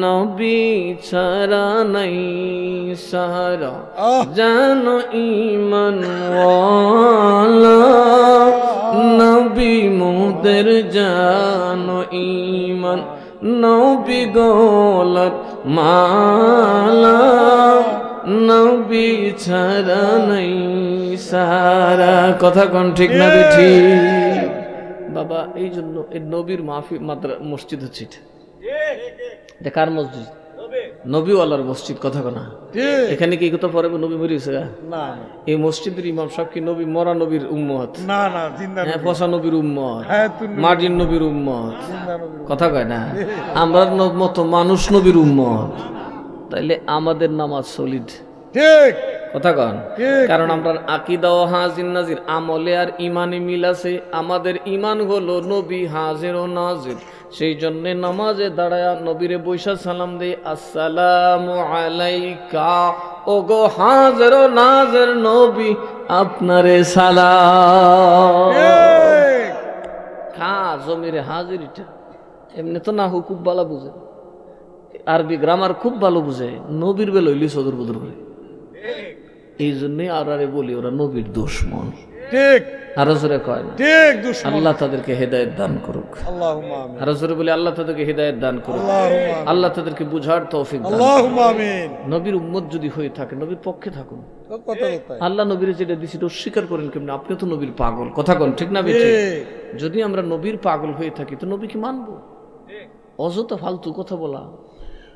নবী ছাড়া নাই সাহারা, আহ। জানো ঈমান ওয়ালা, নবী মোদের জানো ঈমান, নবী গলার মালা, নবী ছাড়া নাই সাহারা। কথা কোন ঠিক না বেঠিক? বাবা এই জন্য এই নবীর মসজিদ হচ্ছে এটা কার মসজিদ? নবীওয়ালার মসজিদ। কথা না এখানে কি কথা পরে নবী মরিয়েছে? না এই মসজিদের ইমাম সাহেব কি নবী মরা নবীর উম্মত? না না জিন্দা হ্যাঁ, পচা নবীর উম্মত, হায়াতুন নবী, মাটির নবীর উম্মত। জিন্দা নবী। কথা কয় না আমরা মতো মানুষ নবীর উম্মত, তাইলে আমাদের নামাজ সলিড। ঠিক কথা কন, ঠিক। কারণ আমরা আকীদা ও হাজির নাজির আমলে আর ইমানে মিল আছে। আমাদের ইমান হলো নবী হাজির ও নাজির। সেই জন্য নামাজে দাঁড়ায় নবীরে বৈশা সালাম দেই, আসসালামু আলাইকা ওগো হাজির ও নাজির নবী আপনারে সালাম। ঠিক। খা জমিরে হাজির। এটা এমনি তো না খুব ভালো বুঝে, আরবি গ্রামার খুব ভালো বুঝে, নবীর বেলা হইলি সদর বদর করে। এই জন্যই আরে বলি ওরা নবীর দুশমন। ঠিক আরো জোরে কয় না ঠিক দুশমন। আল্লাহ তাদেরকে হেদায়েত দান করুক। আল্লাহুম্মা আমিন। আরো জোরে বলি আল্লাহ তাদেরকে হেদায়েত দান করুক। আল্লাহুম্মা আমিন। আল্লাহ তাদেরকে বুঝার তৌফিক দান করুক। আল্লাহুম্মা আমিন। নবীর উম্মত যদি হয়ে থাকে নবীর পক্ষে থাকুন। কথা তো তাই। আল্লাহ নবীর যেটা দিয়েছে এটা অস্বীকার করেন কেমন? আপনি তো নবীর পাগল। কথা কন ঠিক না বেঠিক? ঠিক। যদি আমরা নবীর পাগল হয়ে থাকি তো নবীকে মানবো? অযথা ফালতু কথা বলা।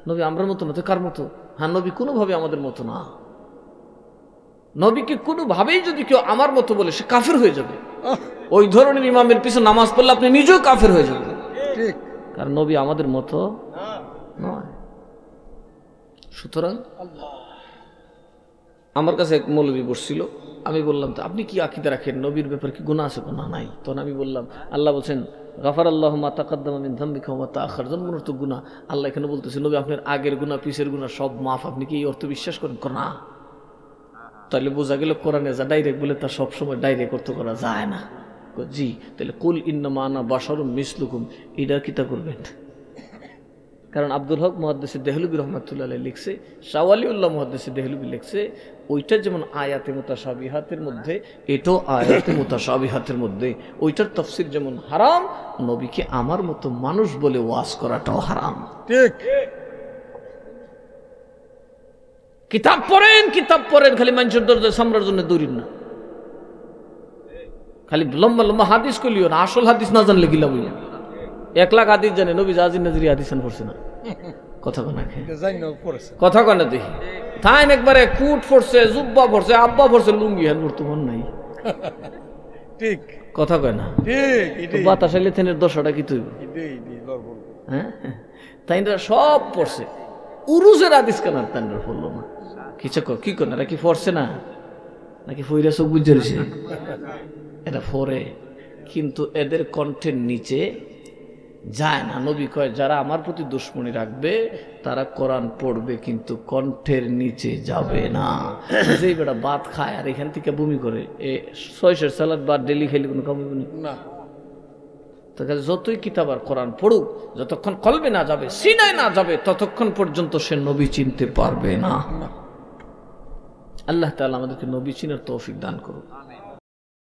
নবী আমরার মতো না তো কার মতো? হ্যাঁ, নবী কোনোভাবে আমাদের মতো না। নবীকে কোনোভাবেই যদি কেউ আমার মতো বলে সে কাফের হয়ে যাবে। আহ, ওই ধরনের ইমামের পিছনে নামাজ পড়লে আপনি নিজেও কাফের হয়ে যাবেন, ঠিক। কারণ নবী আমাদের মতো নয়। সুতরাং আমার কাছে এক মৌলবী বসছিল, আমি বললাম তো আপনি কি আকীদা রাখেন, নবীর ব্যাপারে কি গুনাহ আছে? গুনাহ নাই। তখন আমি বললাম আল্লাহ বলছেন গাফার আল্লাহু মা তাকাদ্দামা মিন যামবিকা ওয়া মা তাআখার। জন্মর তো গুনাহ আল্লাহ এখানে বলতেছে নবী আপনার আগের গুনাহ পিছের গুনাহ সব মাফ। আপনি কি এই অর্থ বিশ্বাস করেন? না। তাহলে বোঝা গেল কোরআনে যা ডাইরেক্ট বলে তা সবসময় ডাইরেক্ট অর্থ করা যায় না। জি, তাহলে কুল ইন্নামা আনা বাশারুম মিসলুকুম এটা কিতা করবেন? কারণ আব্দুল হক মুহাদ্দিস দেহলভী রহমাতুল্লাহ আলাইহি লিখছে, শাহ ওয়ালিউল্লাহ মুহাদ্দিস দেহলভী লিখছে, ওইটা যেমন আয়াতে মুতাশাবিহাতের মধ্যে, এটাও আয়াতে মুতাশাবিহাতের মধ্যে। ওইটার তাফসীর যেমন হারাম, নবীকে আমার মতো মানুষ বলে ওয়াজ করাটাও হারাম। ঠিক। কিতাব পড়েন, খালি মানুষের দরজা সামরার জন্য দৌড়িন না। খালি লম্বা লম্বা হাদিস কলিও না, আসল হাদিস না জানলে গিলা বইয়া 1 লাখ হাদিস জানে, নবী জাজির নাজিরি হাদিস পড়ছে না। কথা কনা এটা জানি না পড়েছে। কথা কনা দেখি থাইন একবারে কুট পড়ছে, জুব্বা পড়ছে, আব্বা পড়ছে, লুঙ্গি হ্যাঁ বর্তমান নাই। ঠিক। কথা কয় না ঠিক। এটাই বাতাস আইলে থেনের দশাটা কি তুই? এটাই লড়বো। হ্যাঁ, তাই সব পড়ছে, উরুজের হাদিস কেনার তাইনরা পড়লো না। কিছু কি করে এরা কি পড়ছে না নাকি ফইরা চোখ বুঝে রয়েছে? এরা পড়ে কিন্তু এদের কণ্ঠের নিচে যায় না। নবী কয় যারা আমার প্রতি দুশমনী রাখবে তারা কোরআন পড়বে কিন্তু কণ্ঠের নিচে যাবে না। যেই বেটা ভাত খায় আর এখান থেকে বমি করে, 600 সালাদ বা ডেলি খেলে কোনো কাম হবে না। যতই কিতাব আর কোরআন পড়ুক, যতক্ষণ কলবে না যাবে, সিনায় না যাবে, ততক্ষণ পর্যন্ত সে নবী চিনতে পারবে না। আল্লাহ তাআলা আমাদেরকে নবী চিনার তৌফিক দান করুন।